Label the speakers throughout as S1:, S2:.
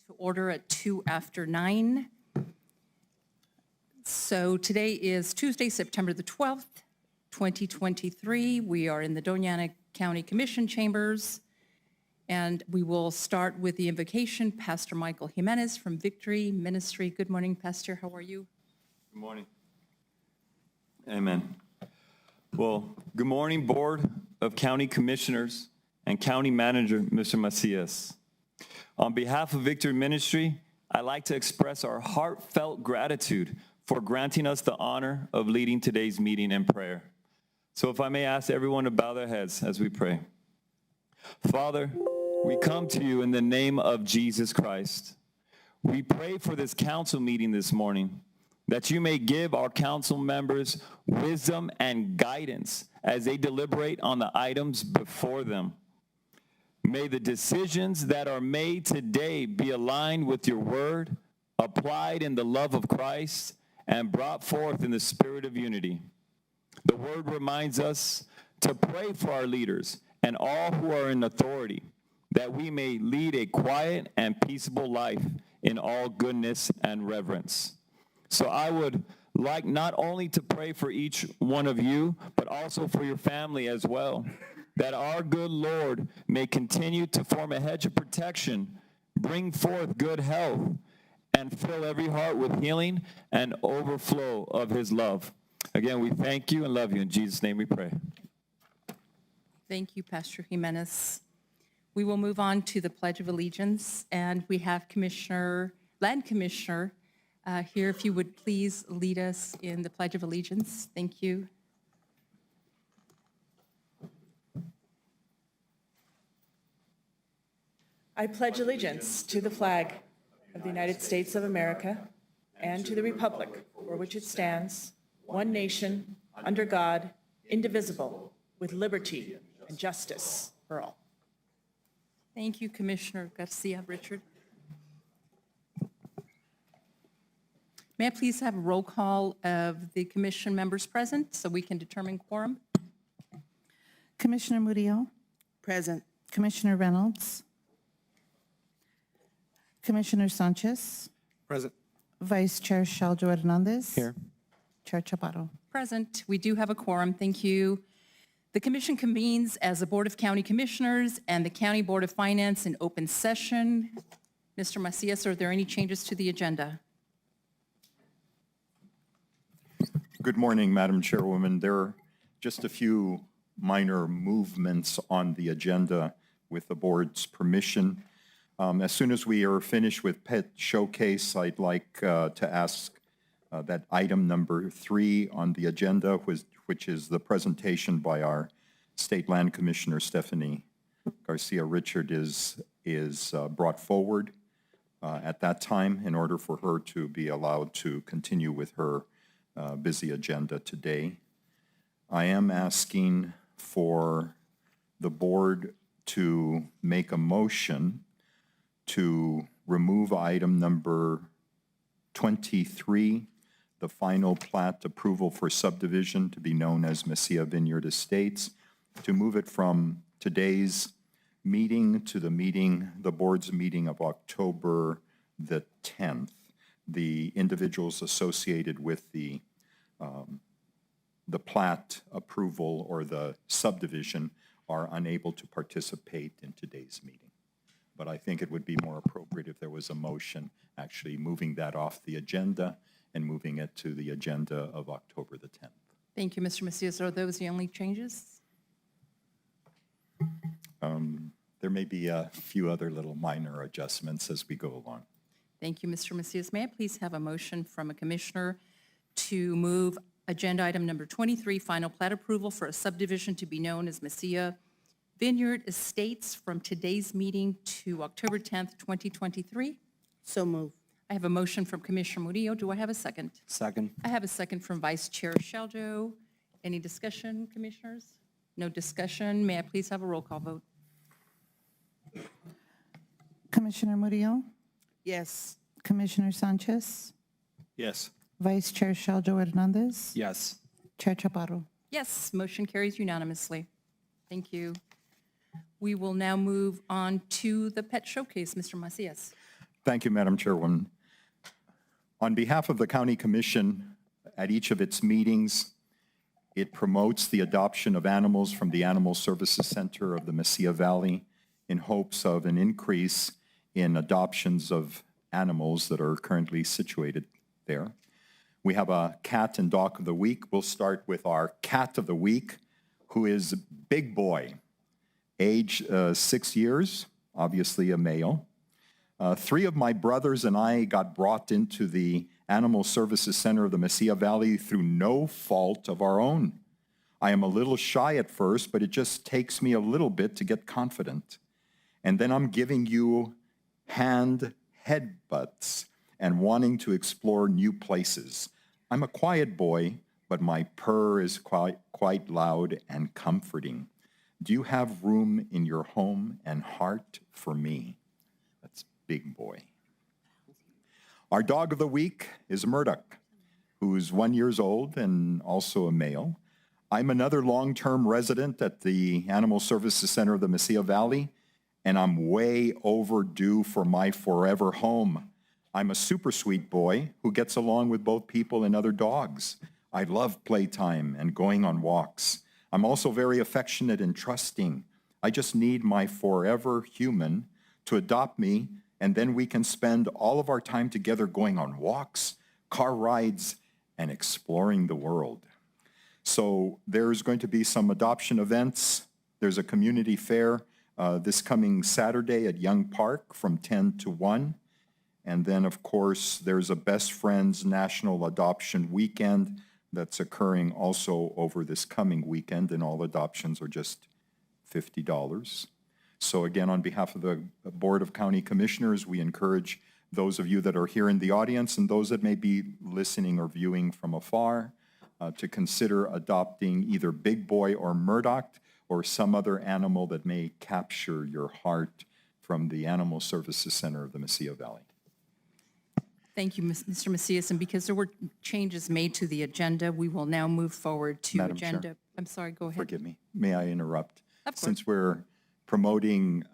S1: to order at 2 after 9. So today is Tuesday, September the 12th, 2023. We are in the Doña County Commission chambers, and we will start with the invocation. Pastor Michael Jimenez from Victory Ministry. Good morning, Pastor. How are you?
S2: Good morning. Amen. Well, good morning, Board of County Commissioners and County Manager, Mr. Macias. On behalf of Victory Ministry, I'd like to express our heartfelt gratitude for granting us the honor of leading today's meeting in prayer. So if I may ask everyone to bow their heads as we pray. Father, we come to you in the name of Jesus Christ. We pray for this council meeting this morning, that you may give our council members wisdom and guidance as they deliberate on the items before them. May the decisions that are made today be aligned with your word, applied in the love of Christ, and brought forth in the spirit of unity. The word reminds us to pray for our leaders and all who are in authority, that we may lead a quiet and peaceable life in all goodness and reverence. So I would like not only to pray for each one of you, but also for your family as well, that our good Lord may continue to form a hedge of protection, bring forth good health, and fill every heart with healing and overflow of his love. Again, we thank you and love you. In Jesus' name we pray.
S1: Thank you, Pastor Jimenez. We will move on to the Pledge of Allegiance, and we have Land Commissioner here. If you would please lead us in the Pledge of Allegiance. Thank you.
S3: I pledge allegiance to the flag of the United States of America and to the republic for which it stands, one nation, under God, indivisible, with liberty and justice for all.
S1: Thank you, Commissioner Garcia. Richard. May I please have a roll call of the commission members present so we can determine quorum?
S4: Commissioner Murillo.
S3: Present.
S4: Commissioner Reynolds. Commissioner Sanchez.
S5: Present.
S4: Vice Chair Shaljo Hernandez.
S5: Here.
S4: Chair Chaparro.
S1: Present. We do have a quorum. Thank you. The commission convenes as the Board of County Commissioners and the County Board of Finance in open session. Mr. Macias, are there any changes to the agenda?
S6: Good morning, Madam Chairwoman. There are just a few minor movements on the agenda with the board's permission. As soon as we are finished with Pet Showcase, I'd like to ask that item number 3 on the agenda, which is the presentation by our State Land Commissioner, Stephanie Garcia Richard, is brought forward at that time in order for her to be allowed to continue with her busy agenda today. I am asking for the board to make a motion to remove item number 23, the final plat approval for subdivision to be known as Mesilla Vineyard Estates, to move it from today's meeting to the board's meeting of October the 10th. The individuals associated with the plat approval or the subdivision are unable to participate in today's meeting. But I think it would be more appropriate if there was a motion actually moving that off the agenda and moving it to the agenda of October the 10th.
S1: Thank you, Mr. Macias. Are those the only changes?
S6: There may be a few other little minor adjustments as we go along.
S1: Thank you, Mr. Macias. May I please have a motion from a commissioner to move agenda item number 23, final plat approval for a subdivision to be known as Mesilla Vineyard Estates from today's meeting to October 10th, 2023?
S3: So move.
S1: I have a motion from Commissioner Murillo. Do I have a second?
S5: Second.
S1: I have a second from Vice Chair Shaljo. Any discussion, commissioners? No discussion. May I please have a roll call vote?
S4: Commissioner Murillo.
S3: Yes.
S4: Commissioner Sanchez.
S5: Yes.
S4: Vice Chair Shaljo Hernandez.
S5: Yes.
S4: Chair Chaparro.
S1: Yes, motion carries unanimously. Thank you. We will now move on to the pet showcase. Mr. Macias.
S6: Thank you, Madam Chairwoman. On behalf of the County Commission, at each of its meetings, it promotes the adoption of animals from the Animal Services Center of the Mesilla Valley in hopes of an increase in adoptions of animals that are currently situated there. We have a cat and dog of the week. We'll start with our cat of the week, who is Big Boy, age 6 years, obviously a male. 3 of my brothers and I got brought into the Animal Services Center of the Mesilla Valley through no fault of our own. I am a little shy at first, but it just takes me a little bit to get confident. And then I'm giving you hand headbutts and wanting to explore new places. I'm a quiet boy, but my purr is quite loud and comforting. Do you have room in your home and heart for me? That's Big Boy. Our dog of the week is Murdoch, who's 1 year old and also a male. I'm another long-term resident at the Animal Services Center of the Mesilla Valley, and I'm way overdue for my forever home. I'm a super sweet boy who gets along with both people and other dogs. I love playtime and going on walks. I'm also very affectionate and trusting. I just need my forever human to adopt me, and then we can spend all of our time together going on walks, car rides, and exploring the world. So there's going to be some adoption events. There's a community fair this coming Saturday at Young Park from 10 to 1. And then, of course, there's a Best Friends National Adoption Weekend that's occurring also over this coming weekend, and all adoptions are just $50. So again, on behalf of the Board of County Commissioners, we encourage those of you that are here in the audience and those that may be listening or viewing from afar to consider adopting either Big Boy or Murdoch or some other animal that may capture your heart from the Animal Services Center of the Mesilla Valley.
S1: Thank you, Mr. Macias. And because there were changes made to the agenda, we will now move forward to
S6: Madam Chair.
S1: agenda. I'm sorry, go ahead.
S6: Forgive me. May I interrupt?
S1: Of course.
S6: Since we're promoting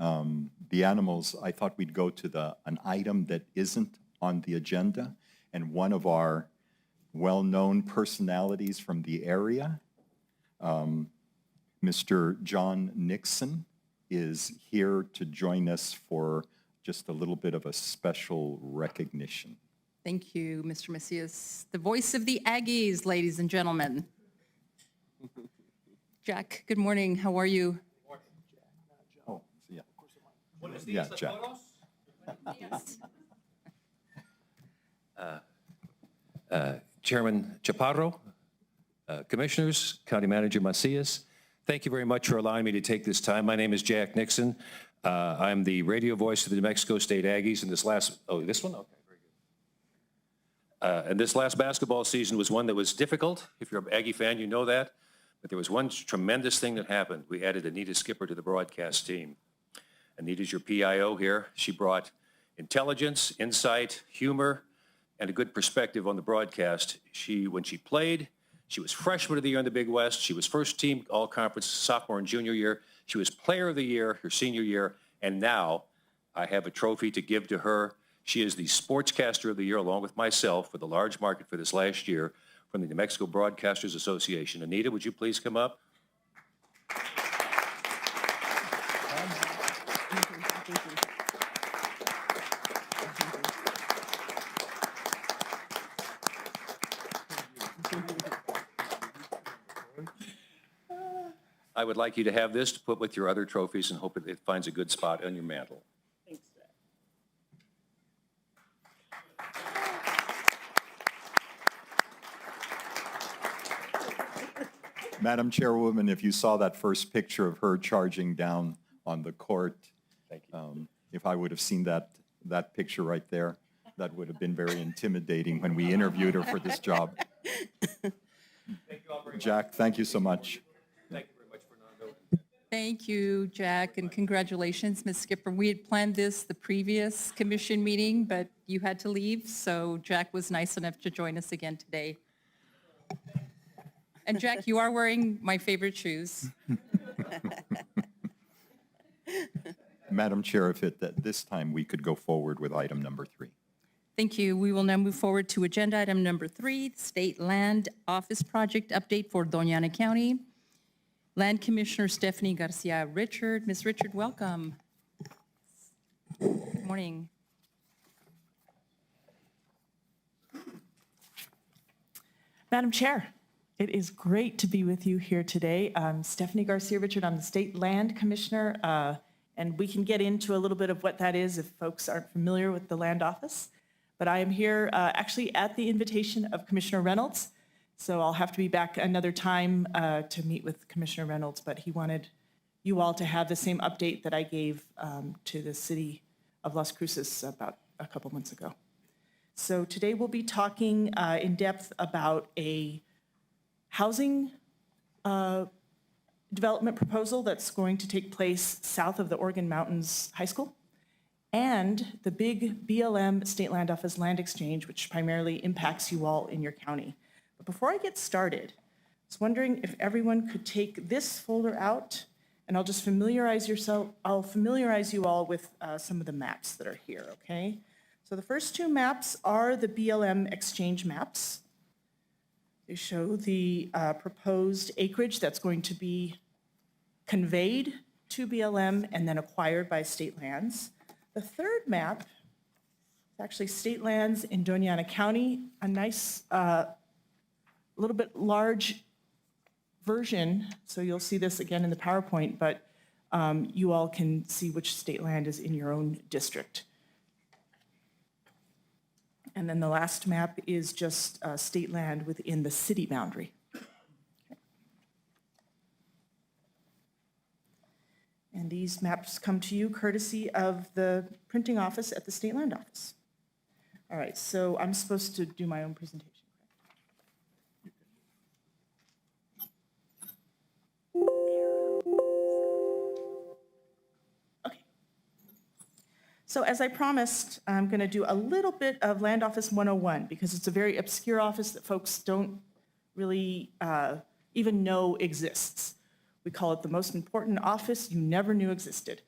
S6: the animals, I thought we'd go to an item that isn't on the agenda, and one of our well-known personalities from the area, Mr. John Nixon, is here to join us for just a little bit of a special recognition.
S1: Thank you, Mr. Macias. The voice of the Aggies, ladies and gentlemen. Jack, good morning. How are you?
S6: Oh, yeah. Yeah, Jack.
S5: Chairman Chaparro, Commissioners, County Manager Macias, thank you very much for allowing me to take this time. My name is Jack Nixon. I'm the radio voice of the New Mexico State Aggies in this last, this one? Okay, very good. And this last basketball season was one that was difficult. If you're an Aggie fan, you know that. But there was one tremendous thing that happened. We added Anita Skipper to the broadcast team. Anita's your PIO here. She brought intelligence, insight, humor, and a good perspective on the broadcast. When she played, she was freshman of the year in the Big West. She was first team all-conference sophomore and junior year. She was player of the year her senior year. And now I have a trophy to give to her. She is the sportscaster of the year, along with myself, for the large market for this last year from the New Mexico Broadcasters Association. Anita, would you please come up? I would like you to have this to put with your other trophies and hope it finds a good spot on your mantle. Thanks,
S6: Madam Chairwoman, if you saw that first picture of her charging down on the court,
S5: Thank you.
S6: if I would have seen that picture right there, that would have been very intimidating when we interviewed her for this job.
S5: Thank you all very much.
S6: Jack, thank you so much.
S5: Thank you very much, Fernando.
S1: Thank you, Jack, and congratulations, Ms. Skipper. We had planned this the previous commission meeting, but you had to leave, so Jack was nice enough to join us again today. And Jack, you are wearing my favorite shoes.
S6: Madam Chair, if at this time we could go forward with item number 3.
S1: Thank you. We will now move forward to agenda item number 3, State Land Office Project Update for Doña County. Land Commissioner Stephanie Garcia Richard. Ms. Richard, welcome. Good morning.
S3: Madam Chair, it is great to be with you here today. I'm Stephanie Garcia Richard. I'm the State Land Commissioner, and we can get into a little bit of what that is if folks aren't familiar with the Land Office. But I am here actually at the invitation of Commissioner Reynolds, so I'll have to be back another time to meet with Commissioner Reynolds, but he wanted you all to have the same update that I gave to the city of Las Cruces about a couple months ago. So today we'll be talking in depth about a housing development proposal that's going to take place south of the Oregon Mountains High School, and the big BLM State Land Office land exchange, which primarily impacts you all in your county. But before I get started, I was wondering if everyone could take this folder out, and I'll just familiarize you all with some of the maps that are here, okay? So the first 2 maps are the BLM exchange maps. They show the proposed acreage that's going to be conveyed to BLM and then acquired by state lands. The third map is actually state lands in Doña County, a nice, little bit large version. So you'll see this again in the PowerPoint, but you all can see which state land is in your own district. And then the last map is just state land within the city boundary. And these maps come to you courtesy of the printing office at the State Land Office. All right, so I'm supposed to do my own presentation, correct? Okay. So as I promised, I'm going to do a little bit of Land Office 101 because it's a very obscure office that folks don't really even know exists. We call it the most important office you never knew existed.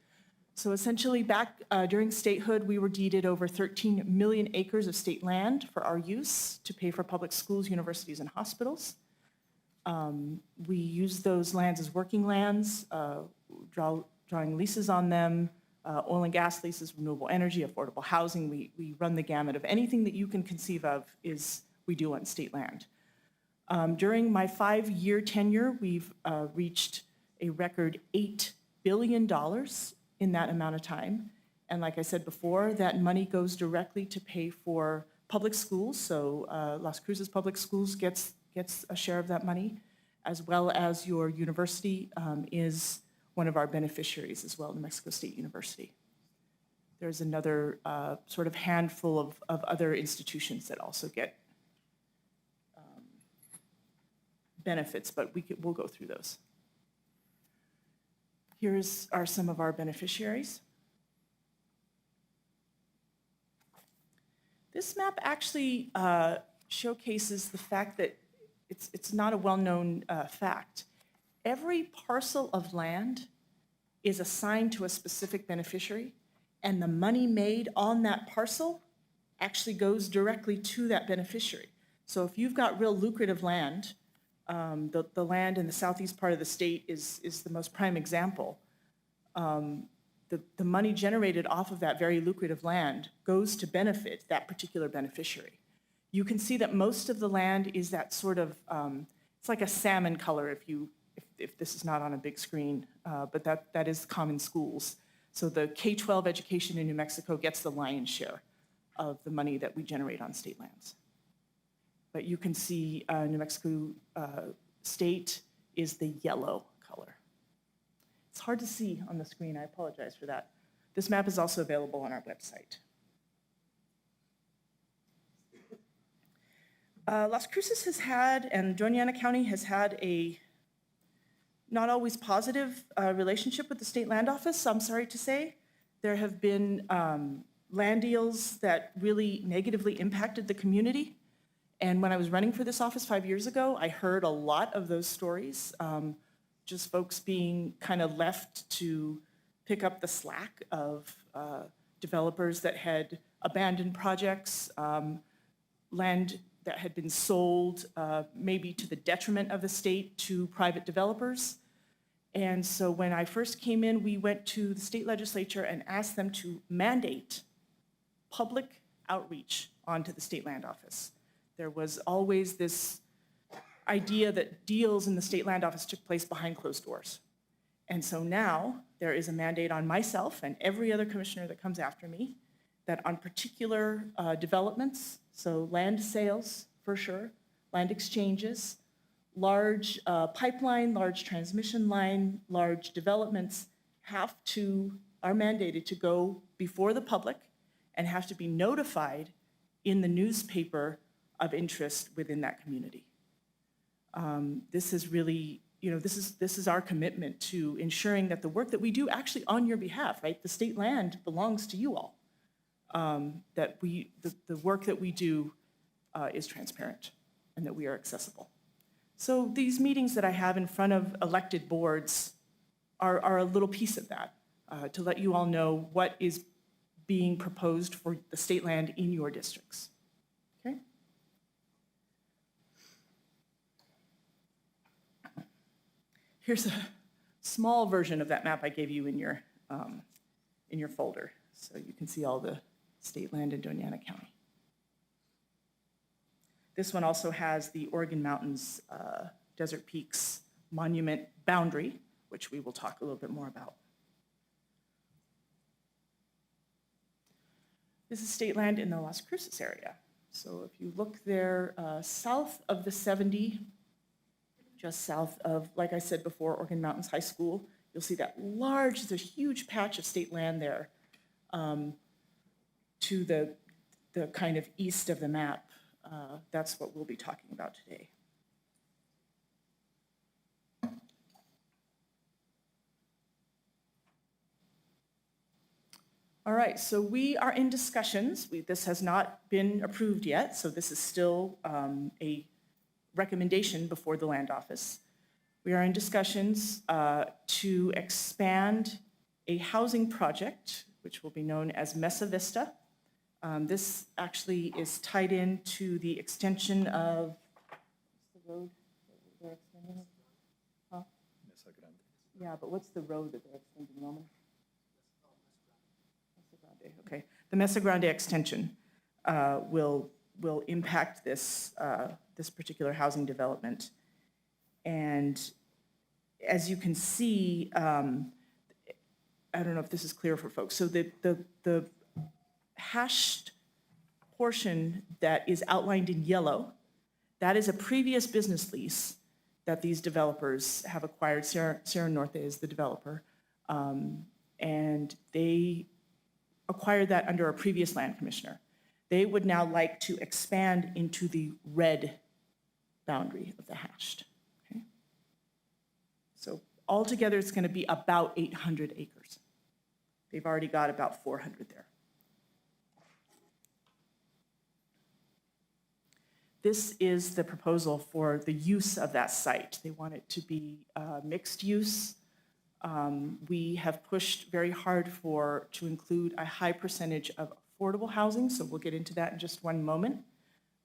S3: So essentially back during statehood, we were deeded over 13 million acres of state land for our use to pay for public schools, universities, and hospitals. We use those lands as working lands, drawing leases on them, oil and gas leases, renewable energy, affordable housing. We run the gamut of anything that you can conceive of we do on state land. During my 5-year tenure, we've reached a record $8 billion in that amount of time. And like I said before, that money goes directly to pay for public schools. So Las Cruces Public Schools gets a share of that money, as well as your university is one of our beneficiaries as well, New Mexico State University. There's another sort of handful of other institutions that also get benefits, but we'll go through those. Here are some of our beneficiaries. This map actually showcases the fact that it's not a well-known fact. Every parcel of land is assigned to a specific beneficiary, and the money made on that parcel actually goes directly to that beneficiary. So if you've got real lucrative land, the land in the southeast part of the state is the most prime example. The money generated off of that very lucrative land goes to benefit that particular beneficiary. You can see that most of the land is that sort of, it's like a salmon color if this is not on a big screen, but that is common schools. So the K-12 education in New Mexico gets the lion's share of the money that we generate on state lands. But you can see New Mexico State is the yellow color. It's hard to see on the screen, I apologize for that. This map is also available on our website. Las Cruces has had, and Doña County has had a not always positive relationship with the State Land Office, I'm sorry to say. There have been land deals that really negatively impacted the community. And when I was running for this office 5 years ago, I heard a lot of those stories, just folks being kind of left to pick up the slack of developers that had abandoned projects, land that had been sold, maybe to the detriment of the state, to private developers. And so when I first came in, we went to the state legislature and asked them to mandate public outreach onto the state land office. There was always this idea that deals in the state land office took place behind closed doors. And so now there is a mandate on myself and every other commissioner that comes after me that on particular developments, so land sales for sure, land exchanges, large pipeline, large transmission line, large developments are mandated to go before the public and have to be notified in the newspaper of interest within that community. This is really, this is our commitment to ensuring that the work that we do actually on your behalf, right? The state land belongs to you all. That the work that we do is transparent and that we are accessible. So these meetings that I have in front of elected boards are a little piece of that, to let you all know what is being proposed for the state land in your districts. Okay? Here's a small version of that map I gave you in your folder, so you can see all the state land in Doña County. This one also has the Oregon Mountains Desert Peaks Monument boundary, which we will talk a little bit more about. This is state land in the Las Cruces area. So if you look there south of the 70, just south of, like I said before, Oregon Mountains High School, you'll see that there's a huge patch of state land there to the kind of east of the map. That's what we'll be talking about today. All right, so we are in discussions. This has not been approved yet, so this is still a recommendation before the land office. We are in discussions to expand a housing project, which will be known as Mesa Vista. This actually is tied into the extension of, what's the road that they're extending? Huh? Yeah, but what's the road that they're extending, Roman? Okay, the Mesa Grande extension will impact this particular housing development. And as you can see, I don't know if this is clear for folks. So the hashed portion that is outlined in yellow, that is a previous business lease that these developers have acquired. Sierra Norte is the developer, and they acquired that under a previous land commissioner. They would now like to expand into the red boundary of the hashed. Okay? So altogether, it's going to be about 800 acres. They've already got about 400 there. This is the proposal for the use of that site. They want it to be mixed use. We have pushed very hard to include a high percentage of affordable housing, so we'll get into that in just one moment.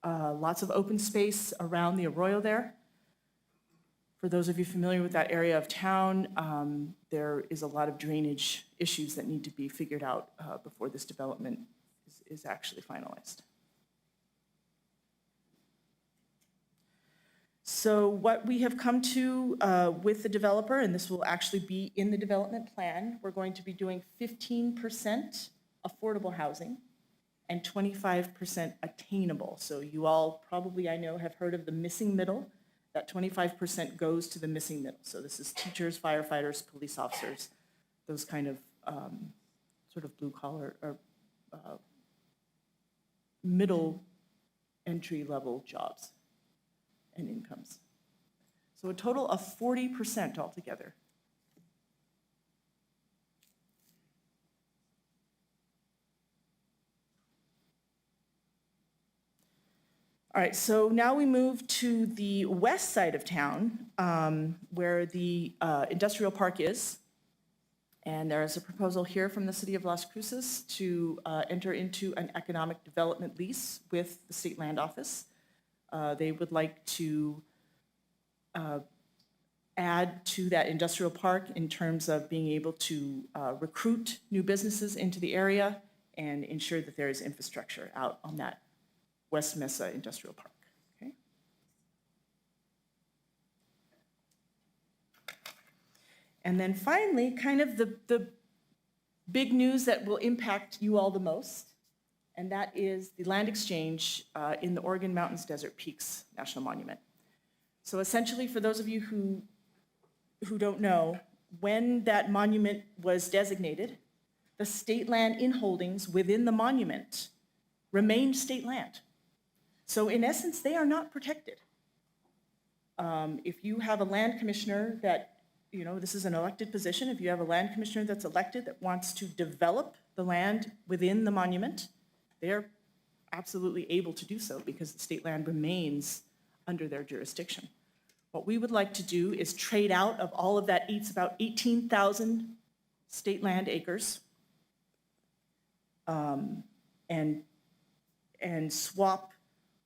S3: Lots of open space around the arroyo there. For those of you familiar with that area of town, there is a lot of drainage issues that need to be figured out before this development is actually finalized. So what we have come to with the developer, and this will actually be in the development plan, we're going to be doing 15% affordable housing and 25% attainable. So you all probably, I know, have heard of the missing middle. That 25% goes to the missing middle. So this is teachers, firefighters, police officers, those kind of sort of blue collar or middle entry level jobs and incomes. So a total of 40% altogether. All right, so now we move to the west side of town where the industrial park is. And there is a proposal here from the city of Las Cruces to enter into an economic development lease with the State Land Office. They would like to add to that industrial park in terms of being able to recruit new businesses into the area and ensure that there is infrastructure out on that West Mesa Industrial Park. Okay. And then finally, kind of the big news that will impact you all the most, and that is the land exchange in the Oregon Mountains Desert Peaks National Monument. So essentially, for those of you who don't know, when that monument was designated, the state land in holdings within the monument remained state land. So in essence, they are not protected. If you have a land commissioner that, this is an elected position, if you have a land commissioner that's elected that wants to develop the land within the monument, they're absolutely able to do so because the state land remains under their jurisdiction. What we would like to do is trade out of all of that, it's about 18,000 state land acres, and swap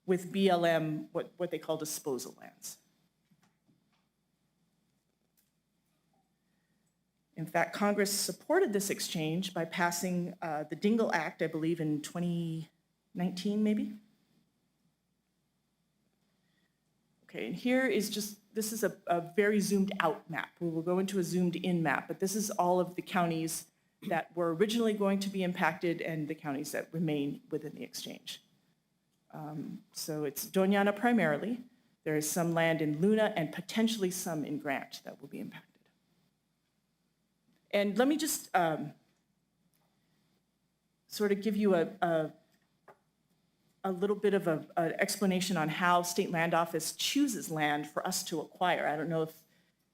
S3: with BLM what they call disposal lands. In fact, Congress supported this exchange by passing the Dingell Act, I believe in 2019 maybe. Okay, and here is this is a very zoomed out map. We will go into a zoomed in map, but this is all of the counties that were originally going to be impacted and the counties that remain within the exchange. So it's Doña primarily. There is some land in Luna and potentially some in Grant that will be impacted. And let me just sort of give you a little bit of an explanation on how State Land Office chooses land for us to acquire. I don't know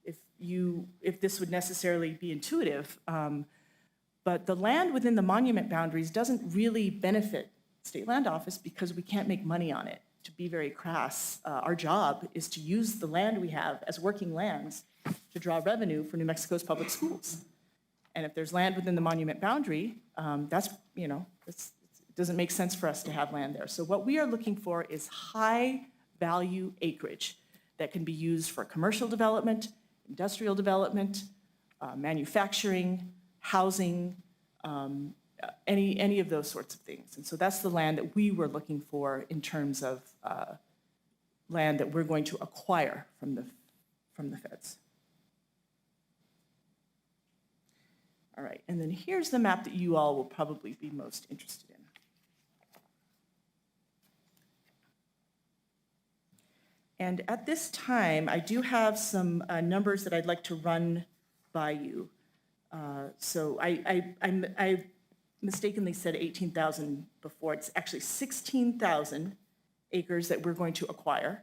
S3: if this would necessarily be intuitive, but the land within the monument boundaries doesn't really benefit State Land Office because we can't make money on it. To be very crass, our job is to use the land we have as working lands to draw revenue for New Mexico's public schools. And if there's land within the monument boundary, it doesn't make sense for us to have land there. So what we are looking for is high-value acreage that can be used for commercial development, industrial development, manufacturing, housing, any of those sorts of things. And so that's the land that we were looking for in terms of land that we're going to acquire from the feds. All right, and then here's the map that you all will probably be most interested in. And at this time, I do have some numbers that I'd like to run by you. So I mistakenly said 18,000 before. It's actually 16,000 acres that we're going to acquire,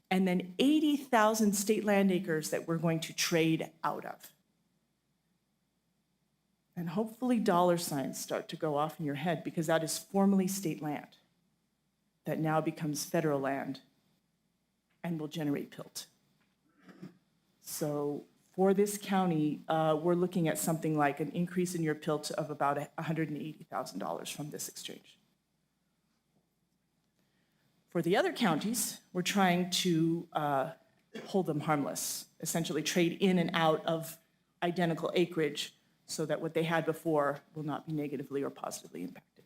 S3: and then 80,000 state land acres that we're going to trade out of. And hopefully dollar signs start to go off in your head because that is formerly state land that now becomes federal land and will generate PILT. So for this county, we're looking at something like an increase in your PILT of about $180,000 from this exchange. For the other counties, we're trying to hold them harmless, essentially trade in and out of identical acreage so that what they had before will not be negatively or positively impacted.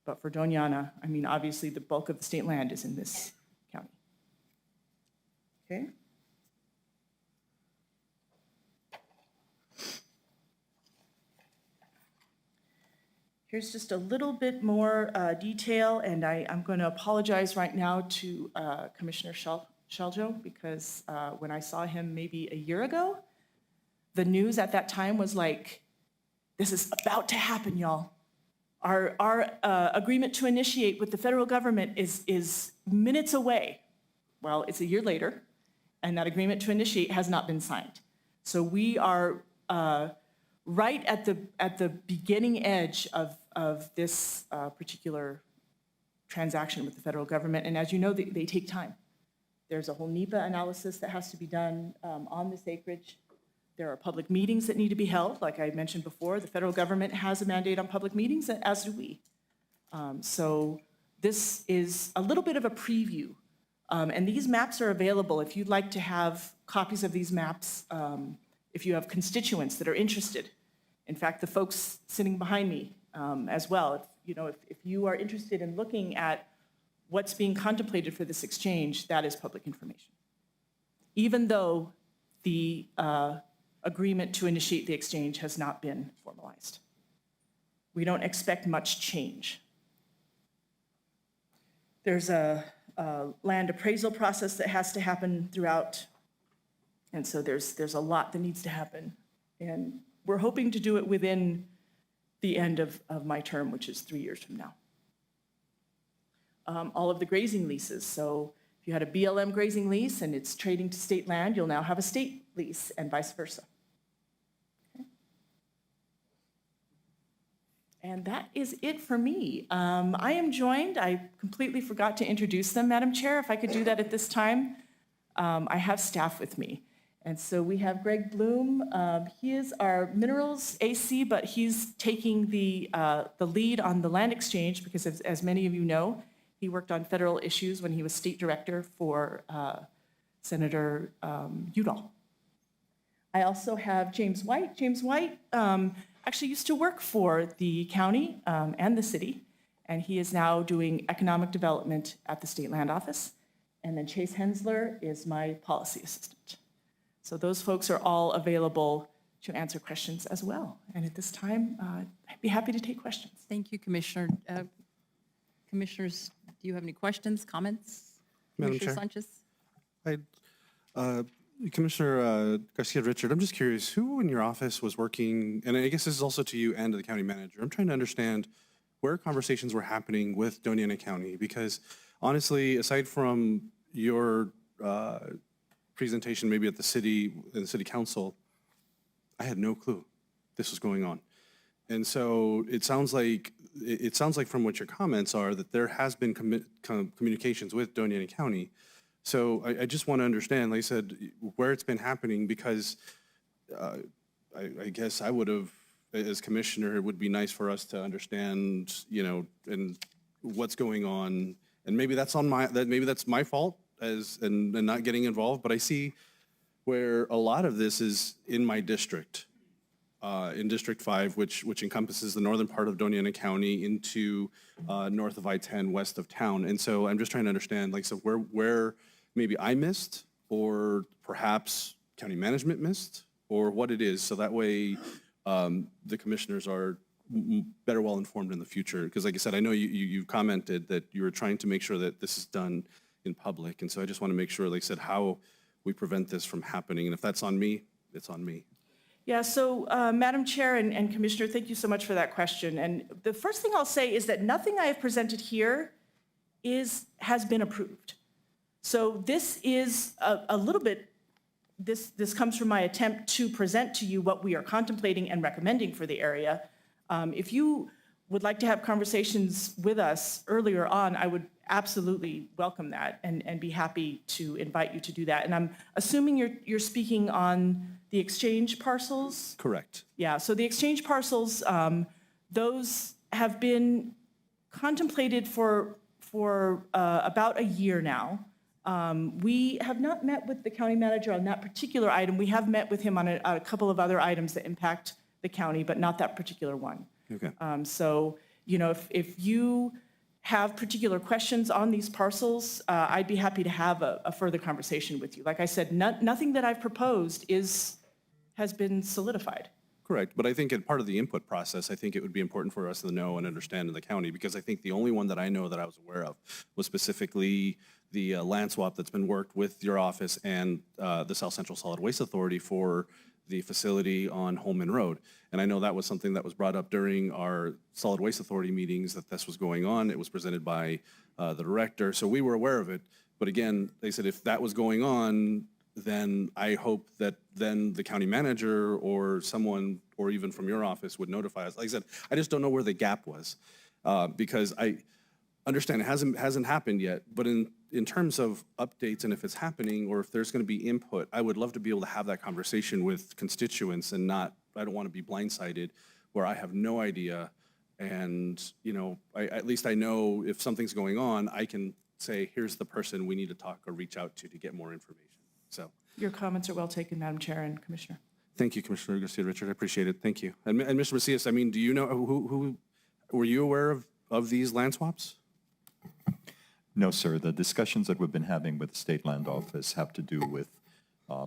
S3: But for Doña, I mean, obviously the bulk of the state land is in this county. Okay? Here's just a little bit more detail, and I'm going to apologize right now to Commissioner Shaljo because when I saw him maybe a year ago, the news at that time was like, this is about to happen, y'all. Our agreement to initiate with the federal government is minutes away. Well, it's a year later, and that agreement to initiate has not been signed. So we are right at the beginning edge of this particular transaction with the federal government, and as you know, they take time. There's a whole NEPA analysis that has to be done on this acreage. There are public meetings that need to be held. Like I mentioned before, the federal government has a mandate on public meetings, as do we. So this is a little bit of a preview. And these maps are available if you'd like to have copies of these maps, if you have constituents that are interested. In fact, the folks sitting behind me as well, if you are interested in looking at what's being contemplated for this exchange, that is public information. Even though the agreement to initiate the exchange has not been formalized. We don't expect much change. There's a land appraisal process that has to happen throughout, and so there's a lot that needs to happen. And we're hoping to do it within the end of my term, which is 3 years from now. All of the grazing leases, so if you had a BLM grazing lease and it's trading to state land, you'll now have a state lease and vice versa. Okay. And that is it for me. I am joined, I completely forgot to introduce them, Madam Chair, if I could do that at this time. I have staff with me. And so we have Greg Bloom. He is our minerals AC, but he's taking the lead on the land exchange because, as many of you know, he worked on federal issues when he was state director for Senator Udall. I also have James White. James White actually used to work for the county and the city, and he is now doing economic development at the State Land Office. And then Chase Hensler is my policy assistant. So those folks are all available to answer questions as well. And at this time, I'd be happy to take questions.
S1: Thank you, Commissioner. Commissioners, do you have any questions, comments?
S7: Madam
S1: Commissioner
S7: Chair.
S1: Sanchez?
S7: Commissioner Garcia Richard, I'm just curious, who in your office was working, and I guess this is also to you and to the county manager, I'm trying to understand where conversations were happening with Doña County, because honestly, aside from your presentation maybe at the city council, I had no clue this was going on. And so it sounds like from what your comments are that there has been communications with Doña County. So I just want to understand, like I said, where it's been happening, because I guess I would have, as commissioner, it would be nice for us to understand, and what's going on. And maybe that's my fault and not getting involved, but I see where a lot of this is in my district, in District 5, which encompasses the northern part of Doña County into north of I-10, west of town. And so I'm just trying to understand, like, so where maybe I missed, or perhaps county management missed, or what it is, so that way the commissioners are better well informed in the future. Because like I said, I know you've commented that you were trying to make sure that this is done in public. And so I just want to make sure, like I said, how we prevent this from happening. And if that's on me, it's on me.
S3: Yeah, so Madam Chair and Commissioner, thank you so much for that question. And the first thing I'll say is that nothing I have presented here has been approved. So this is a little bit, this comes from my attempt to present to you what we are contemplating and recommending for the area. If you would like to have conversations with us earlier on, I would absolutely welcome that and be happy to invite you to do that. And I'm assuming you're speaking on the exchange parcels?
S7: Correct.
S3: Yeah, so the exchange parcels, those have been contemplated for about a year now. We have not met with the county manager on that particular item. We have met with him on a couple of other items that impact the county, but not that particular one.
S7: Okay.
S3: So, if you have particular questions on these parcels, I'd be happy to have a further conversation with you. Like I said, nothing that I've proposed has been solidified.
S7: Correct, but I think in part of the input process, I think it would be important for us to know and understand in the county, because I think the only one that I know that I was aware of was specifically the land swap that's been worked with your office and the South Central Solid Waste Authority for the facility on Holman Road. And I know that was something that was brought up during our Solid Waste Authority meetings, that this was going on. It was presented by the director, so we were aware of it. But again, they said if that was going on, then I hope that then the county manager or someone, or even from your office, would notify us. Like I said, I just don't know where the gap was, because I understand it hasn't happened yet, but in in terms of updates and if it's happening or if there's going to be input, I would love to be able to have that conversation with constituents and not, I don't want to be blindsided where I have no idea. And, you know, at least I know if something's going on, I can say, here's the person we need to talk or reach out to get more information. So
S3: Your comments are well taken, Madam Chair and Commissioner.
S7: thank you, Commissioner Garcia-Richard. I appreciate it. Thank you. And Mr. Macias, I mean, do you know, who were you aware of these land swaps?
S6: No, sir. The discussions that we've been having with the State Land Office have to do with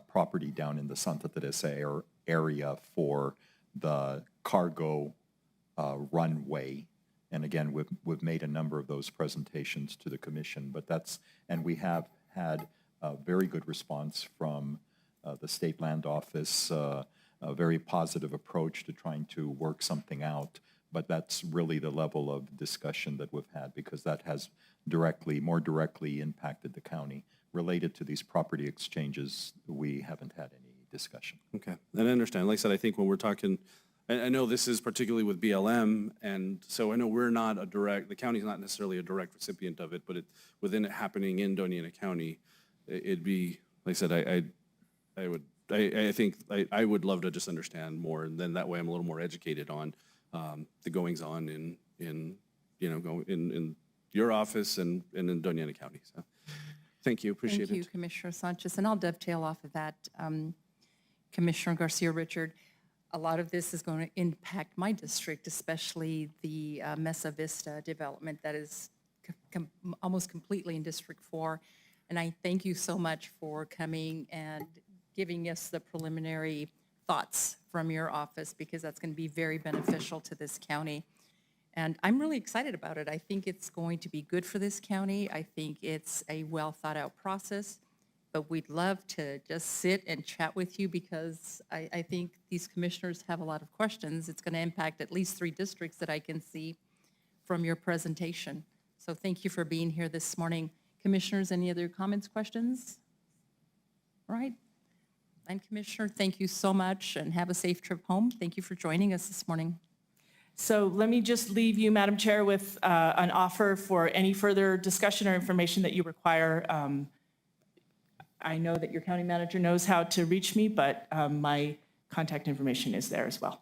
S6: property down in the Santa Teresa area for the cargo runway. And again, we've made a number of those presentations to the commission, but and we have had a very good response from the State Land Office, a very positive approach to trying to work something out. But that's really the level of discussion that we've had because that has more directly impacted the county. Related to these property exchanges, we haven't had any discussion.
S7: Okay, and I understand. Like I said, I think when we're talking, I know this is particularly with BLM, and so I know we're not the county's not necessarily a direct recipient of it, but within it happening in Doña County, it'd be, like I said, I think I would love to just understand more, and then that way I'm a little more educated on the goings on in your office and in Doña County. So, thank you, appreciate it.
S1: Thank you, Commissioner Sanchez. And I'll dovetail off of that, Commissioner Garcia-Richard. A lot of this is going to impact my district, especially the Mesa Vista development that is almost completely in District 4. And I thank you so much for coming and giving us the preliminary thoughts from your office because that's going to be very beneficial to this county. And I'm really excited about it. I think it's going to be good for this county. I think it's a well thought out process, but we'd love to just sit and chat with you because I think these commissioners have a lot of questions. It's going to impact at least 3 districts that I can see from your presentation. So thank you for being here this morning. Commissioners, any other comments, questions? All right. And Commissioner, thank you so much and have a safe trip home. Thank you for joining us this morning.
S3: So let me just leave you, Madam Chair, with an offer for any further discussion or information that you require. I know that your county manager knows how to reach me, but my contact information is there as well.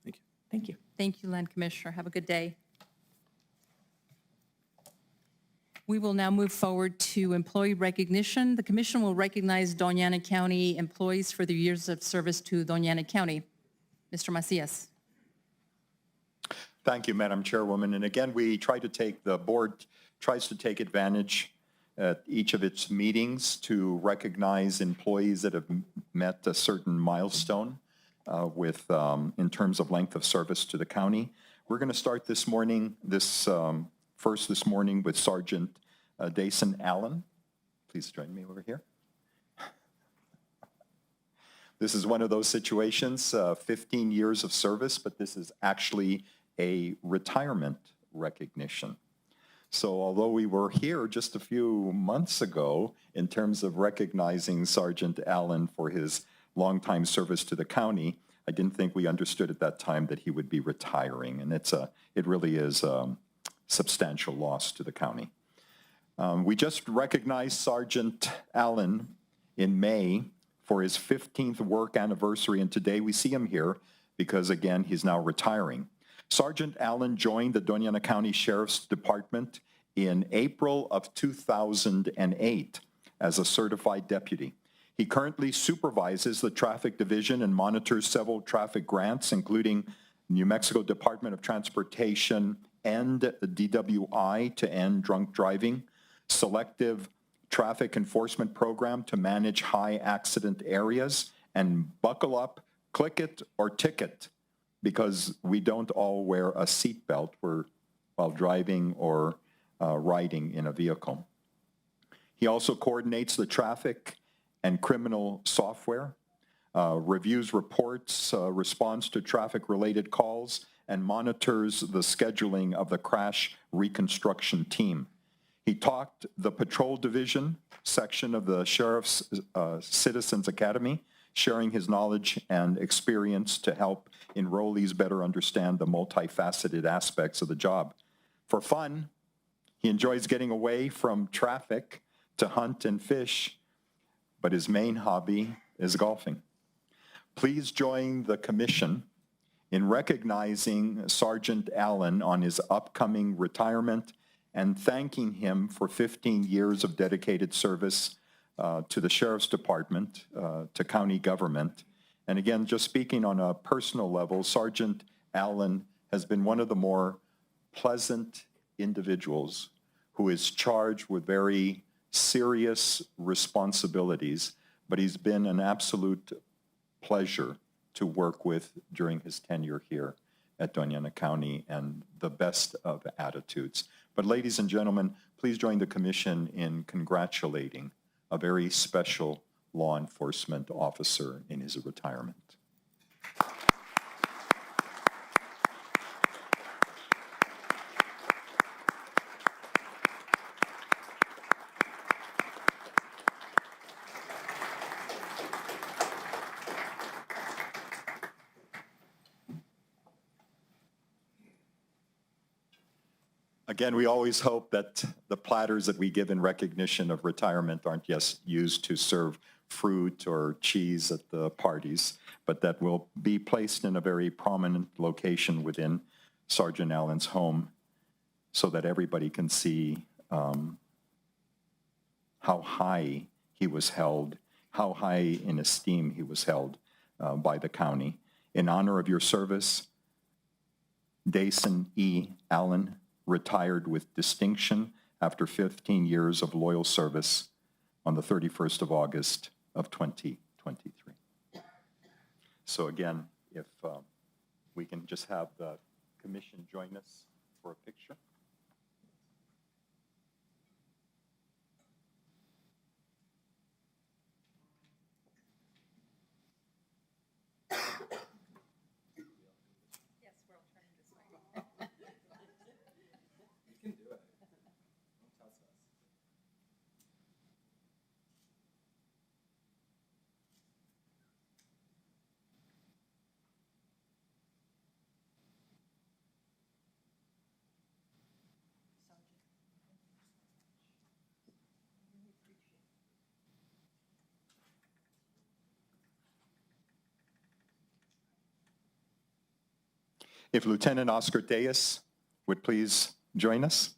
S7: Thank you.
S3: Thank you.
S1: Thank you, Land Commissioner. Have a good day. We will now move forward to employee recognition. The commission will recognize Doña County employees for their years of service to Doña County. Mr. Macias.
S6: Thank you, Madam Chairwoman. And again, the board tries to take advantage at each of its meetings to recognize employees that have met a certain milestone in terms of length of service to the county. We're going to start this morning, this morning with Sergeant Dason Allen. Please join me over here. This is one of those situations, 15 years of service, but this is actually a retirement recognition. So although we were here just a few months ago in terms of recognizing Sergeant Allen for his longtime service to the county, I didn't think we understood at that time that he would be retiring, and it really is a substantial loss to the county. We just recognized Sergeant Allen in May for his 15th work anniversary, and today we see him here because, again, he's now retiring. Sergeant Allen joined the Doña County Sheriff's Department in April of 2008 as a certified deputy. He currently supervises the traffic division and monitors several traffic grants, including New Mexico Department of Transportation and DWI to end drunk driving, selective traffic enforcement program to manage high accident areas, and buckle up, click it, or ticket, because we don't all wear a seatbelt while driving or riding in a vehicle. He also coordinates the traffic and criminal software, reviews reports, responds to traffic-related calls, and monitors the scheduling of the crash reconstruction team. He taught the Patrol Division section of the Sheriff's Citizens Academy, sharing his knowledge and experience to help enrollees better understand the multifaceted aspects of the job. For fun, He enjoys getting away from traffic to hunt and fish, but his main hobby is golfing. Please join the commission in recognizing Sergeant Allen on his upcoming retirement and thanking him for 15 years of dedicated service to the Sheriff's Department, to county government. And again, just speaking on a personal level, Sergeant Allen has been one of the more pleasant individuals who is charged with very serious responsibilities, but he's been an absolute pleasure to work with during his tenure here at Doña County, and the best of attitudes. But ladies and gentlemen, please join the commission in congratulating a very special law enforcement officer in his retirement. Again, we always hope that the platters that we give in recognition of retirement aren't just used to serve fruit or cheese at the parties, but that will be placed in a very prominent location within Sergeant Allen's home so that everybody can see how high he was held, how high in esteem he was held by the county. In honor of your service, Dason E. Allen retired with distinction after 15 years of loyal service on the 31st of August of 2023. So again, if we can just have the commission join us for a picture. If Lieutenant Oscar Tejas would please join us.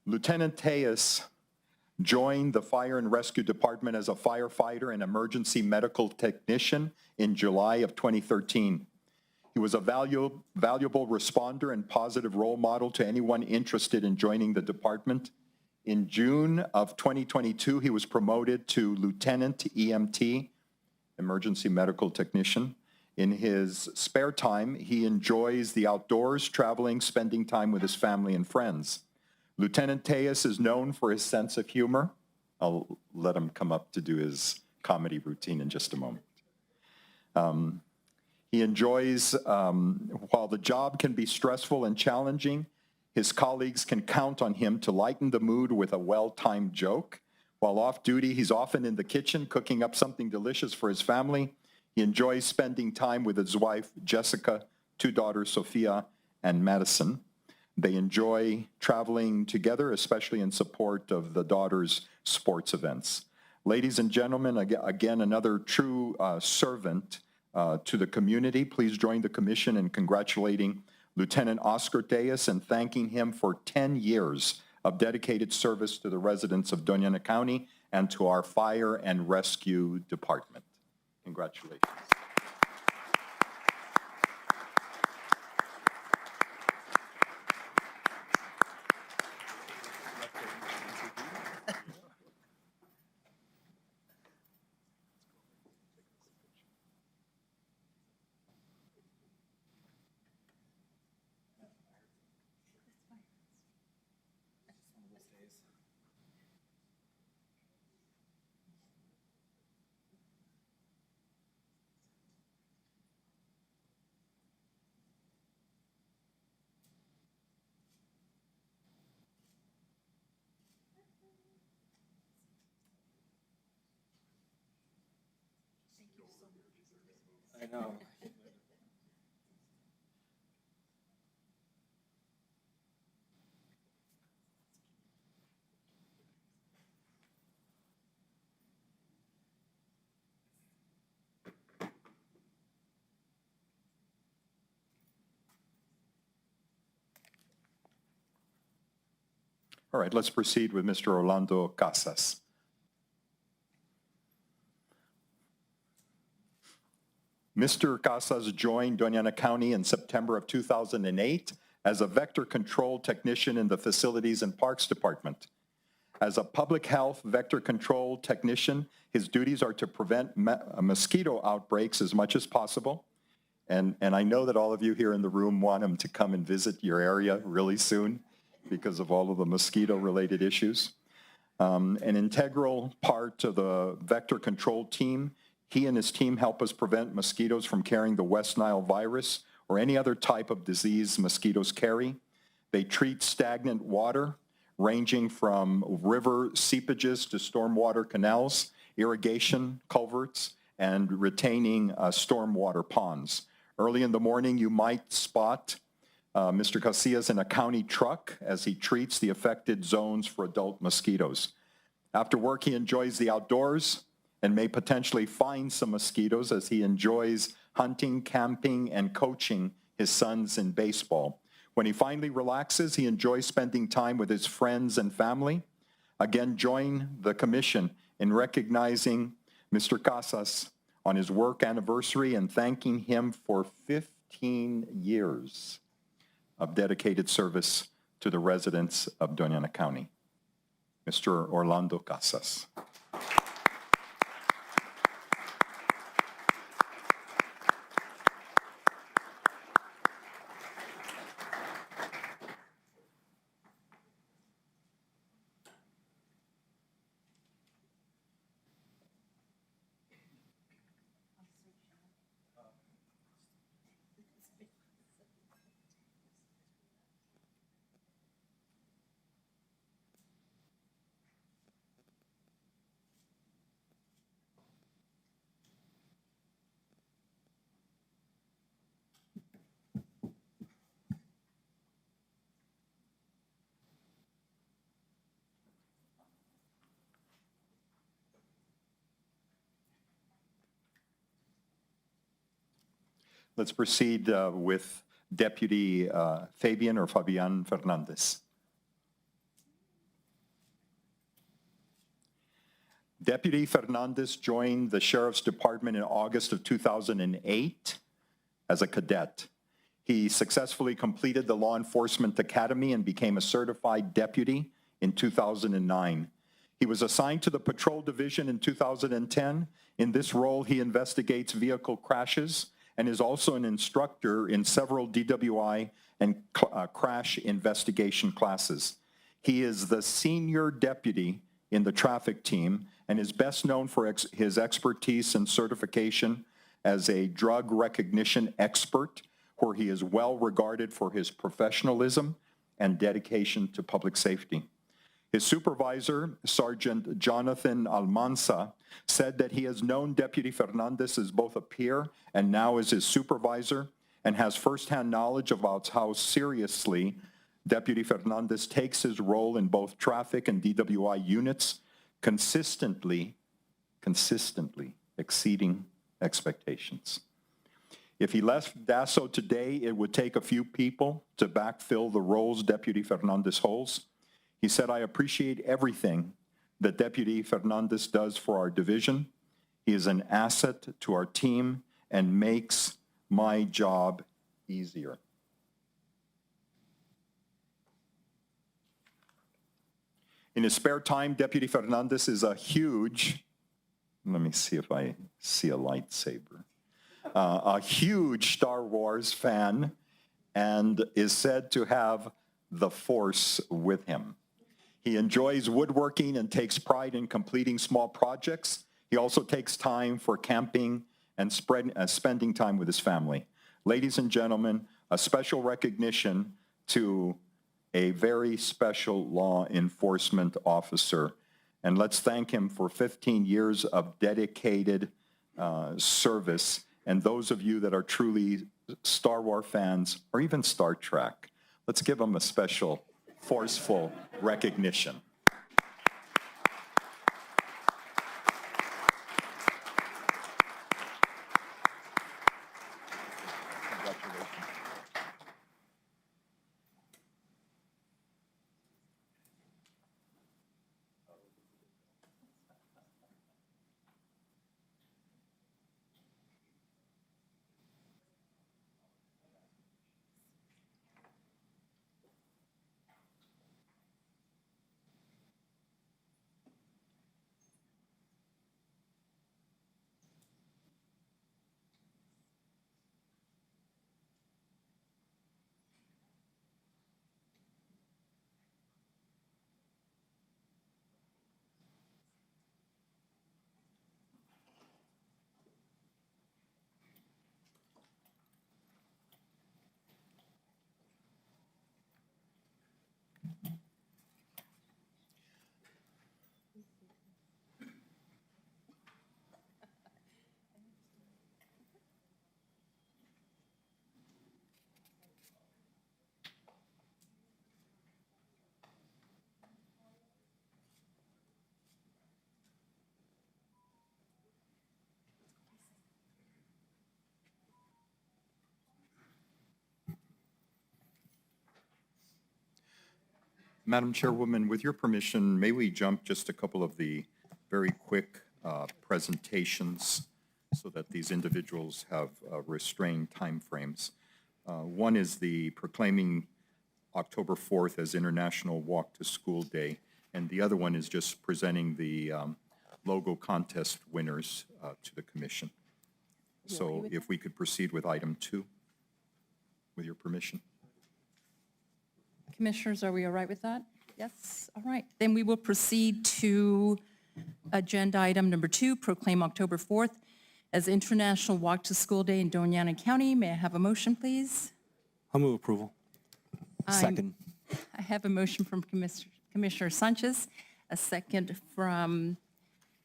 S6: Lieutenant Tejas joined the Fire and Rescue Department as a firefighter and emergency medical technician in July of 2013. He was a valuable responder and positive role model to anyone interested in joining the department. In June of 2022, he was promoted to Lieutenant EMT, emergency medical technician. In his spare time, he enjoys the outdoors, traveling, spending time with his family and friends. Lieutenant Tejas is known for his sense of humor. I'll let him come up to do his comedy routine in just a moment. He enjoys, while the job can be stressful and challenging, his colleagues can count on him to lighten the mood with a well-timed joke. While off duty, he's often in the kitchen cooking up something delicious for his family. He enjoys spending time with his wife, Jessica, 2 daughters, Sophia and Madison. They enjoy traveling together, especially in support of the daughters' sports events. Ladies and gentlemen, again, another true servant to the community. Please join the commission in congratulating Lieutenant Oscar Tejas and thanking him for 10 years of dedicated service to the residents of Doña County and to our Fire and Rescue Department. Congratulations.
S5: I know.
S6: All right, let's proceed with Mr. Orlando Casas. Mr. Casas joined Doña County in September of 2008 as a vector control technician in the Facilities and Parks Department. As a public health vector control technician, his duties are to prevent mosquito outbreaks as much as possible. And I know that all of you here in the room want him to come and visit your area really soon because of all of the mosquito-related issues. An integral part of the vector control team, he and his team help us prevent mosquitoes from carrying the West Nile virus or any other type of disease mosquitoes carry. They treat stagnant water, ranging from river seepages to stormwater canals, irrigation culverts, and retaining stormwater ponds. Early in the morning, you might spot Mr. Casillas in a county truck as he treats the affected zones for adult mosquitoes. After work, he enjoys the outdoors and may potentially find some mosquitoes as he enjoys hunting, camping, and coaching his sons in baseball. When he finally relaxes, he enjoys spending time with his friends and family. Again, join the commission in recognizing Mr. Casas on his work anniversary and thanking him for 15 years of dedicated service to the residents of Doña County. Mr. Orlando Casas. Let's proceed with Deputy Fabian Fernandez. Deputy Fernandez joined the Sheriff's Department in August of 2008 as a cadet. He successfully completed the Law Enforcement Academy and became a certified deputy in 2009. He was assigned to the Patrol Division in 2010. In this role, he investigates vehicle crashes and is also an instructor in several DWI and crash investigation classes. He is the senior deputy in the traffic team and is best known for his expertise and certification as a drug recognition expert, where he is well regarded for his professionalism and dedication to public safety. His supervisor, Sergeant Jonathan Almanza, said that he has known Deputy Fernandez as both a peer and now as his supervisor, and has firsthand knowledge about how seriously Deputy Fernandez takes his role in both traffic and DWI units, consistently exceeding expectations. If he left DASO today, it would take a few people to backfill the roles Deputy Fernandez holds. He said, "I appreciate everything that Deputy Fernandez does for our division. He is an asset to our team and makes my job easier." In his spare time, Deputy Fernandez is a huge, let me see if I see a lightsaber, a huge Star Wars fan, and is said to have the Force with him. He enjoys woodworking and takes pride in completing small projects. He also takes time for camping and spending time with his family. Ladies and gentlemen, a special recognition to a very special law enforcement officer. And let's thank him for 15 years of dedicated service. And those of you that are truly Star Wars fans, or even Star Trek, let's give him a special, forceful recognition. Madam Chairwoman, with your permission, may we jump just a couple of the very quick presentations so that these individuals have restrained timeframes. One is the proclaiming October 4th as International Walk to School Day, and the other one is just presenting the logo contest winners to the commission. So if we could proceed with item 2, with your permission.
S1: Commissioners, are we all right with that? Yes, all right. Then we will proceed to agenda item number 2, proclaim October 4th as International Walk to School Day in Doña County. May I have a motion, please?
S7: I'll move approval.
S8: Second.
S1: I have a motion from Commissioner Sanchez, a second from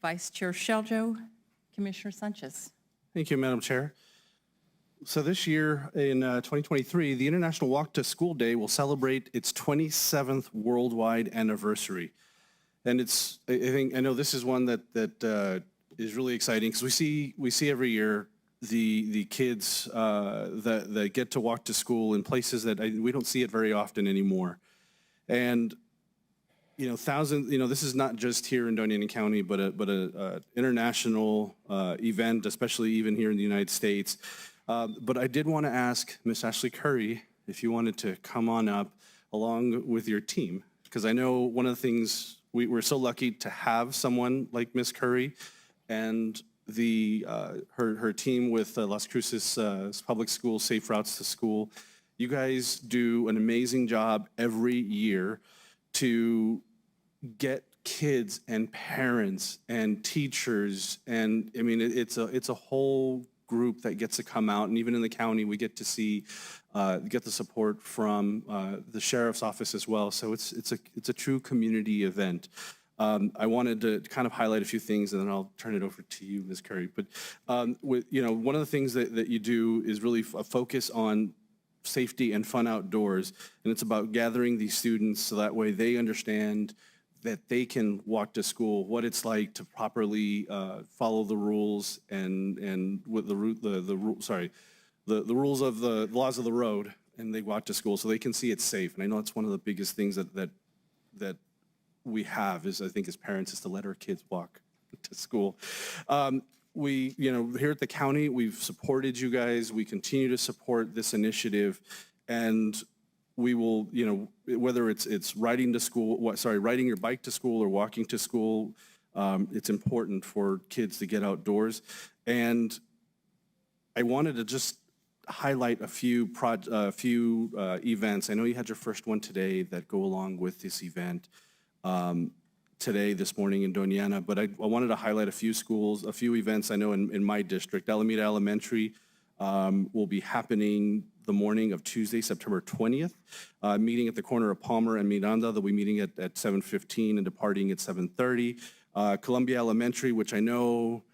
S1: Vice Chair Sheljo. Commissioner Sanchez.
S7: Thank you, Madam Chair. So this year in 2023, the International Walk to School Day will celebrate its 27th worldwide anniversary. And I know this is one that is really exciting because we see every year the kids that get to walk to school in places that we don't see it very often anymore. And thousands. This is not just here in Doña County, but a international event, especially even here in the United States. But I did want to ask Miss Ashley Curry if you wanted to come on up along with your team, because I know one of the things we're so lucky to have someone like Miss Curry and her team with Las Cruces Public Schools, Safe Routes to School. You guys do an amazing job every year to get kids and parents and teachers, and I mean it's a whole group that gets to come out, and even in the county we get to see get the support from the sheriff's office as well. So it's a true community event. I wanted to kind of highlight a few things, and then I'll turn it over to you, Ms. Curry. But one of the things that you do is really a focus on safety and fun outdoors, and it's about gathering these students so that way they understand that they can walk to school, what it's like to properly follow the rules and with the rules of the laws of the road, and they walk to school so they can see it's safe. And I know it's one of the biggest things that we have is, I think, as parents, is to let our kids walk to school. We, here at the county, we've supported you guys. We continue to support this initiative, and we will, whether it's riding your bike to school or walking to school, it's important for kids to get outdoors. And I wanted to just highlight a few events. I know you had your first one today that go along with this event this morning in Doña, but I wanted to highlight a few schools, a few events I know in my district. Alameda Elementary will be happening the morning of Tuesday, September 20th, meeting at the corner of Palmer and Miranda. They'll be meeting at 7:15 and departing at 7:30. Columbia Elementary, which I know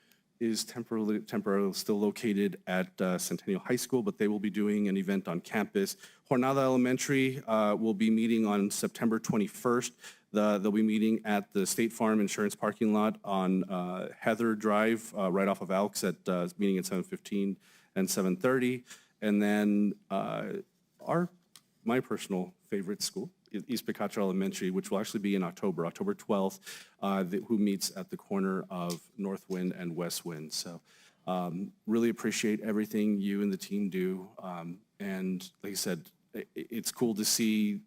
S7: is temporarily still located at Centennial High School, but they will be doing an event on campus. Jornada Elementary will be meeting on September 21st. They'll be meeting at the State Farm Insurance parking lot on Heather Drive, right off of Elks, meeting at 7:15 and 7:30. And then my personal favorite school, East Picacho Elementary, which will actually be in October 12th, who meets at the corner of North Wind and West Wind. So really appreciate everything you and the team do. And like I said, it's cool to see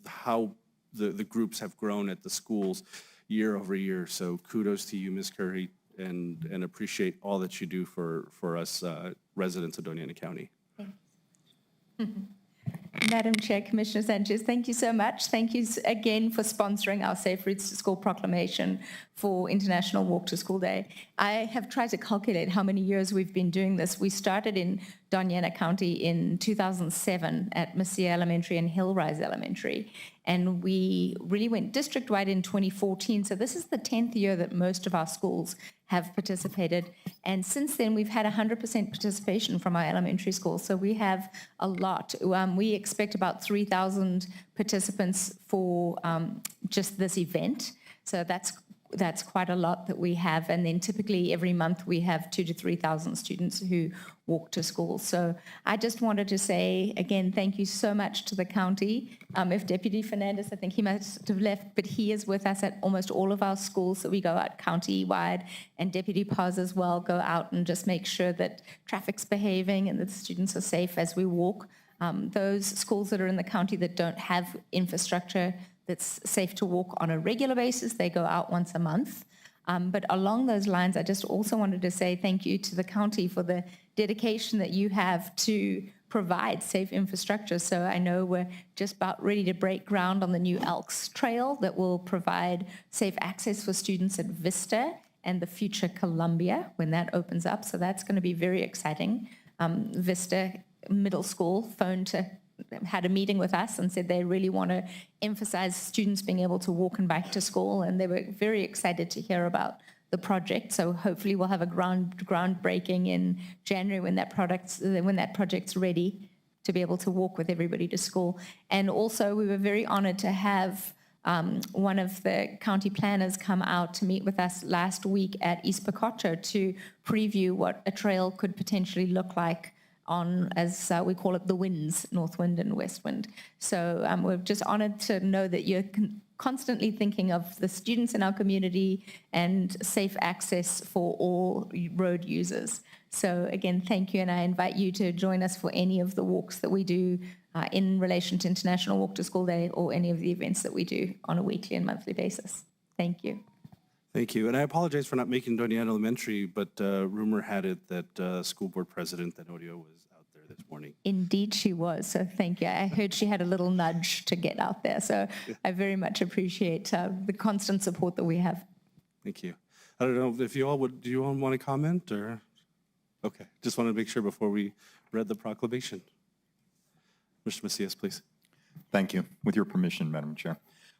S7: how the groups have grown at the schools year over year. So kudos to you, Ms. Curry, and appreciate all that you do for us residents of Doña County.
S9: Madam Chair, Commissioner Sanchez, thank you so much. Thank you again for sponsoring our Safe Routes to School proclamation for International Walk to School Day. I have tried to calculate how many years we've been doing this. We started in Doña County in 2007 at Mesilla Elementary and Hillrise Elementary, and we really went district-wide in 2014. So this is the 10th year that most of our schools have participated. And since then, we've had 100% participation from our elementary schools. So we have a lot. We expect about 3,000 participants for just this event. So that's that's quite a lot that we have. And then typically every month we have 2,000 to 3,000 students who walk to school. So I just wanted to say, again, thank you so much to the county. If Deputy Fernandez, I think he must have left, but he is with us at almost all of our schools. So we go out county-wide, and Deputy Paz as well go out and just make sure that traffic's behaving and that the students are safe as we walk. Those schools that are in the county that don't have infrastructure that's safe to walk on a regular basis, they go out once a month. But along those lines, I just also wanted to say thank you to the county for the dedication that you have to provide safe infrastructure. So I know we're just about ready to break ground on the new Elks Trail that will provide safe access for students at Vista and the future Columbia when that opens up. So that's going to be very exciting. Vista Middle School had a meeting with us and said they really want to emphasize students being able to walk and bike to school, and they were very excited to hear about the project. So hopefully we'll have a groundbreaking in January when that project's ready to be able to walk with everybody to school. And also we were very honored to have one of the county planners come out to meet with us last week at East Picocho to preview what a trail could potentially look like on, as we call it, the winds, north wind and west wind. So we're just honored to know that you're constantly thinking of the students in our community and safe access for all road users. So again, thank you, and I invite you to join us for any of the walks that we do in relation to International Walk to School Day or any of the events that we do on a weekly and monthly basis. Thank you.
S7: Thank you. And I apologize for not making Doña Elementary, but rumor had it that school board president Tenorio was out there this morning.
S9: Indeed she was, so thank you. I heard she had a little nudge to get out there, so I very much appreciate the constant support that we have.
S7: Thank you. I don't know if you all do you all want to comment or? Okay, just wanted to make sure before we read the proclamation. Mr. Macias, please.
S6: Thank you. With your permission, Madam Chair.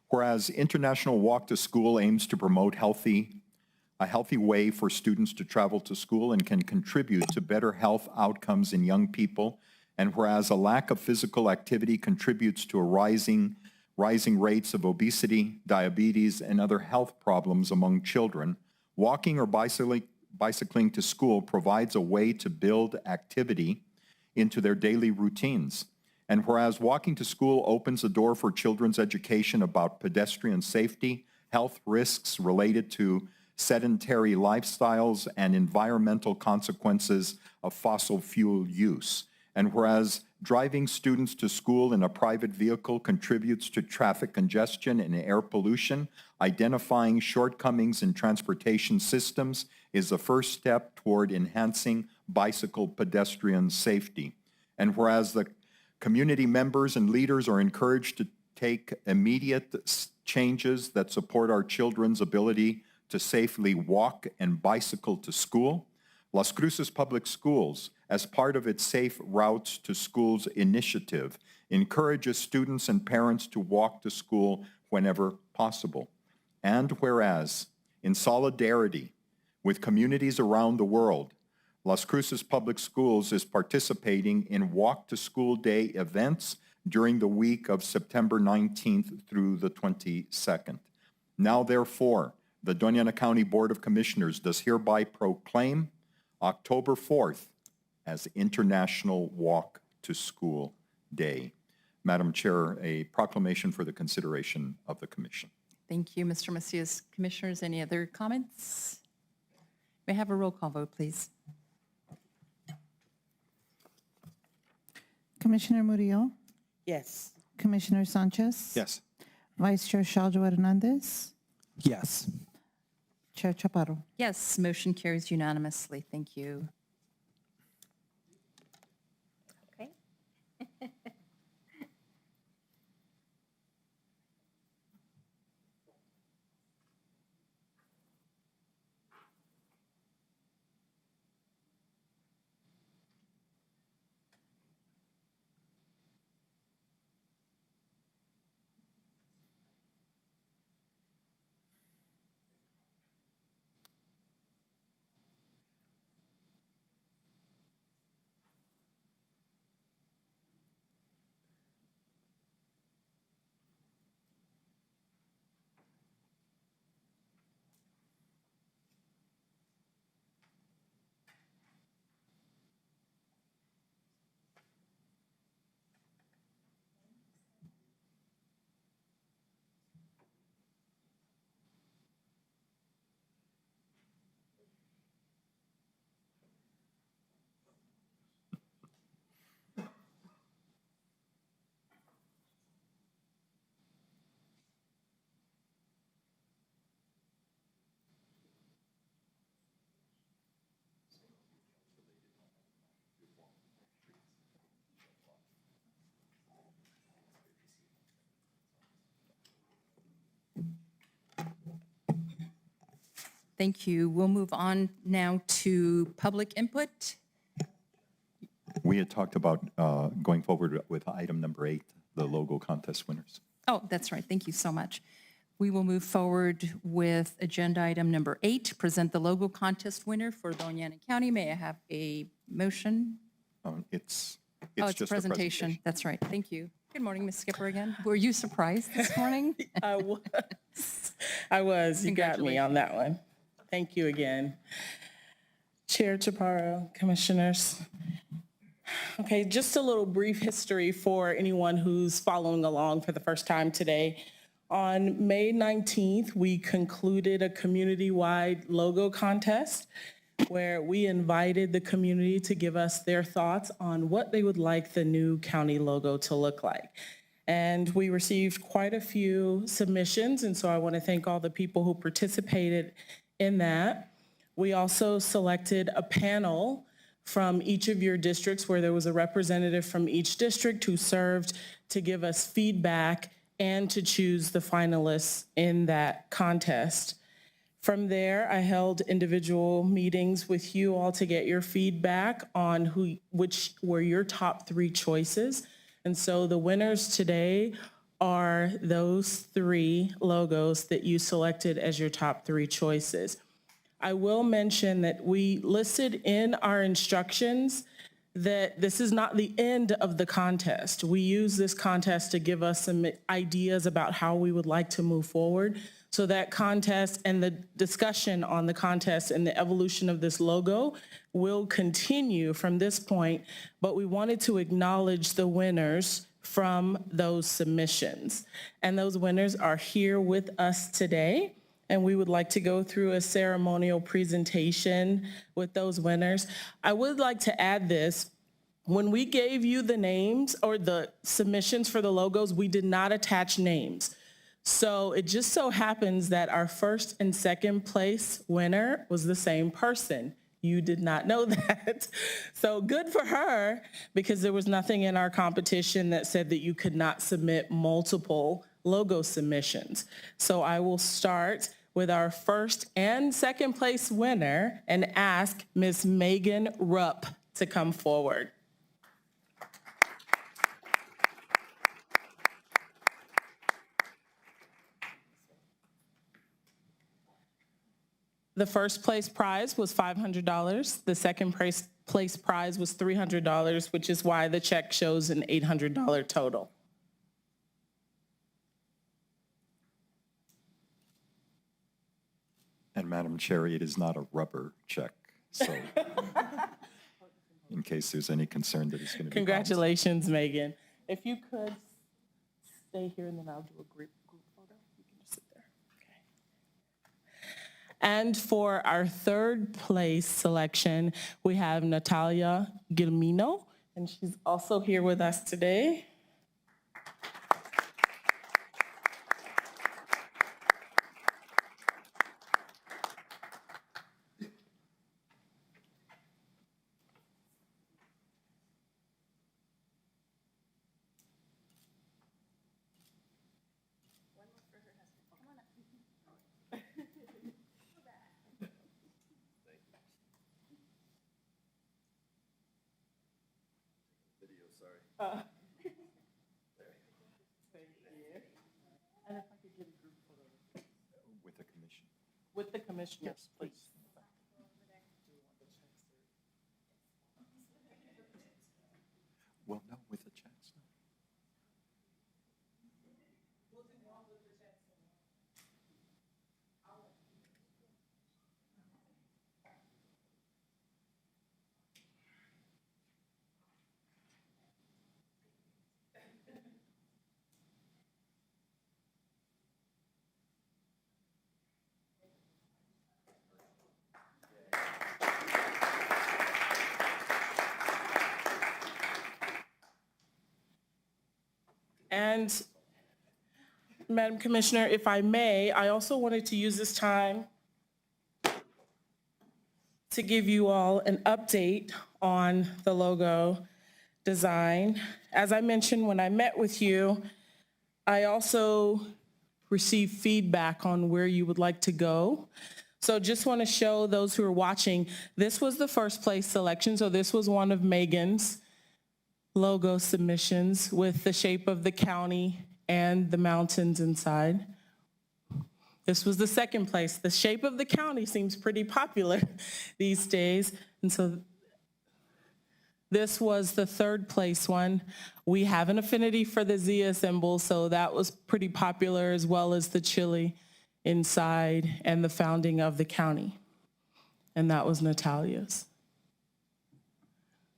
S6: Whereas International Walk to School aims to promote a healthy way for students to travel to school and can contribute to better health outcomes in young people, and whereas a lack of physical activity contributes to a rising rates of obesity, diabetes, and other health problems among children, walking or bicycling to school provides a way to build activity into their daily routines. And whereas walking to school opens the door for children's education about pedestrian safety, health risks related to sedentary lifestyles, and environmental consequences of fossil fuel use. And whereas driving students to school in a private vehicle contributes to traffic congestion and air pollution, identifying shortcomings in transportation systems is the first step toward enhancing bicycle pedestrian safety. And whereas the community members and leaders are encouraged to take immediate changes that support our children's ability to safely walk and bicycle to school, Las Cruces Public Schools, as part of its Safe Routes to Schools initiative, encourages students and parents to walk to school whenever possible. And whereas, in solidarity with communities around the world, Las Cruces Public Schools is participating in Walk to School Day events during the week of September 19th through the 22nd. Now, therefore, the Doña County Board of Commissioners does hereby proclaim October 4th as International Walk to School Day. Madam Chair, a proclamation for the consideration of the Commission.
S1: Thank you, Mr. Macias. Commissioners, any other comments? May I have a roll call vote, please?
S4: Commissioner Murillo,
S3: Yes.
S4: Commissioner Sanchez.
S7: Yes.
S4: Vice Chair Shaljo Hernandez,
S8: Yes.
S4: Chair Chaparro.
S1: Yes, motion carries unanimously. Thank you.
S9: Okay.
S1: Thank you. We'll move on now to public input.
S6: We had talked about going forward with item number 8, the logo contest winners.
S1: Oh, that's right. Thank you so much. We will move forward with agenda item number 8, present the logo contest winner for Doña County. May I have a motion?
S6: It's
S1: Oh, it's a
S6: just
S1: presentation. That's right. Thank you. Good morning, Ms. Skipper again. Were you surprised this morning?
S10: I was. You got me on that one. Thank you again. Chair Chaparro, commissioners. Okay, just a little brief history for anyone who's following along for the first time today. On May 19th, we concluded a community-wide logo contest where we invited the community to give us their thoughts on what they would like the new county logo to look like. And we received quite a few submissions, and so I want to thank all the people who participated in that. We also selected a panel from each of your districts where there was a representative from each district who served to give us feedback and to choose the finalists in that contest. From there, I held individual meetings with you all to get your feedback on which were your top 3 choices. And so the winners today are those 3 logos that you selected as your top 3 choices. I will mention that we listed in our instructions that this is not the end of the contest. We use this contest to give us some ideas about how we would like to move forward. So that contest and the discussion on the contest and the evolution of this logo will continue from this point, but we wanted to acknowledge the winners from those submissions. And those winners are here with us today. And we would like to go through a ceremonial presentation with those winners. I would like to add this. When we gave you the names or the submissions for the logos, we did not attach names. So it just so happens that our first and second place winner was the same person. You did not know that. So good for her, because there was nothing in our competition that said that you could not submit multiple logo submissions. So I will start with our first and second place winner and ask Ms. Megan Rupp to come forward. The first place prize was $500. The second place prize was $300, which is why the check shows an $800 total.
S6: And Madam Chair, it is not a rubber check, so in case there's any concern that it's going to be.
S10: Congratulations, Megan. If you could stay here and then I'll do a group photo. You can just sit there. Okay. And for our third place selection, we have Natalia Gilmino, and she's also here with us today.
S6: With the commission.
S10: With the commissioners, please.
S6: Well, no, with the checks.
S10: And Madam Commissioner, if I may, I also wanted to use this time to give you all an update on the logo design. As I mentioned, when I met with you, I also received feedback on where you would like to go So just want to show those who are watching, this was the first place selection. So this was one of Megan's logo submissions with the shape of the county and the mountains inside. This was the second place. The shape of the county seems pretty popular these days. And so this was the third place one. We have an affinity for the Zia symbol, so that was pretty popular, as well as the chili inside and the founding of the county. And that was Natalia's.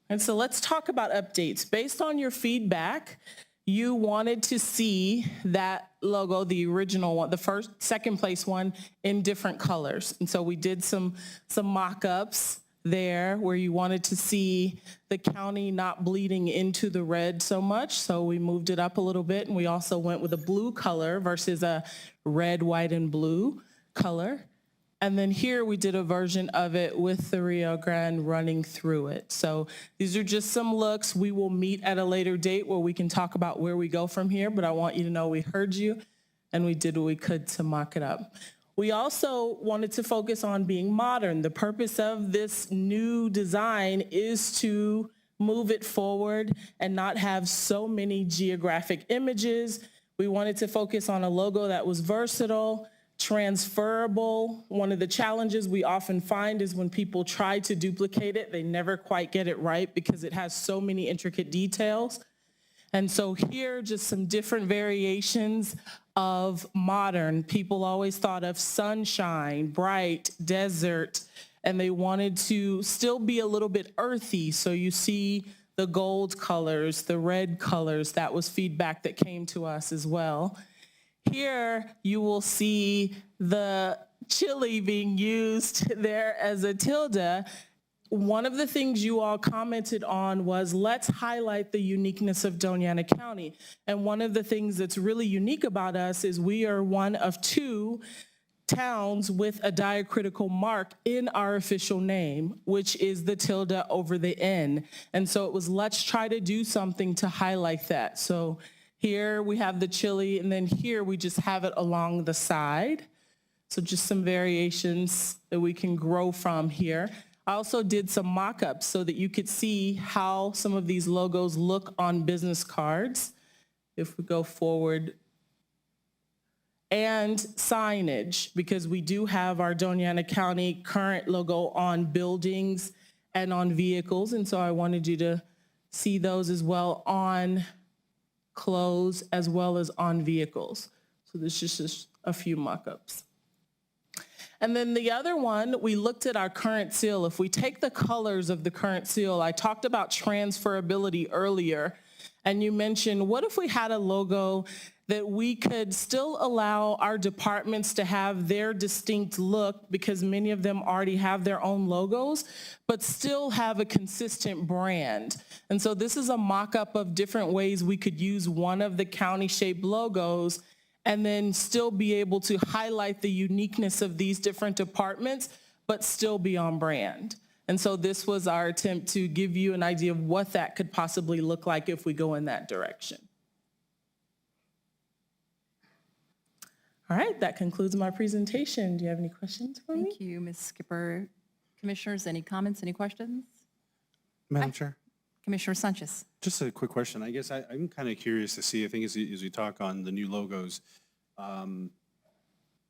S10: And so let's talk about updates. Based on your feedback, you wanted to see that logo, the original one, the second place one, in different colors. And so we did some mock-ups there where you wanted to see the county not bleeding into the red so much. So we moved it up a little bit, and we also went with a blue color versus a red, white, and blue color. And then here we did a version of it with the Rio Grande running through it. So these are just some looks. We will meet at a later date where we can talk about where we go from here, but I want you to know we heard you and we did what we could to mock it up. We also wanted to focus on being modern. The purpose of this new design is to move it forward and not have so many geographic images. We wanted to focus on a logo that was versatile, transferable. One of the challenges we often find is when people try to duplicate it, they never quite get it right because it has so many intricate details. And so here, just some different variations of modern. People always thought of sunshine, bright, desert, and they wanted to still be a little bit earthy. So you see the gold colors, the red colors. That was feedback that came to us as well. Here you will see the chili being used there as a tilde. One of the things you all commented on was, let's highlight the uniqueness of Doña County. And one of the things that's really unique about us is we are one of 2 towns with a diacritical mark in our official name, which is the tilde over the N. And so it was, let's try to do something to highlight that. So here we have the chili, and then here we just have it along the side. So just some variations that we can grow from here. I also did some mock-ups so that you could see how some of these logos look on business cards. If we go forward. And signage, because we do have our Doña County current logo on buildings and on vehicles. And so I wanted you to see those as well on clothes as well as on vehicles. So this is just a few mock-ups. And then the other one, we looked at our current seal. If we take the colors of the current seal, I talked about transferability earlier, and you mentioned, what if we had a logo that we could still allow our departments to have their distinct look, because many of them already have their own logos, but still have a consistent brand. And so this is a mock-up of different ways we could use one of the county-shaped logos and then still be able to highlight the uniqueness of these different departments, but still be on brand. And so this was our attempt to give you an idea of what that could possibly look like if we go in that direction. All right, that concludes my presentation. Do you have any questions for me?
S1: Thank you, Ms. Skipper. Commissioners, any comments, any questions?
S7: Madam Chair,
S1: Commissioner Sanchez.
S7: just a quick question. I guess I'm kind of curious to see, I think as we talk on the new logos,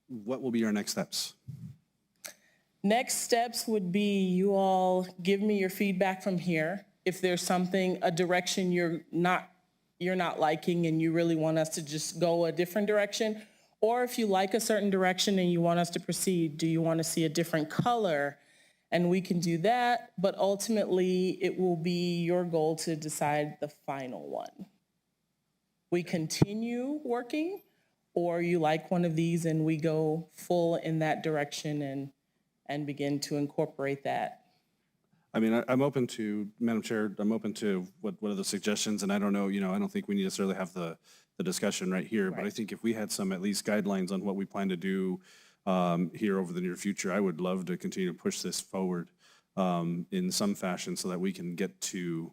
S7: what will be our next steps?
S10: Next steps would be you all give me your feedback from here. If there's something, a direction you're not liking and you really want us to just go a different direction, or if you like a certain direction and you want us to proceed, do you want to see a different color? And we can do that, but ultimately it will be your goal to decide the final one. We continue working, or you like one of these and we go full in that direction and begin to incorporate that.
S7: I mean, I'm open to, Madam Chair, I'm open to what are the suggestions, and I don't know, I don't think we necessarily have the discussion right here, but I think if we had some at least guidelines on what we plan to do here over the near future, I would love to continue to push this forward in some fashion so that we can get to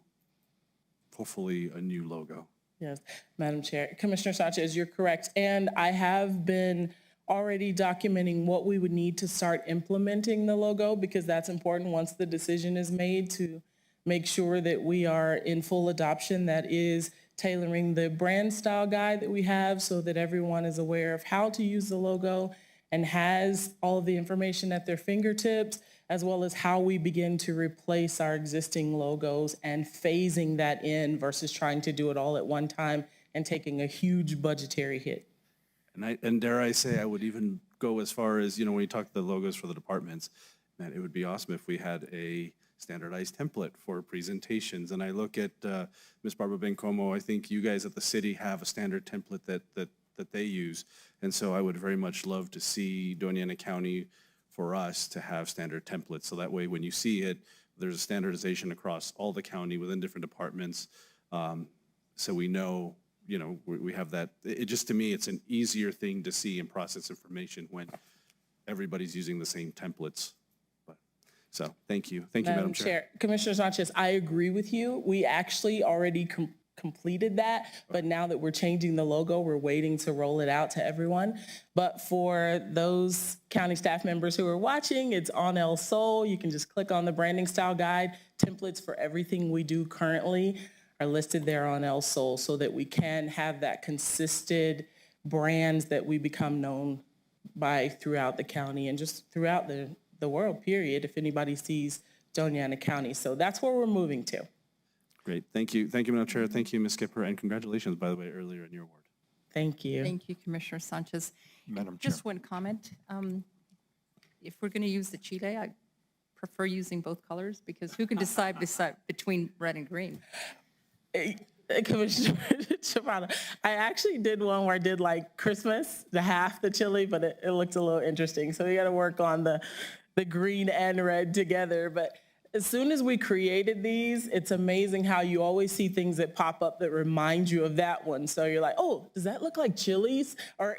S7: hopefully a new logo.
S10: Yes, Madam Chair. Commissioner Sanchez, you're correct. And I have been already documenting what we would need to start implementing the logo, because that's important once the decision is made, to make sure that we are in full adoption. That is tailoring the brand style guide that we have so that everyone is aware of how to use the logo and has all of the information at their fingertips, as well as how we begin to replace our existing logos and phasing that in versus trying to do it all at one time and taking a huge budgetary hit.
S7: And dare I say, I would even go as far as, when you talk the logos for the departments, that it would be awesome if we had a standardized template for presentations. And I look at Ms. Barbara Bencomo, I think you guys at the city have a standard template that they use. And so I would very much love to see Doña County for us to have standard templates. So that way when you see it, there's a standardization across all the county within different departments. So we know, we have that. It just, to me, it's an easier thing to see and process information when everybody's using the same templates. So thank you. Thank you, Madam Chair.
S10: Commissioner Sanchez, I agree with you. We actually already completed that, but now that we're changing the logo, we're waiting to roll it out to everyone. But for those county staff members who are watching, it's on El Sol. You can just click on the branding style guide. Templates for everything we do currently are listed there on El Sol so that we can have that consistent brands that we become known by throughout the county and just throughout the world, period, if anybody sees Doña County. So that's where we're moving to.
S7: Great. Thank you. Thank you, Madam Chair. Thank you, Ms. Skipper. And congratulations, by the way, earlier in your award.
S10: Thank you.
S1: Thank you, Commissioner Sanchez.
S6: Madam Chair.
S1: Just one comment. If we're going to use the Chile, I prefer using both colors because who can decide between red and green?
S10: Commissioner Chaparro, I actually did one where I did like Christmas, the chili, but it looked a little interesting. So we got to work on the green and red together. But as soon as we created these, it's amazing how you always see things that pop up that remind you of that one. So you're like, oh, does that look like Chili's? Or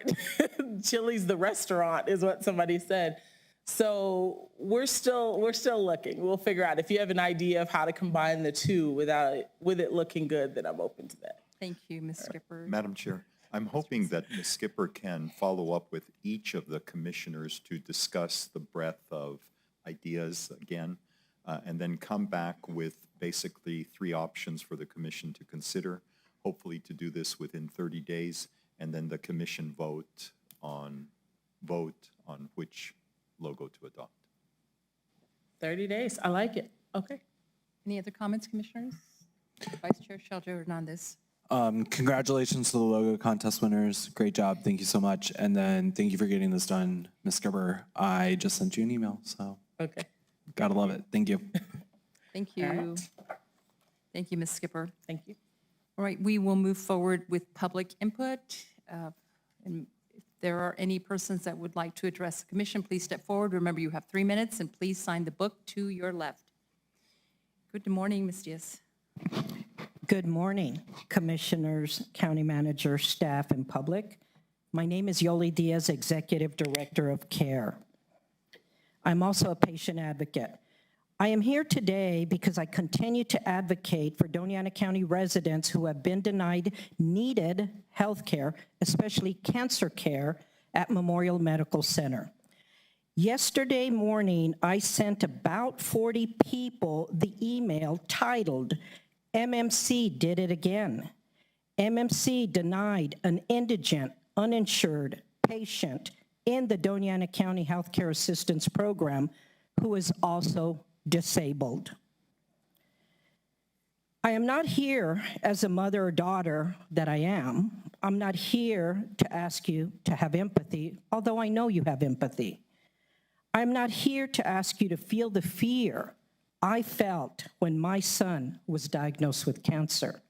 S10: Chili's the restaurant is what somebody said. So we're still looking. We'll figure out. If you have an idea of how to combine the two with it looking good, then I'm open to that.
S1: Thank you, Ms. Skipper.
S6: Madam Chair, I'm hoping that Ms. Skipper can follow up with each of the commissioners to discuss the breadth of ideas again, and then come back with basically 3 options for the commission to consider, hopefully to do this within 30 days, and then the commission vote on which logo to adopt.
S10: 30 days. I like it. Okay.
S1: Any other comments, commissioners? Vice Chair Sheljo Hernandez.
S8: Congratulations to the logo contest winners. Great job. Thank you so much. And then thank you for getting this done, Ms. Skipper. I just sent you an email, so
S10: Okay.
S8: gotta love it. Thank you.
S1: Thank you.
S10: All right.
S1: Thank you, Ms. Skipper.
S10: Thank you.
S1: All right, we will move forward with public input. And if there are any persons that would like to address the commission, please step forward. Remember, you have 3 minutes, and please sign the book to your left. Good morning, Ms. Diaz.
S11: Good morning, commissioners, county manager, staff, and public. My name is Yoli Diaz, Executive Director of CARE. I'm also a patient advocate. I am here today because I continue to advocate for Doña County residents who have been denied needed health care, especially cancer care, at Memorial Medical Center. Yesterday morning, I sent about 40 people the email titled, MMC did it again. MMC denied an indigent, uninsured patient in the Doña County Healthcare Assistance Program who is also disabled. I am not here as a mother or daughter that I am. I'm not here to ask you to have empathy, although I know you have empathy. I'm not here to ask you to feel the fear I felt when my son was diagnosed with cancer.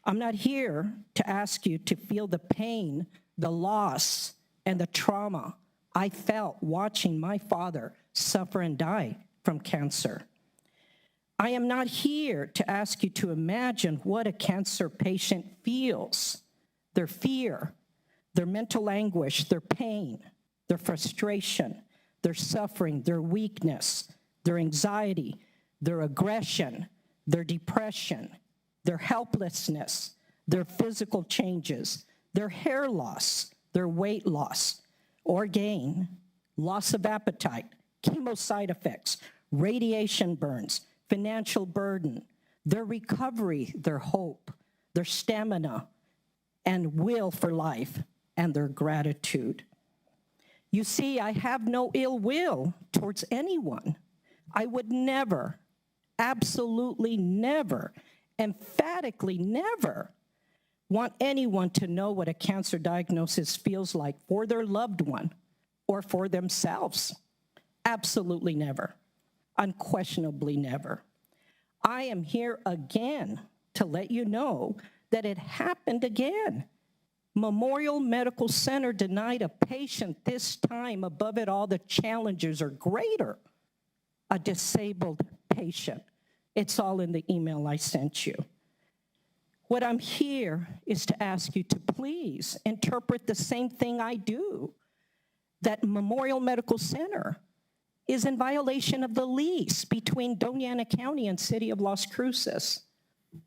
S11: I'm not here to ask you to feel the pain, the loss, and the trauma I felt watching my father suffer and die from cancer. I am not here to ask you to imagine what a cancer patient feels, their fear, their mental anguish, their pain, their frustration, their suffering, their weakness, their anxiety, their aggression, their depression, their helplessness, their physical changes, their hair loss, their weight loss, or gain, loss of appetite, chemo side effects, radiation burns, financial burden, their recovery, their hope, their stamina, and will for life, and their gratitude. You see, I have no ill will towards anyone. I would never, absolutely never, emphatically never want anyone to know what a cancer diagnosis feels like for their loved one or for themselves. Absolutely never. Unquestionably never. I am here again to let you know that it happened again. Memorial Medical Center denied a patient, this time above it all the challenges are greater, a disabled patient. It's all in the email I sent you. What I'm here is to ask you to please interpret the same thing I do, that Memorial Medical Center is in violation of the lease between Doña County and City of Las Cruces.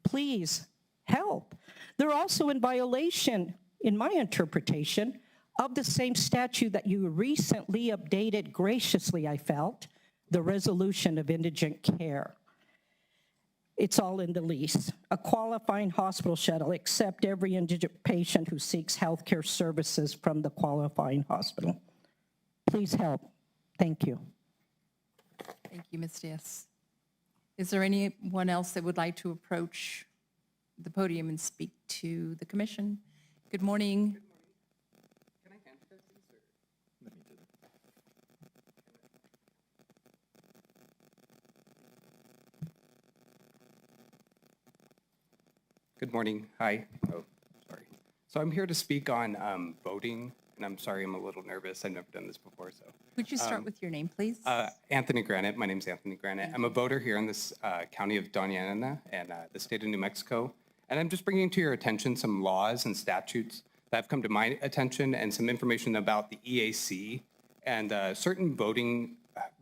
S11: Please help. They're also in violation, in my interpretation, of the same statute that you recently updated graciously, I felt, the Resolution of Indigent Care. It's all in the lease. A qualifying hospital shall accept every indigent patient who seeks healthcare services from the qualifying hospital. Please help. Thank you.
S1: Thank you, Ms. Diaz. Is there anyone else that would like to approach the podium and speak to the commission? Good morning.
S12: Good morning. Hi. Oh, sorry. So I'm here to speak on voting, and I'm sorry I'm a little nervous. I've never done this before, so.
S1: Would you start with your name, please?
S12: Anthony Granite. My name's Anthony Granite. I'm a voter here in this county of Doña and the state of New Mexico. And I'm just bringing to your attention some laws and statutes that have come to my attention and some information about the EAC and certain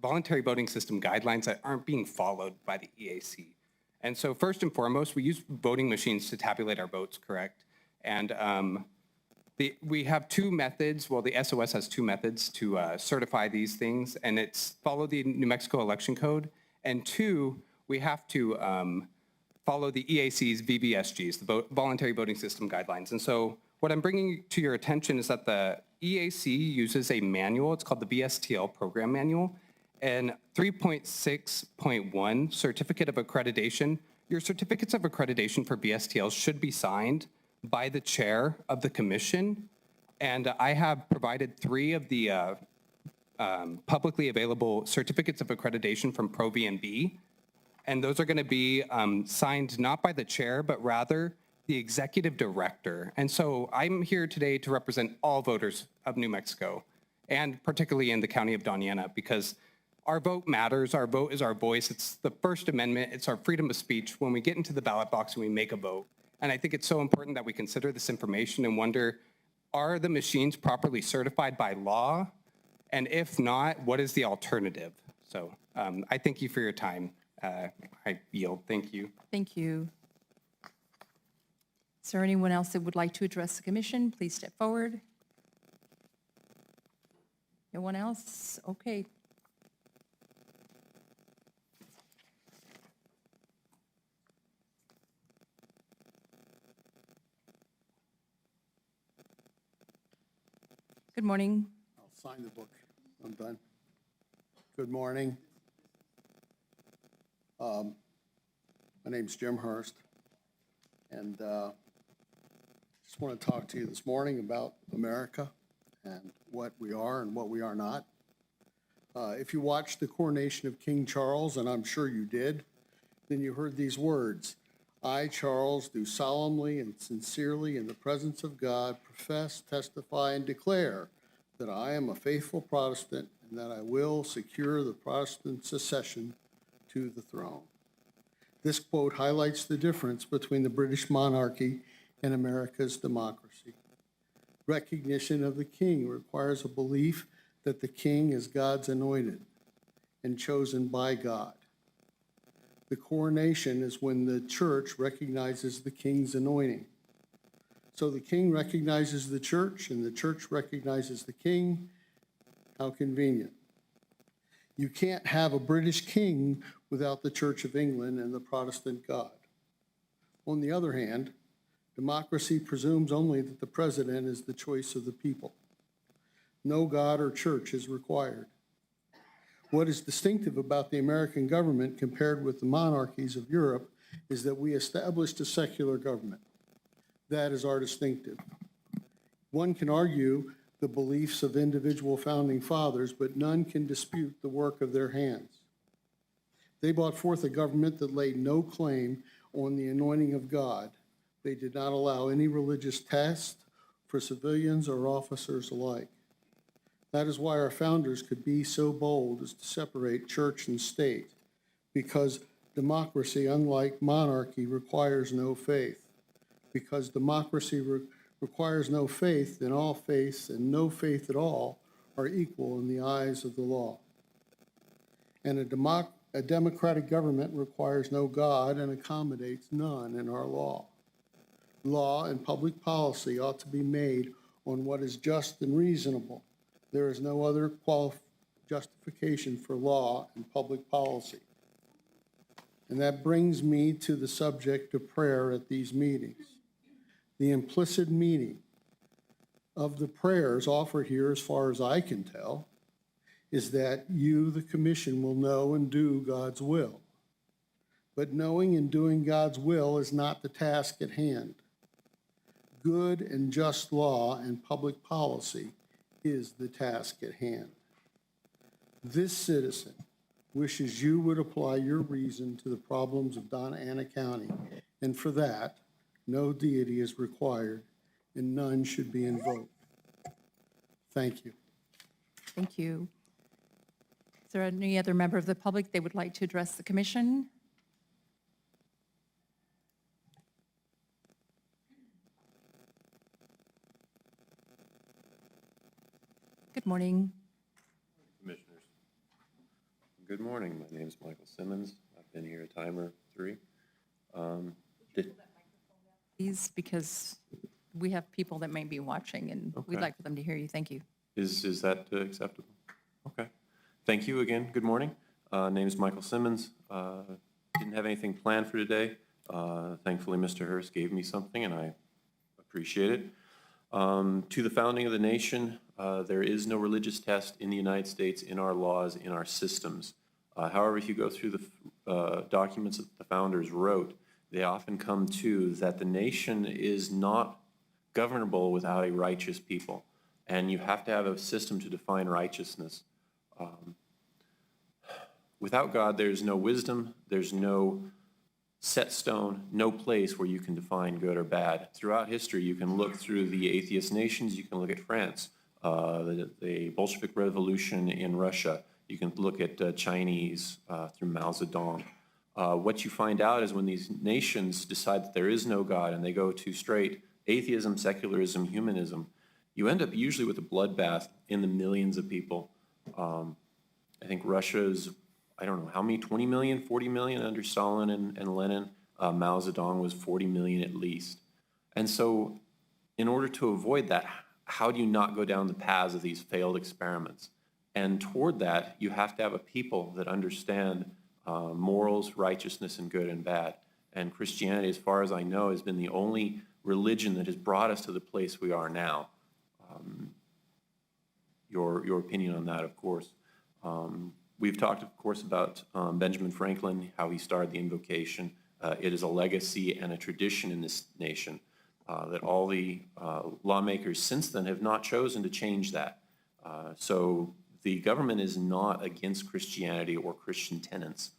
S12: voluntary voting system guidelines that aren't being followed by the EAC. And so first and foremost, we use voting machines to tabulate our votes, correct? And we have two methods. Well, the SOS has two methods to certify these things, and it's follow the New Mexico election code. And two, we have to follow the EAC's VVSGs, the voluntary voting system guidelines. And so what I'm bringing to your attention is that the EAC uses a manual. It's called the VSTL program manual. And 3.6.1, certificate of accreditation. Your certificates of accreditation for VSTLs should be signed by the chair of the commission. And I have provided 3 of the publicly available certificates of accreditation from ProVNB. And those are going to be signed not by the chair, but rather the executive director. And so I'm here today to represent all voters of New Mexico, and particularly in the county of Doña, because our vote matters. Our vote is our voice. It's the First Amendment. It's our freedom of speech when we get into the ballot box and we make a vote. And I think it's so important that we consider this information and wonder, are the machines properly certified by law? And if not, what is the alternative? So I thank you for your time. I yield. Thank you.
S1: Thank you. Is there anyone else that would like to address the commission? Please step forward. No one else? Okay. Good morning.
S13: I'll sign the book. I'm done. Good morning. My name's Jim Hurst, and just want to talk to you this morning about America and what we are and what we are not. If you watched the coronation of King Charles, and I'm sure you did, then you heard these words: I, Charles, do solemnly and sincerely in the presence of God profess, testify, and declare that I am a faithful Protestant and that I will secure the Protestant succession to the throne. This quote highlights the difference between the British monarchy and America's democracy. Recognition of the king requires a belief that the king is God's anointed and chosen by God. The coronation is when the church recognizes the king's anointing. So the king recognizes the church, and the church recognizes the king, How convenient. You can't have a British king without the Church of England and the Protestant God. On the other hand, democracy presumes only that the president is the choice of the people. No God or church is required. What is distinctive about the American government compared with the monarchies of Europe is that we established a secular government. That is our distinctive. One can argue the beliefs of individual founding fathers, but none can dispute the work of their hands. They brought forth a government that laid no claim on the anointing of God. They did not allow any religious test for civilians or officers alike. That is why our founders could be so bold as to separate church and state, because democracy, unlike monarchy, requires no faith. Because democracy requires no faith, then all faiths and no faith at all are equal in the eyes of the law. And a democratic government requires no God and accommodates none in our law. Law and public policy ought to be made on what is just and reasonable. There is no other justification for law and public policy. And that brings me to the subject of prayer at these meetings. The implicit meaning of the prayers offered here, as far as I can tell, is that you, the commission, will know and do God's will. But knowing and doing God's will is not the task at hand. Good and just law and public policy is the task at hand. This citizen wishes you would apply your reason to the problems of Donna Ana County, and for that, no deity is required and none should be invoked. Thank you.
S1: Thank you. Is there any other member of the public that would like to address the commission? Good morning.
S14: Commissioners. Good morning. My name is Michael Simmons. I've been here a time or three.
S1: Please, because we have people that may be watching, and we'd
S14: Okay.
S1: like for them to hear you. Thank you.
S14: Is that acceptable? Okay. Thank you again. Good morning. Name is Michael Simmons. Didn't have anything planned for today. Thankfully, Mr. Hurst gave me something, and I appreciate it. To the founding of the nation, there is no religious test in the United States, in our laws, in our systems. However, if you go through the documents that the founders wrote, they often come to that the nation is not governable without a righteous people. And you have to have a system to define righteousness. Without God, there's no wisdom, there's no set stone, no place where you can define good or bad. Throughout history, you can look through the atheist nations, you can look at France, the Bolshevik Revolution in Russia, you can look at Chinese through Mao Zedong. What you find out is when these nations decide that there is no God and they go to straight atheism, secularism, humanism, you end up usually with a bloodbath in the millions of people. I think Russia's, I don't know how many, 20 million, 40 million under Stalin and Lenin. Mao Zedong was 40 million at least. And so in order to avoid that, how do you not go down the paths of these failed experiments? And toward that, you have to have a people that understand morals, righteousness, and good and bad. And Christianity, as far as I know, has been the only religion that has brought us to the place we are now. Your opinion on that, of course. We've talked, of course, about Benjamin Franklin, how he started the invocation. It is a legacy and a tradition in this nation that all the lawmakers since then have not chosen to change that. So the government is not against Christianity or Christian tenets,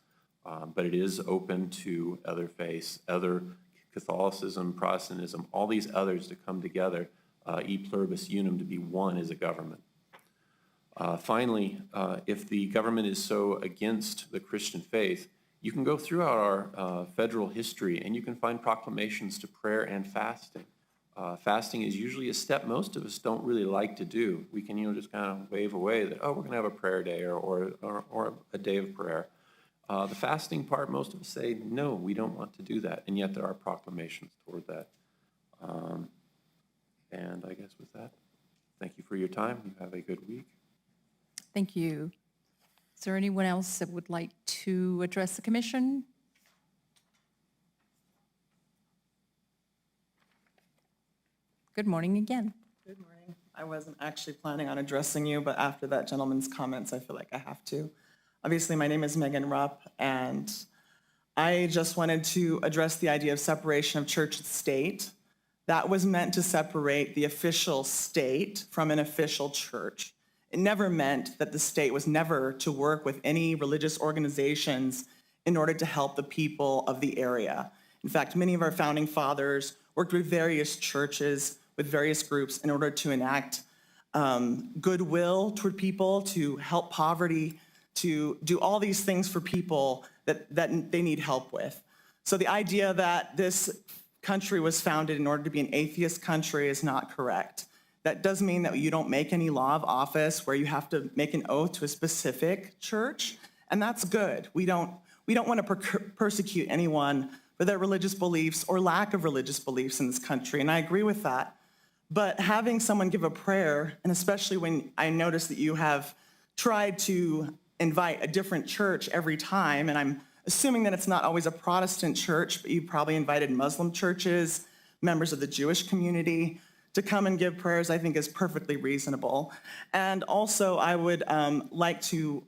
S14: but it is open to other faiths, other Catholicism, Protestantism, all these others to come together, e pluribus unum, to be one as a government. Finally, if the government is so against the Christian faith, you can go throughout our federal history and you can find proclamations to prayer and fasting. Fasting is usually a step most of us don't really like to do. We can, just kind of wave away that, oh, we're going to have a prayer day or a day of prayer. The fasting part, most of us say, no, we don't want to do that. And yet there are proclamations toward that. And I guess with that, thank you for your time. You have a good week.
S1: Thank you. Is there anyone else that would like to address the commission? Good morning again.
S15: Good morning. I wasn't actually planning on addressing you, but after that gentleman's comments, I feel like I have to. Obviously, my name is Megan Rupp, and I just wanted to address the idea of separation of church and state. That was meant to separate the official state from an official church. It never meant that the state was never to work with any religious organizations in order to help the people of the area. In fact, many of our founding fathers worked with various churches, with various groups in order to enact goodwill toward people, to help poverty, to do all these things for people that they need help with. So the idea that this country was founded in order to be an atheist country is not correct. That does mean that you don't make any law of office where you have to make an oath to a specific church, and that's good. We don't want to persecute anyone for their religious beliefs or lack of religious beliefs in this country, and I agree with that. But having someone give a prayer, and especially when I notice that you have tried to invite a different church every time, and I'm assuming that it's not always a Protestant church, but you probably invited Muslim churches, members of the Jewish community, to come and give prayers, I think is perfectly reasonable. And also, I would like to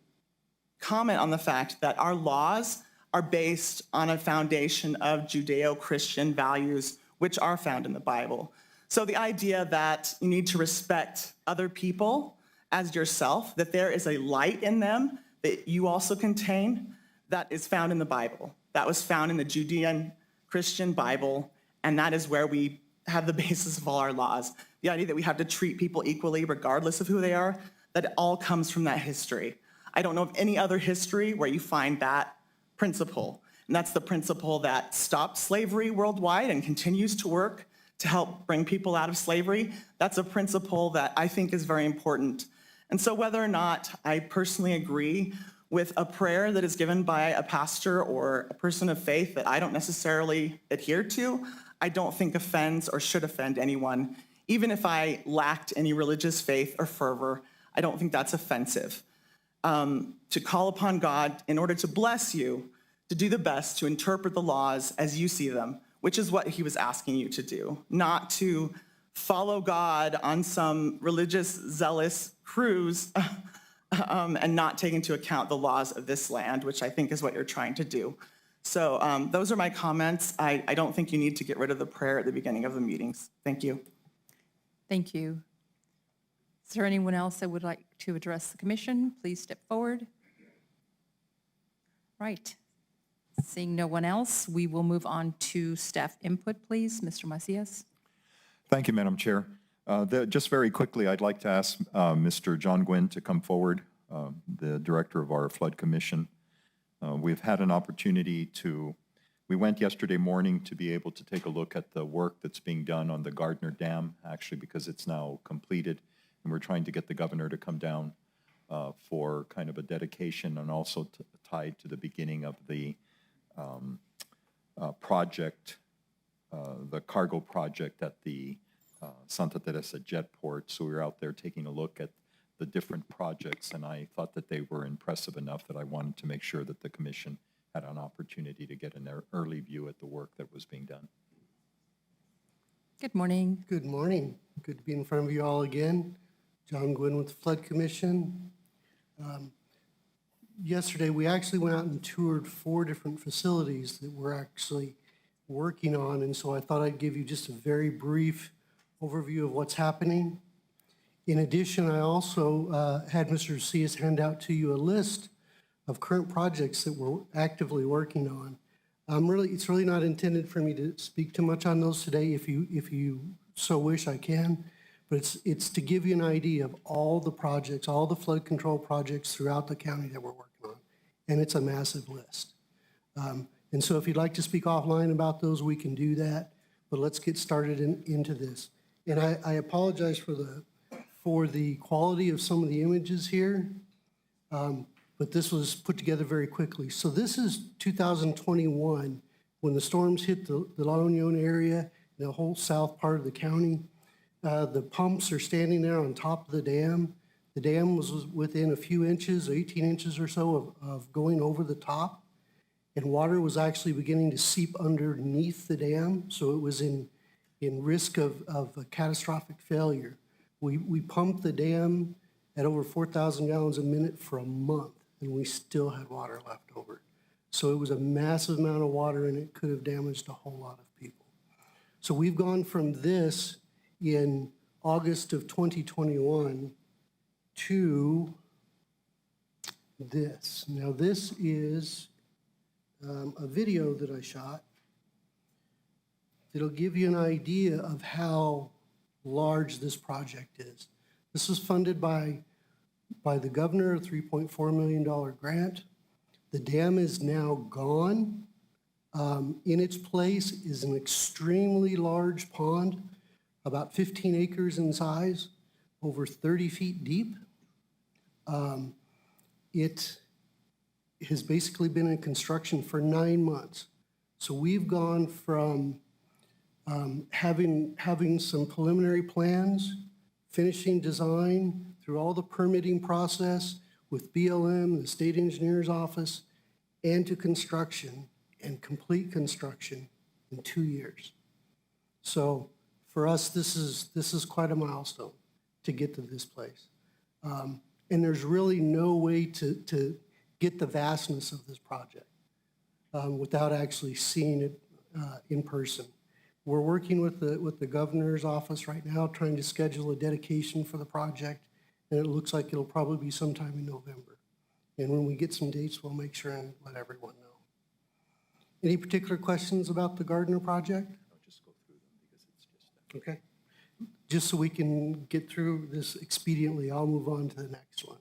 S15: comment on the fact that our laws are based on a foundation of Judeo-Christian values, which are found in the Bible. So the idea that you need to respect other people as yourself, that there is a light in them that you also contain, that is found in the Bible. That was found in the Judean Christian Bible, and that is where we have the basis of all our laws. The idea that we have to treat people equally regardless of who they are, that all comes from that history. I don't know of any other history where you find that principle. And that's the principle that stopped slavery worldwide and continues to work to help bring people out of slavery. That's a principle that I think is very important. And so whether or not I personally agree with a prayer that is given by a pastor or a person of faith that I don't necessarily adhere to, I don't think offends or should offend anyone. Even if I lacked any religious faith or fervor, I don't think that's offensive. To call upon God in order to bless you, to do the best to interpret the laws as you see them, which is what he was asking you to do, not to follow God on some religious zealous cruise and not take into account the laws of this land, which I think is what you're trying to do. So those are my comments. I don't think you need to get rid of the prayer at the beginning of the meetings. Thank you.
S1: Thank you. Is there anyone else that would like to address the commission? Please step forward. Right. Seeing no one else, we will move on to staff input, please. Mr. Macias.
S6: Thank you, Madam Chair. Just very quickly, I'd like to ask Mr. John Gwynn to come forward, the director of our Flood Commission. We've had an opportunity we went yesterday morning to be able to take a look at the work that's being done on the Gardner Dam, actually, because it's now completed. And we're trying to get the governor to come down for kind of a dedication and also tied to the beginning of the project, the cargo project at the Santa Teresa Jetport. So we were out there taking a look at the different projects, and I thought that they were impressive enough that I wanted to make sure that the commission had an opportunity to get an early view at the work that was being done.
S1: Good morning.
S16: Good morning. Good to be in front of you all again. John Gwynn with the Flood Commission. Yesterday, we actually went out and toured 4 different facilities that we're actually working on, and so I thought I'd give you just a very brief overview of what's happening. In addition, I also had Mr. Macias hand out to you a list of current projects that we're actively working on. It's really not intended for me to speak too much on those today. If you so wish, I can. But it's to give you an idea of all the projects, all the flood control projects throughout the county that we're working on. And it's a massive list. And so if you'd like to speak offline about those, we can do that. But let's get started into this. And I apologize for the quality of some of the images here. But this was put together very quickly. So this is 2021, when the storms hit the La Union area, the whole south part of the county. The pumps are standing there on top of the dam. The dam was within a few inches, 18 inches or so of going over the top, and water was actually beginning to seep underneath the dam, so it was in risk of a catastrophic failure. We pumped the dam at over 4,000 gallons a minute for a month, and we still had water left over. So it was a massive amount of water, and it could have damaged a whole lot of people. So we've gone from this in August of 2021 to this. Now, this is a video that I shot. It'll give you an idea of how large this project is. This was funded by the governor, a $3.4 million grant. The dam is now gone. In its place is an extremely large pond, about 15 acres in size, over 30 feet deep. It has basically been in construction for 9 months. So we've gone from having some preliminary plans, finishing design, through all the permitting process with BLM, the state engineer's office, and to construction, and complete construction in 2 years. So for us, this is quite a milestone to get to this place. And there's really no way to get the vastness of this project without actually seeing it in person. We're working with the governor's office right now, trying to schedule a dedication for the project, and it looks like it'll probably be sometime in November. And when we get some dates, we'll make sure and let everyone know. Any particular questions about the Gardner project?
S14: I'll just go through them because it's just.
S16: Okay. Just so we can get through this expediently, I'll move on to the next one.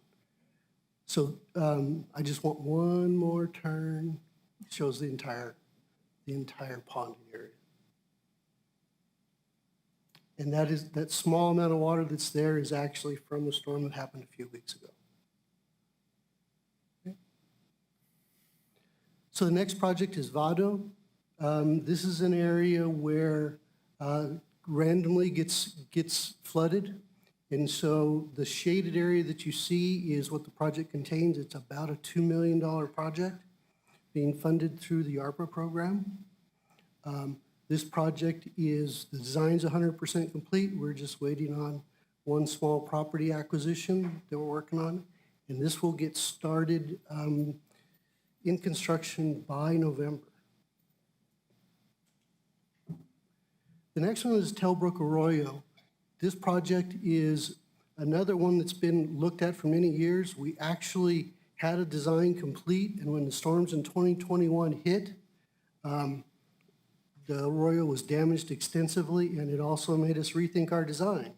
S16: So I just want one more turn. It shows the entire ponding area. And that small amount of water that's there is actually from the storm that happened a few weeks ago. Okay. So the next project is Vado. This is an area where randomly gets flooded. And so the shaded area that you see is what the project contains. It's about a $2 million project being funded through the ARPA program. This project the design's 100% complete. We're just waiting on one small property acquisition that we're working on. And this will get started in construction by November. The next one is Telbrook Arroyo. This project is another one that's been looked at for many years. We actually had a design complete, and when the storms in 2021 hit, the arroyo was damaged extensively, and it also made us rethink our design.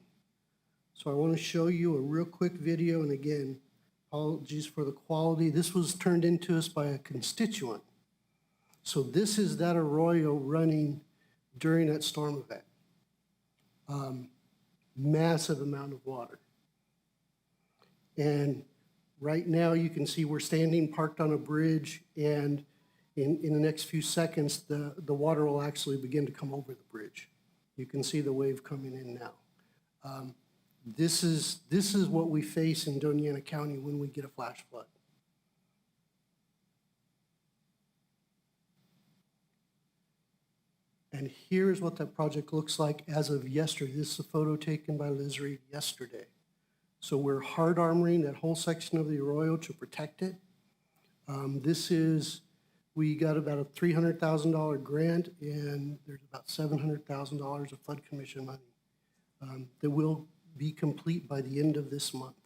S16: So I want to show you a real quick video, and again, apologies for the quality. This was turned into us by a constituent. So this is that arroyo running during that storm event. Massive amount of water. And right now you can see we're standing parked on a bridge, and in the next few seconds, the water will actually begin to come over the bridge. You can see the wave coming in now. This is what we face in Doña County when we get a flash flood. And here's what that project looks like as of yesterday. This is a photo taken by Liz Reed yesterday. So we're hard armoring that whole section of the arroyo to protect it. We got about a $300,000 grant, and there's about $700,000 of flood commission money that will be complete by the end of this month.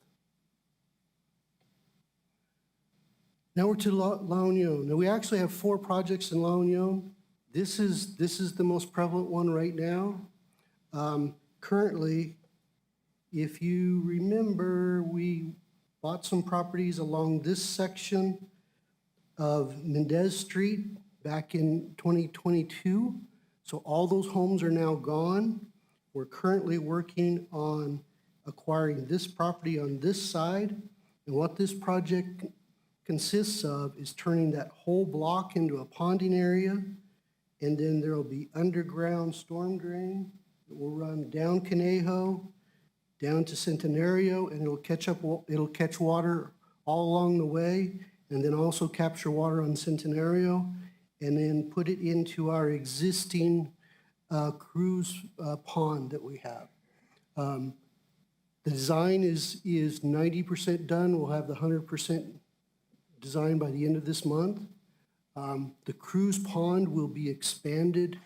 S16: Now we're to La Union. Now we actually have 4 projects in La Union. This is the most prevalent one right now. Currently, if you remember, we bought some properties along this section of Mendez Street back in 2022. So all those homes are now gone. We're currently working on acquiring this property on this side. And what this project consists of is turning that whole block into a ponding area. And then there'll be underground storm drain that will run down Conejo down to Centenario, and it'll catch water all along the way, and then also capture water on Centenario, and then put it into our existing cruise pond that we have. The design is 90% done. We'll have the 100% design by the end of this month. The cruise pond will be expanded,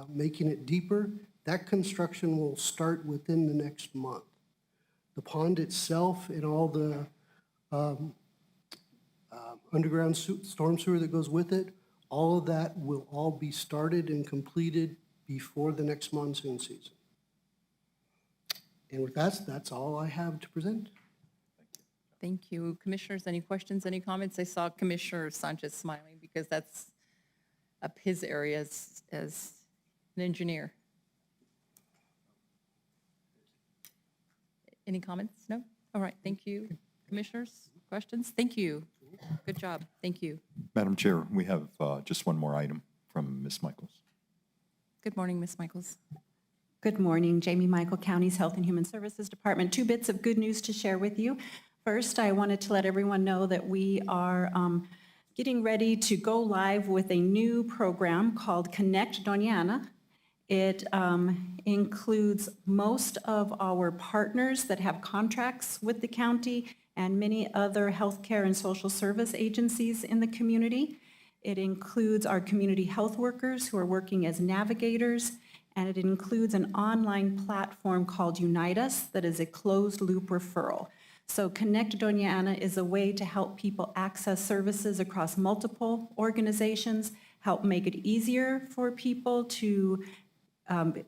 S16: making it deeper. That construction will start within the next month. The pond itself and all the underground storm sewer that goes with it, all of that will all be started and completed before the next monsoon season. And with that, that's all I have to present.
S1: Thank you. Commissioners, any questions, any comments? I saw Commissioner Sanchez smiling because that's up his area as an engineer. Any comments? No? All right, thank you. Commissioners, questions? Thank you. Good job. Thank you.
S6: Madam Chair, we have just one more item from Ms. Michaels.
S1: Good morning, Ms. Michaels.
S17: Good morning, Jamie Michael, County's Health and Human Services Department. 2 bits of good news to share with you. First, I wanted to let everyone know that we are getting ready to go live with a new program called Connect Doña. It includes most of our partners that have contracts with the county and many other healthcare and social service agencies in the community. It includes our community health workers who are working as navigators, and it includes an online platform called Unite Us that is a closed-loop referral. So Connect Doña is a way to help people access services across multiple organizations, help make it easier for people to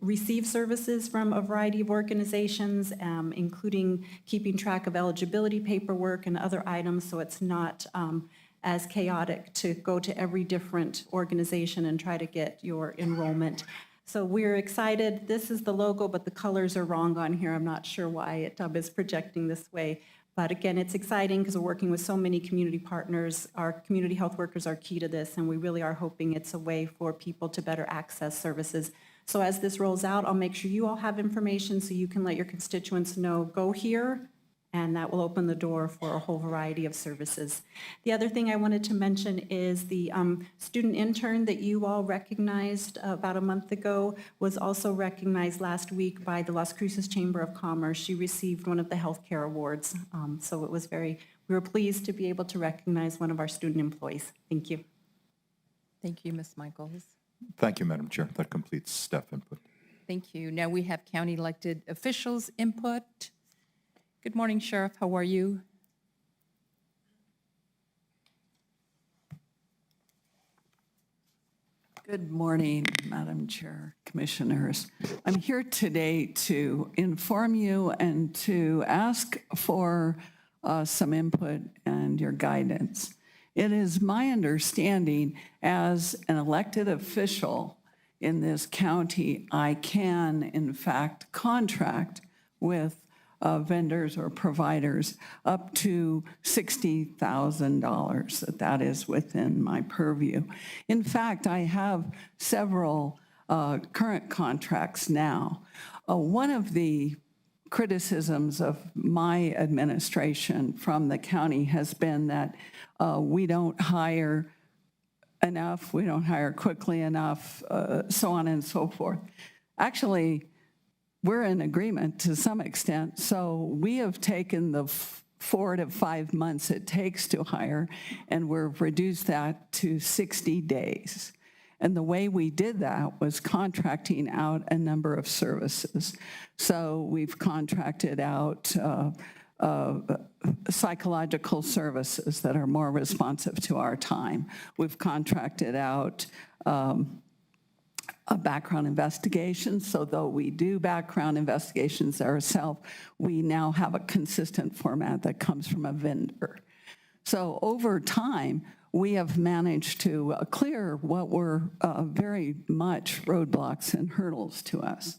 S17: receive services from a variety of organizations, including keeping track of eligibility paperwork and other items, so it's not as chaotic to go to every different organization and try to get your enrollment. So we're excited. This is the logo, but the colors are wrong on here. I'm not sure why it is projecting this way. But again, it's exciting because we're working with so many community partners. Our community health workers are key to this, and we really are hoping it's a way for people to better access services. So as this rolls out, I'll make sure you all have information so you can let your constituents know, go here, and that will open the door for a whole variety of services. The other thing I wanted to mention is the student intern that you all recognized about a month ago was also recognized last week by the Las Cruces Chamber of Commerce. She received one of the healthcare awards. So it was we were pleased to be able to recognize one of our student employees. Thank you.
S1: Thank you, Ms. Michaels.
S6: Thank you, Madam Chair. That completes staff input.
S1: Thank you. Now we have county elected officials input. Good morning, Sheriff. How are you?
S18: Good morning, Madam Chair, Commissioners. I'm here today to inform you and to ask for some input and your guidance. It is my understanding as an elected official in this county, I can, in fact, contract with vendors or providers up to $60,000. That is within my purview. In fact, I have several current contracts now. One of the criticisms of my administration from the county has been that we don't hire enough, we don't hire quickly enough, so on and so forth. Actually, we're in agreement to some extent. So we have taken the 4 to 5 months it takes to hire, and we've reduced that to 60 days. And the way we did that was contracting out a number of services. So we've contracted out psychological services that are more responsive to our time. We've contracted out background investigations, so though we do background investigations ourselves, we now have a consistent format that comes from a vendor. So over time, we have managed to clear what were very much roadblocks and hurdles to us.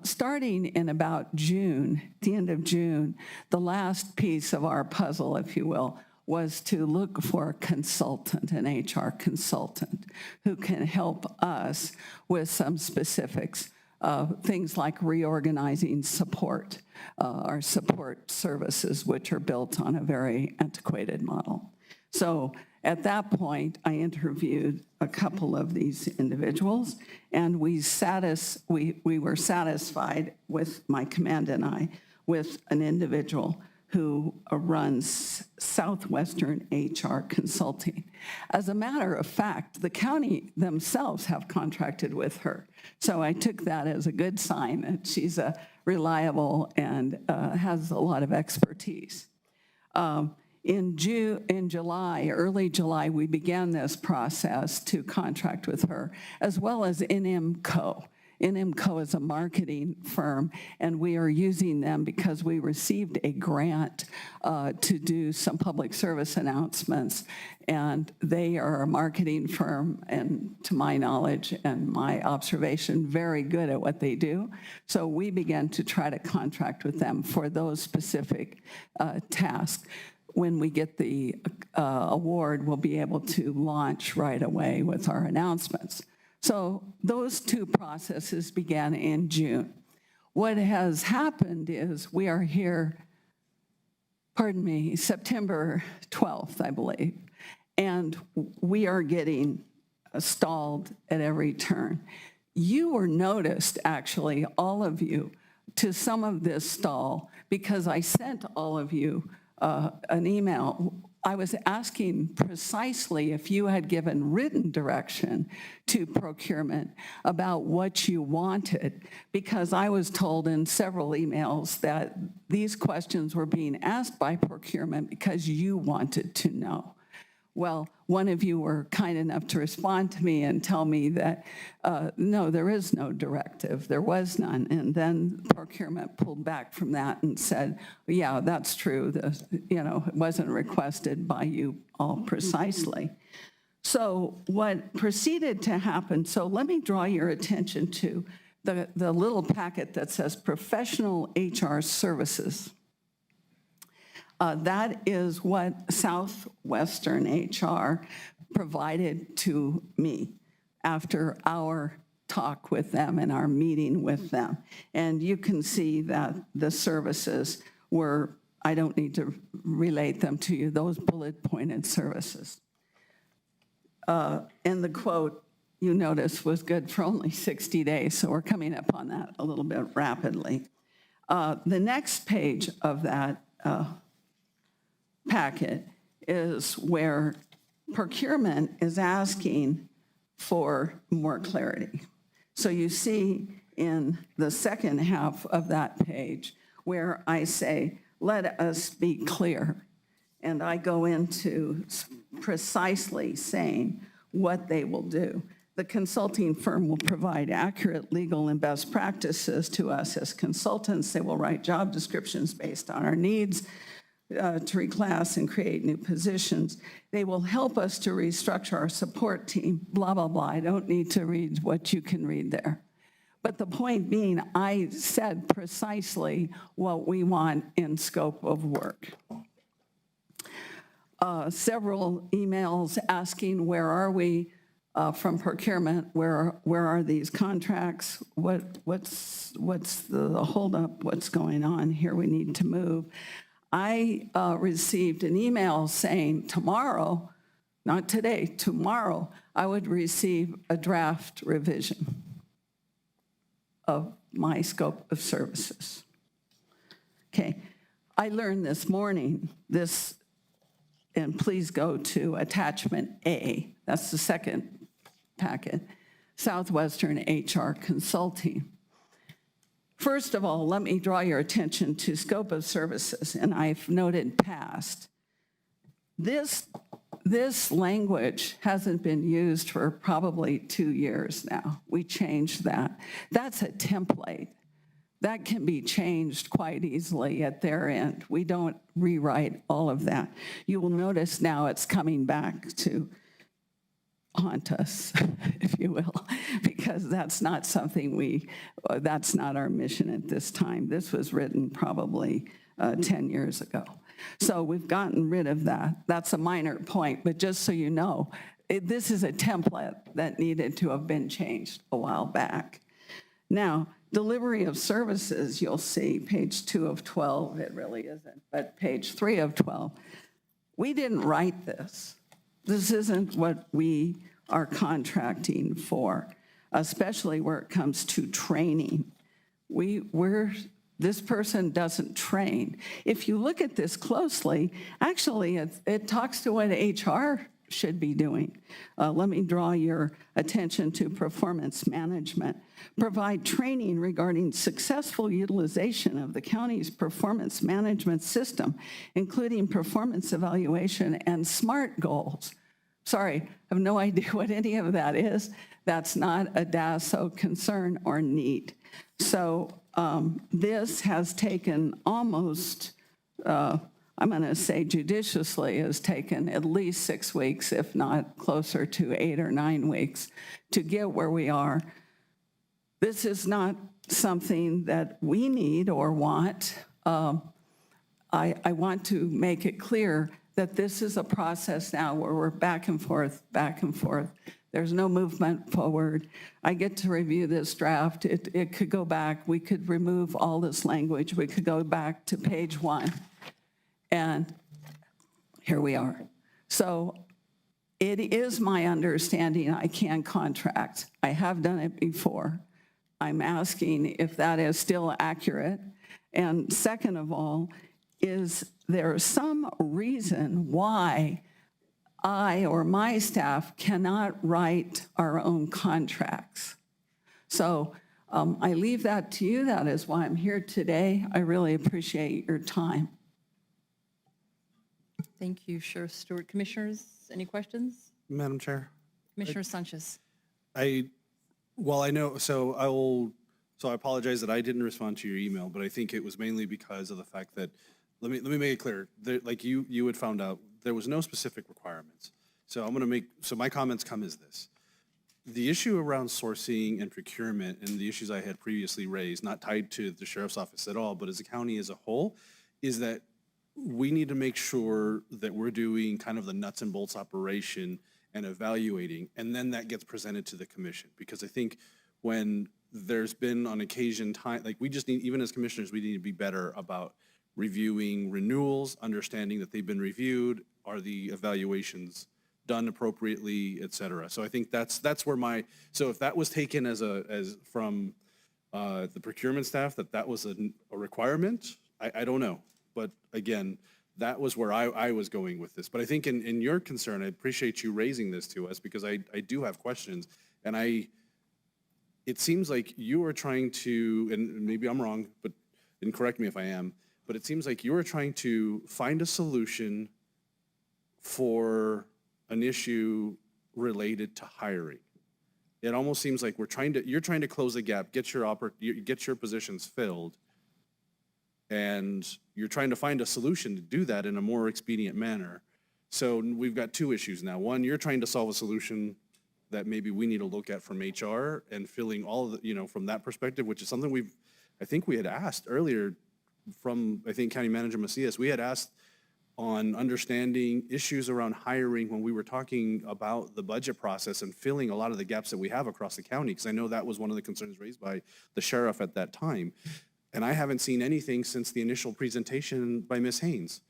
S18: Starting in about June, the end of June, the last piece of our puzzle, if you will, was to look for a consultant, an HR consultant, who can help us with some specifics things like reorganizing support, our support services, which are built on a very antiquated model. So at that point, I interviewed a couple of these individuals, and we were satisfied with my command and I with an individual who runs Southwestern HR Consulting. As a matter of fact, the county themselves have contracted with her. So I took that as a good sign that she's reliable and has a lot of expertise. In July, early July, we began this process to contract with her, as well as NMCO. NMCO is a marketing firm, and we are using them because we received a grant to do some public service announcements, and they are a marketing firm, and to my knowledge and my observation, very good at what they do. So we began to try to contract with them for those specific tasks. When we get the award, we'll be able to launch right away with our announcements. So those two processes began in June. What has happened is we are here, September 12th, I believe, and we are getting stalled at every turn. You were noticed, actually, all of you, to some of this stall because I sent all of you an email. I was asking precisely if you had given written direction to procurement about what you wanted, because I was told in several emails that these questions were being asked by procurement because you wanted to know. Well, one of you were kind enough to respond to me and tell me that, no, there is no directive. There was none. And then procurement pulled back from that and said, yeah, that's true. It wasn't requested by you all precisely. So what proceeded to happen, so let me draw your attention to the little packet that says professional HR services. That is what Southwestern HR provided to me after our talk with them and our meeting with them. And you can see that the services were, I don't need to relate them to you, those bullet-pointed services. And the quote, you notice, was good for only 60 days, so we're coming up on that a little bit rapidly. The next page of that packet is where procurement is asking for more clarity. So you see in the second half of that page where I say, let us be clear. And I go into precisely saying what they will do. The consulting firm will provide accurate legal and best practices to us as consultants. They will write job descriptions based on our needs, to reclass and create new positions. They will help us to restructure our support team, blah, blah, blah. I don't need to read what you can read there. But the point being, I said precisely what we want in scope of work. Several emails asking where are we from procurement, where are these contracts, what's the holdup, what's going on here, we need to move. I received an email saying tomorrow, not today, tomorrow, I would receive a draft revision of my scope of services. Okay, I learned this morning this, and please go to attachment A, that's the second packet, Southwestern HR Consulting. First of all, let me draw your attention to scope of services, and I've noted past. This language hasn't been used for probably 2 years now. We changed that. That's a template. That can be changed quite easily at their end. We don't rewrite all of that. You will notice now it's coming back to haunt us, if you will, because that's not something that's not our mission at this time. This was written probably 10 years ago. So we've gotten rid of that. That's a minor point, but just so you know, this is a template that needed to have been changed a while back. Now, delivery of services, you'll see page 2 of 12, it really isn't, but page 3 of 12. We didn't write this. This isn't what we are contracting for, especially where it comes to training. This person doesn't train. If you look at this closely, actually, it talks to what HR should be doing. Let me draw your attention to performance management. Provide training regarding successful utilization of the county's performance management system, including performance evaluation and SMART goals. Sorry, I have no idea what any of that is. That's not a DASO concern or need. So this has taken almost, I'm going to say judiciously, has taken at least 6 weeks, if not closer to 8 or 9 weeks, to get where we are. This is not something that we need or want. I want to make it clear that this is a process now where we're back and forth, back and forth. There's no movement forward. I get to review this draft. It could go back. We could remove all this language. We could go back to page 1. And here we are. So it is my understanding I can contract. I have done it before. I'm asking if that is still accurate. And second of all, is there some reason why I or my staff cannot write our own contracts? So I leave that to you. That is why I'm here today. I really appreciate your time.
S1: Thank you, Sheriff Stewart. Commissioners, any questions?
S7: Madam Chair?
S1: Commissioner Sanchez.
S7: I apologize that I didn't respond to your email, but I think it was mainly because of the fact that, let me make it clear, like you had found out, there was no specific requirements. So my comments come as this. The issue around sourcing and procurement and the issues I had previously raised, not tied to the sheriff's office at all, but as a county as a whole, is that we need to make sure that we're doing kind of the nuts and bolts operation and evaluating, and then that gets presented to the commission. Because I think when there's been on occasion time, like we just need, even as commissioners, we need to be better about reviewing renewals, understanding that they've been reviewed, are the evaluations done appropriately, et cetera. So I think that's where so if that was taken from the procurement staff, that was a requirement, I don't know. But again, that was where I was going with this. But I think in your concern, I appreciate you raising this to us because I do have questions. And it seems like you are trying to, and maybe I'm wrong, and correct me if I am, but it seems like you are trying to find a solution for an issue related to hiring. It almost seems like you're trying to close the gap, get your positions filled, and you're trying to find a solution to do that in a more expedient manner. So we've got 2 issues now. One, you're trying to solve a solution that maybe we need to look at from HR and filling all of the, from that perspective, which is something I think we had asked earlier from, I think, County Manager Macias. We had asked on understanding issues around hiring when we were talking about the budget process and filling a lot of the gaps that we have across the county, because I know that was one of the concerns raised by the sheriff at that time. And I haven't seen anything since the initial presentation by Ms. Haynes.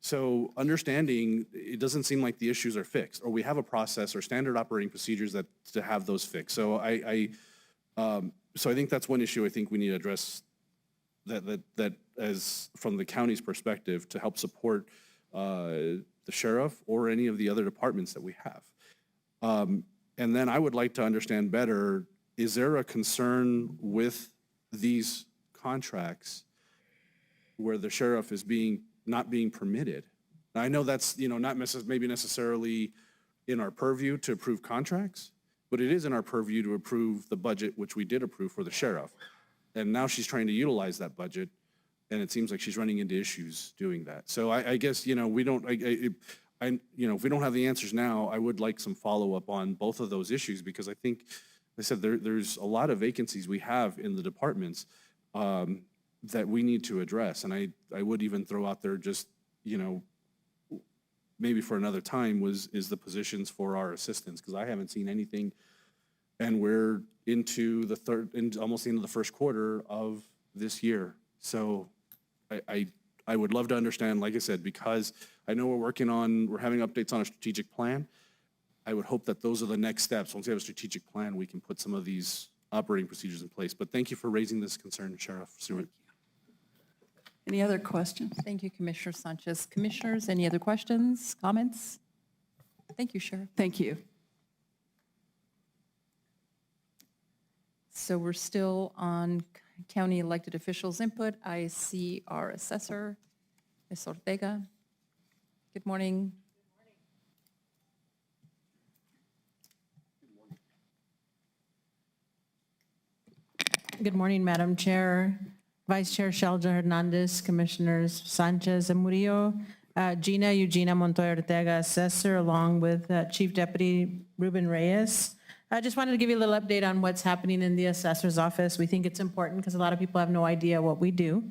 S7: So understanding, it doesn't seem like the issues are fixed, or we have a process or standard operating procedures to have those fixed. So so I think that's one issue I think we need to address that as from the county's perspective to help support the sheriff or any of the other departments that we have. And then I would like to understand better, is there a concern with these contracts where the sheriff is not being permitted? Now, I know that's not maybe necessarily in our purview to approve contracts, but it is in our purview to approve the budget, which we did approve for the sheriff. And now she's trying to utilize that budget, and it seems like she's running into issues doing that. So I guess we don't. If we don't have the answers now, I would like some follow-up on both of those issues, because I think, like I said, there's a lot of vacancies we have in the departments that we need to address. And I would even throw out there just, maybe for another time is the positions for our assistants, because I haven't seen anything And we're into almost the end of the first quarter of this year. So I would love to understand, like I said, because I know we're having updates on a strategic plan. I would hope that those are the next steps. Once we have a strategic plan, we can put some of these operating procedures in place. But thank you for raising this concern, Sheriff Stewart.
S18: Any other questions?
S1: Thank you, Commissioner Sanchez. Commissioners, any other questions, comments? Thank you, Sheriff.
S18: Thank you.
S1: So we're still on county elected officials' input. I see our assessor, Ms. Ortega. Good morning.
S19: Good morning, Madam Chair, Vice Chair Shelja Hernandez, Commissioners Sanchez and Murillo, Gina Eugenia Montoya Ortega, Assessor, along with Chief Deputy Ruben Reyes. I just wanted to give you a little update on what's happening in the Assessor's Office. We think it's important because a lot of people have no idea what we do.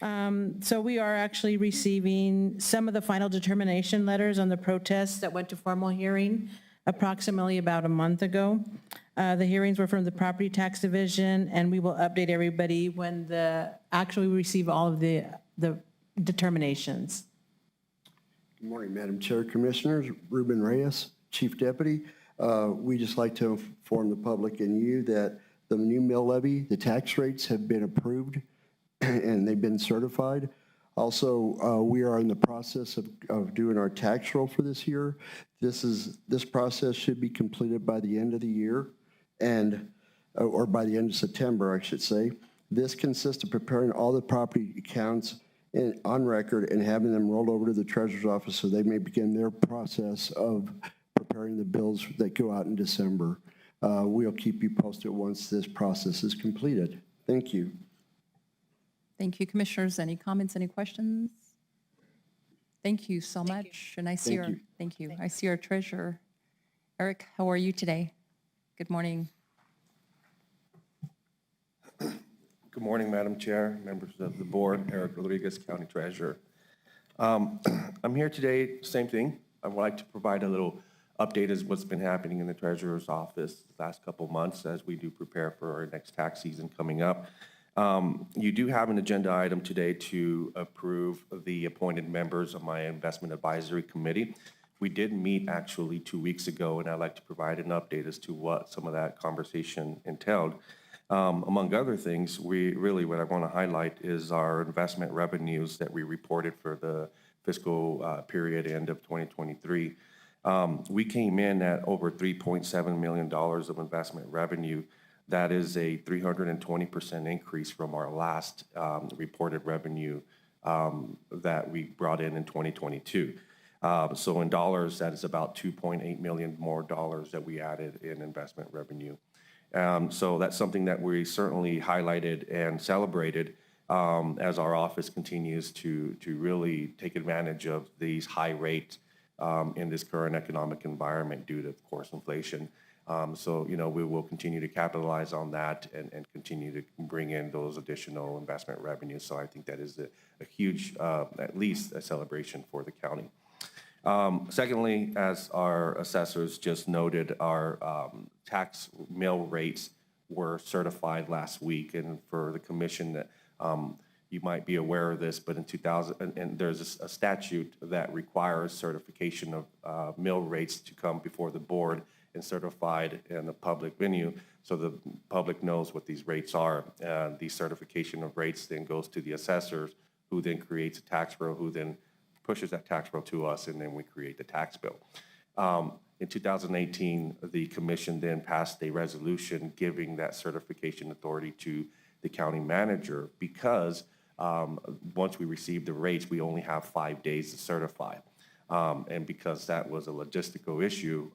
S19: So we are actually receiving some of the final determination letters on the protests that went to formal hearing approximately about a month ago. The hearings were from the Property Tax Division, and we will update everybody when we receive all of the determinations.
S20: Good morning, Madam Chair, Commissioners. Ruben Reyes, Chief Deputy. We just like to inform the public and you that the new mill levy, the tax rates have been approved and they've been certified. Also, we are in the process of doing our tax roll for this year. This process should be completed by the end of the year, or by the end of September, I should say. This consists of preparing all the property accounts on record and having them rolled over to the Treasurer's Office so they may begin their process of preparing the bills that go out in December. We'll keep you posted once this process is completed. Thank you.
S1: Thank you, Commissioners. Any comments, any questions? Thank you so much. And I see thank you. I see our treasurer. Eric, how are you today? Good morning.
S21: Good morning, Madam Chair, members of the board, Eric Rodriguez, County Treasurer. I'm here today, same thing. I would like to provide a little update as what's been happening in the Treasurer's office the last couple months as we do prepare for our next tax season coming up. You do have an agenda item today to approve the appointed members of my Investment Advisory Committee. We did meet actually 2 weeks ago, and I'd like to provide an update as to what some of that conversation entailed. Among other things, what I want to highlight is our investment revenues that we reported for the fiscal period end of 2023. We came in at over $3.7 million of investment revenue. That is a 320% increase from our last reported revenue that we brought in 2022. So in dollars, that is about $2.8 million more dollars that we added in investment revenue. So that's something that we certainly highlighted and celebrated as our office continues to really take advantage of these high rates in this current economic environment due to, of course, inflation. So, we will continue to capitalize on that and continue to bring in those additional investment revenues. So I think that is a huge, at least a celebration for the county. Secondly, as our assessors just noted, our tax mill rates were certified last week. And for the commission, you might be aware of this, but in 2000, and there's a statute that requires certification of mill rates to come before the board and certified in a public venue so the public knows what these rates are. The certification of rates then goes to the assessors, who then creates a tax roll, who then pushes that tax roll to us, and then we create the tax bill. In 2018, the commission then passed a resolution giving that certification authority to the county manager because once we receive the rates, we only have 5 days to certify. And because that was a logistical issue,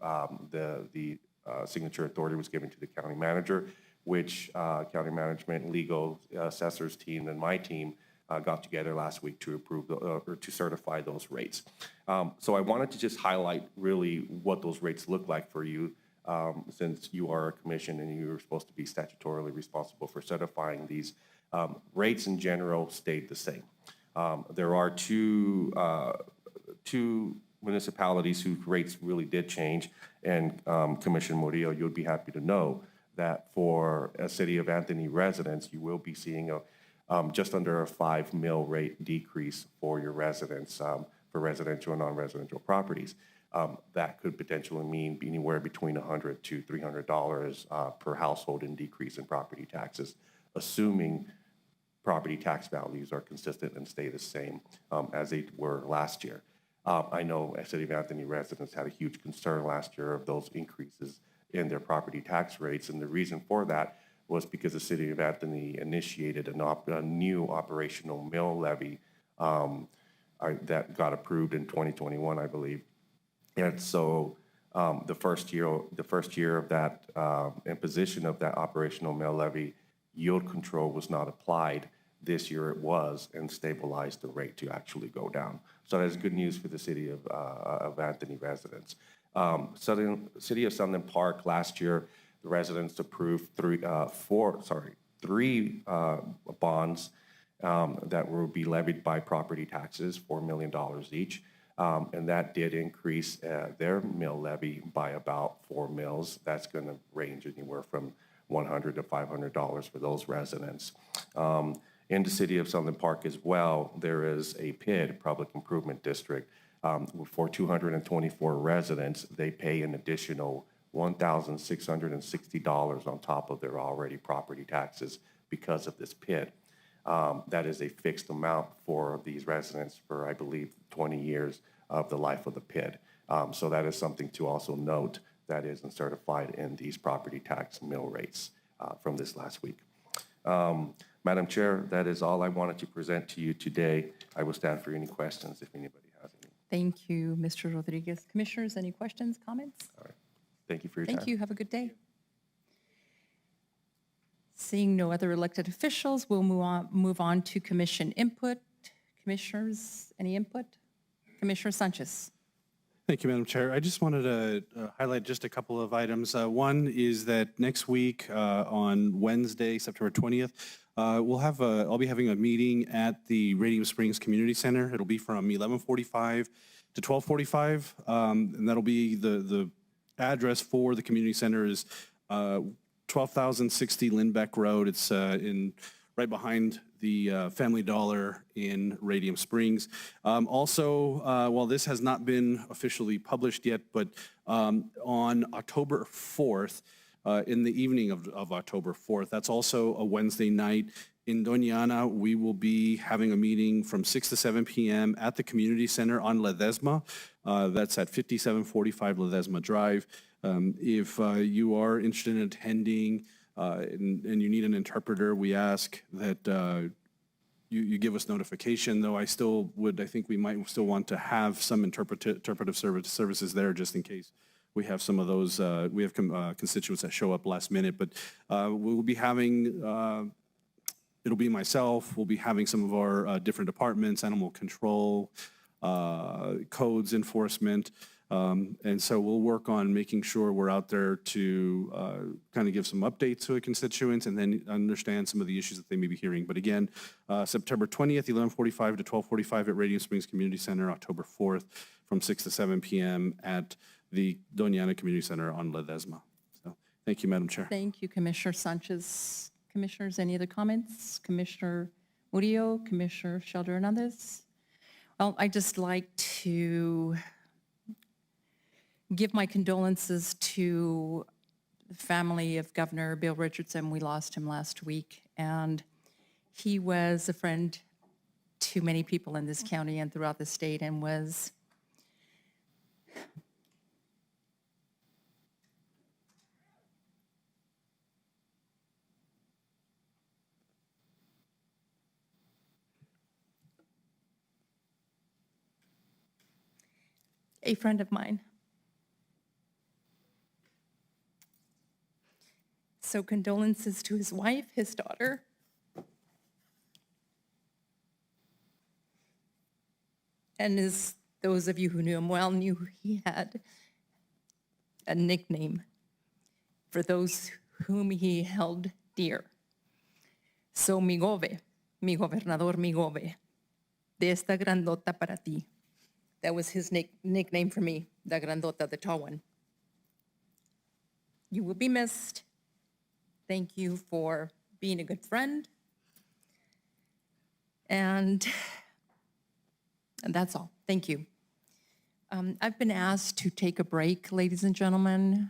S21: the signature authority was given to the county manager, which county management, legal, assessors team, and my team got together last week to approve or to certify those rates. So I wanted to just highlight really what those rates look like for you, since you are a commission and you're supposed to be statutorily responsible for certifying these. Rates in general stayed the same. There are two municipalities whose rates really did change, And Commissioner Murillo, you'll be happy to know that for a City of Anthony residents, you will be seeing just under a 5 mil rate decrease for your residents for residential and non-residential properties. That could potentially mean anywhere between $100 to $300 per household in decrease in property taxes, assuming property tax values are consistent and stay the same as they were last year. I know City of Anthony residents had a huge concern last year of those increases in their property tax rates, and the reason for that was because the City of Anthony initiated a new operational mill levy that got approved in 2021, I believe. And so the first year of that imposition of that operational mill levy, yield control was not applied. This year it was, and stabilized the rate to actually go down. So that's good news for the City of Anthony residents. City of Sunland Park last year, the residents approved three bonds that will be levied by property taxes, $4 million each. And that did increase their mill levy by about 4 mils. That's going to range anywhere from $100 to $500 for those residents. In the City of Sunland Park as well, there is a PID, Public Improvement District. For 224 residents, they pay an additional $1,660 on top of their already property taxes because of this PID. That is a fixed amount for these residents for, I believe, 20 years of the life of the PID. So that is something to also note that isn't certified in these property tax mill rates from this last week. Madam Chair, that is all I wanted to present to you today. I will stand for any questions if anybody has any.
S1: Thank you, Mr. Rodriguez. Commissioners, any questions, comments?
S21: All right. Thank you for your time.
S1: Thank you. Have a good day. Seeing no other elected officials, we'll move on to commission input. Commissioners, any input? Commissioner Sanchez.
S7: Thank you, Madam Chair. I just wanted to highlight just a couple of items. One is that next week on Wednesday, September 20th, I'll be having a meeting at the Radium Springs Community Center. It'll be from 11:45 to 12:45, and that'll be the address for the community center is 12,060 Lindbeck Road. It's right behind the Family Dollar in Radium Springs. Also, while this has not been officially published yet, but on October 4th, in the evening of October 4th, that's also a Wednesday night, in Doña, we will be having a meeting from 6 to 7 p.m. at the community center on Ledesma. That's at 5745 Ledesma Drive. If you are interested in attending and you need an interpreter, we ask that you give us notification, though I think we might still want to have some interpretive services there just in case we have some of those, we have constituents that show up last minute, but we'll be having, it'll be myself, we'll be having some of our different departments, animal control, codes enforcement, and so we'll work on making sure we're out there to kind of give some updates to constituents and then understand some of the issues that they may be hearing. But again, September 20th, 11:45 to 12:45 at Radium Springs Community Center, October 4th from 6 to 7 p.m. at the Doña Community Center on Ledesma. So thank you, Madam Chair.
S1: Thank you, Commissioner Sanchez. Commissioners, any other comments? Commissioner Murillo, Commissioner Shelter Hernandez? Well, I'd just like to give my condolences to the family of Governor Bill Richardson. We lost him last week, and he was a friend to many people in this county and throughout the state, and was a friend of mine. So condolences to his wife, his daughter, and as those of you who knew him well knew, he had a nickname for those whom he held dear. So mi gove, mi gobernador, mi gove, de esta grandota para ti. That was his nickname for me, the grandota, the tall one. You will be missed. Thank you for being a good friend. And that's all. Thank you. I've been asked to take a break, ladies and gentlemen,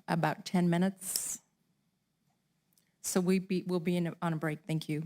S1: about 10 minutes. So we'll be on a break. Thank you.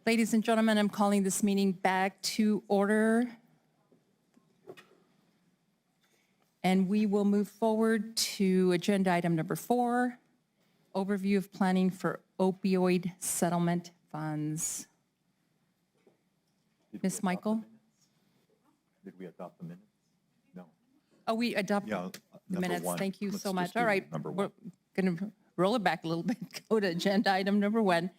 S1: Ladies and gentlemen, I'm calling this meeting back to order. And we will move forward to agenda item number 4, overview of planning for opioid settlement funds. Ms. Michael?
S6: Did we adopt the minutes? No.
S1: Oh, we adopt
S6: Yeah,
S1: the
S6: number
S1: minutes.
S6: 1.
S1: Thank you
S6: Let's
S1: so
S6: just
S1: much.
S6: do
S1: All right,
S6: number
S1: we're
S6: 1.
S1: going to roll it back a little bit. Go to agenda item number 1.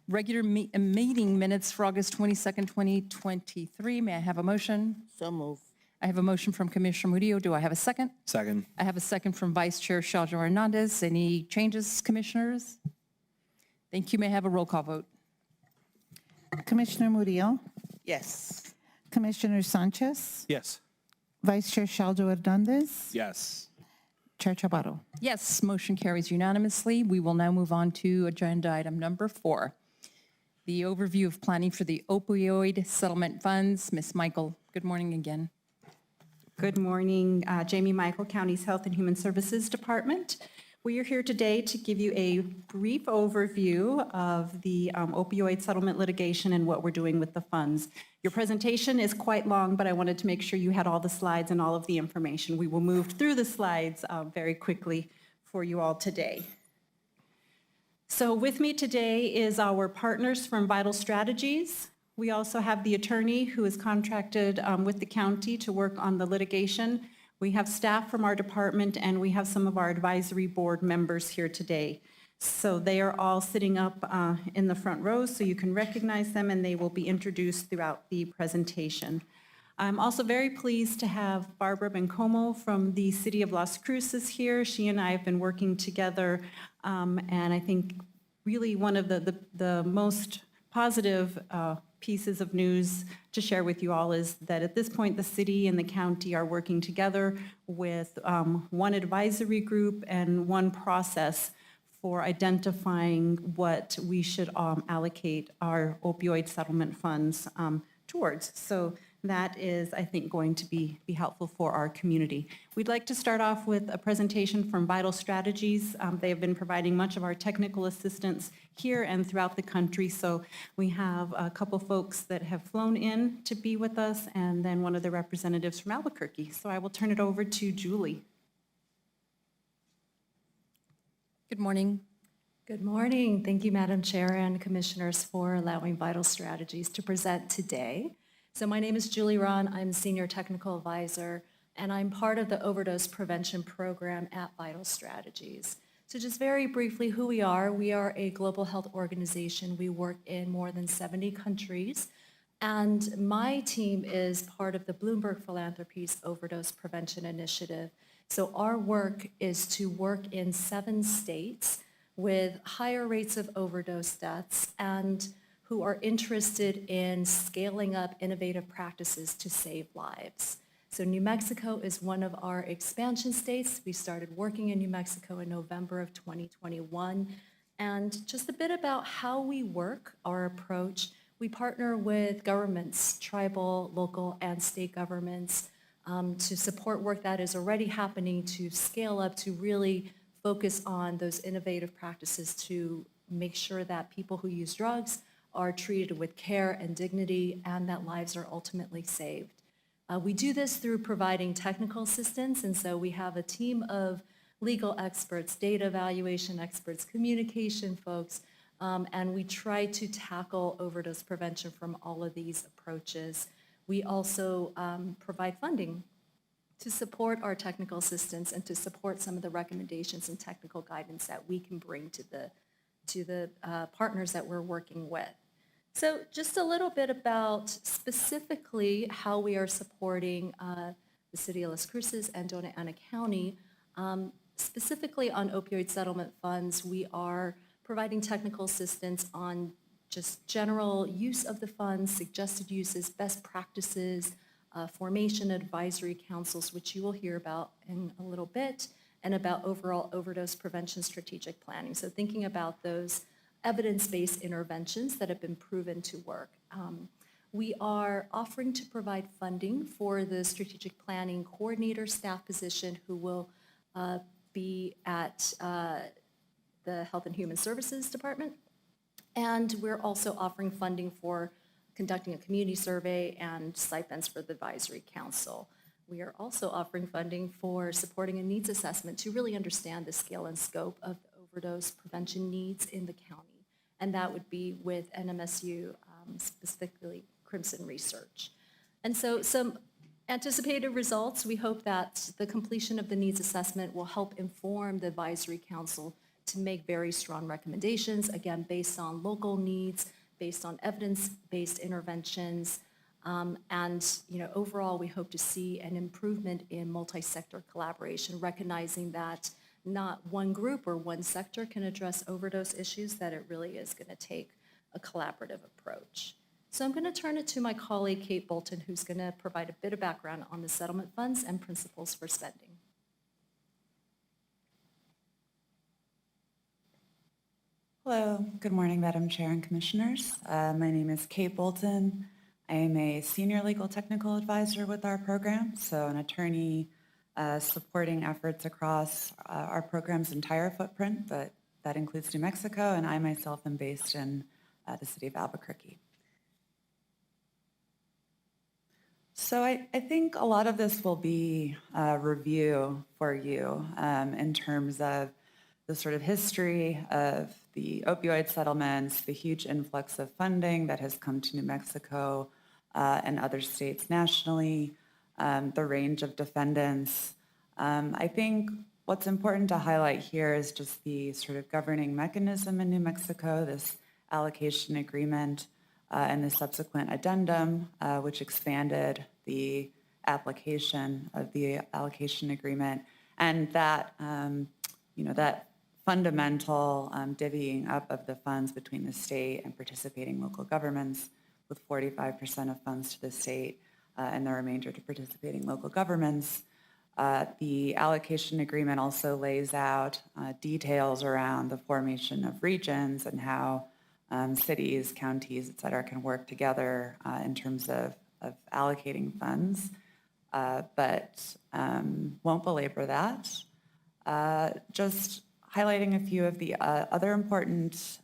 S1: Regular meeting minutes for August 22nd, 2023. May I have a motion?
S10: So move.
S1: I have a motion from Commissioner Murillo. Do I have a second?
S8: Second.
S1: I have a second from Vice Chair Shaljo Hernandez. Any changes, commissioners? Thank you. May I have a roll call vote?
S4: Commissioner Murillo,
S10: Yes.
S4: Commissioner Sanchez,
S7: Yes.
S4: Vice Chair Shaljo Hernandez,
S8: Yes.
S4: Chair Chaparro.
S1: Yes, motion carries unanimously. We will now move on to agenda item number 4, the overview of planning for the opioid settlement funds. Ms. Michael, good morning again.
S17: Good morning, Jamie Michael, County's Health and Human Services Department. We are here today to give you a brief overview of the opioid settlement litigation and what we're doing with the funds. Your presentation is quite long, but I wanted to make sure you had all the slides and all of the information. We will move through the slides very quickly for you all today. So with me today is our partners from Vital Strategies. We also have the attorney who is contracted with the county to work on the litigation. We have staff from our department, and we have some of our advisory board members here today. So they are all sitting up in the front rows, so you can recognize them, and they will be introduced throughout the presentation. I'm also very pleased to have Barbara Bencomo from the City of Las Cruces here. She and I have been working together, and I think really one of the most positive pieces of news to share with you all is that at this point, the city and the county are working together with one advisory group and one process for identifying what we should allocate our opioid settlement funds towards. So that is, I think, going to be helpful for our community. We'd like to start off with a presentation from Vital Strategies. They have been providing much of our technical assistance here and throughout the country. So we have a couple folks that have flown in to be with us, and then one of the representatives from Albuquerque. So I will turn it over to Julie.
S1: Good morning.
S2: Good morning. Thank you, Madam Chair and Commissioners, for allowing Vital Strategies to present today. So my name is Julie Ron. I'm Senior Technical Advisor, and I'm part of the Overdose Prevention Program at Vital Strategies. So just very briefly, who we are a global health organization. We work in more than 70 countries, and my team is part of the Bloomberg Philanthropies Overdose Prevention Initiative. So our work is to work in 7 states with higher rates of overdose deaths and who are interested in scaling up innovative practices to save lives. So New Mexico is one of our expansion states. We started working in New Mexico in November of 2021. And just a bit about how we work, our approach, we partner with governments, tribal, local, and state governments to support work that is already happening to scale up, to really focus on those innovative practices to make sure that people who use drugs are treated with care and dignity and that lives are ultimately saved. We do this through providing technical assistance, and so we have a team of legal experts, data evaluation experts, communication folks, and we try to tackle overdose prevention from all of these approaches. We also provide funding to support our technical assistance and to support some of the recommendations and technical guidance that we can bring to the partners that we're working with. So just a little bit about specifically how we are supporting the City of Las Cruces and Doña Ana County. Specifically on opioid settlement funds, we are providing technical assistance on just general use of the funds, suggested uses, best practices, formation advisory councils, which you will hear about in a little bit, and about overall overdose prevention strategic planning. So thinking about those evidence-based interventions that have been proven to work. We are offering to provide funding for the strategic planning coordinator staff position who will be at the Health and Human Services Department. And we're also offering funding for conducting a community survey and stipends for the advisory council. We are also offering funding for supporting a needs assessment to really understand the scale and scope of the overdose prevention needs in the county. And that would be with NMSU, specifically Crimson Research. And so some anticipated results, we hope that the completion of the needs assessment will help inform the advisory council to make very strong recommendations, again, based on local needs, based on evidence-based interventions. Overall, we hope to see an improvement in multi-sector collaboration, recognizing that not one group or one sector can address overdose issues, that it really is going to take a collaborative approach. So I'm going to turn it to my colleague, Kate Bolton, who's going to provide a bit of background on the settlement funds and principles for spending.
S5: Hello, good morning, Madam Chair and Commissioners. My name is Kate Bolton. I am a Senior Legal Technical Advisor with our program, so an attorney supporting efforts across our program's entire footprint, but that includes New Mexico, and I myself am based in the city of Albuquerque. So I think a lot of this will be a review for you in terms of the sort of history of the opioid settlements, the huge influx of funding that has come to New Mexico and other states nationally, the range of defendants. I think what's important to highlight here is just the sort of governing mechanism in New Mexico, this allocation agreement and the subsequent addendum, which expanded the application of the allocation agreement, and that, that fundamental divvying up of the funds between the state and participating local governments, with 45% of funds to the state and the remainder to participating local governments. The allocation agreement also lays out details around the formation of regions and how cities, counties, et cetera, can work together in terms of allocating funds, but won't belabor that. Just highlighting a few of the other important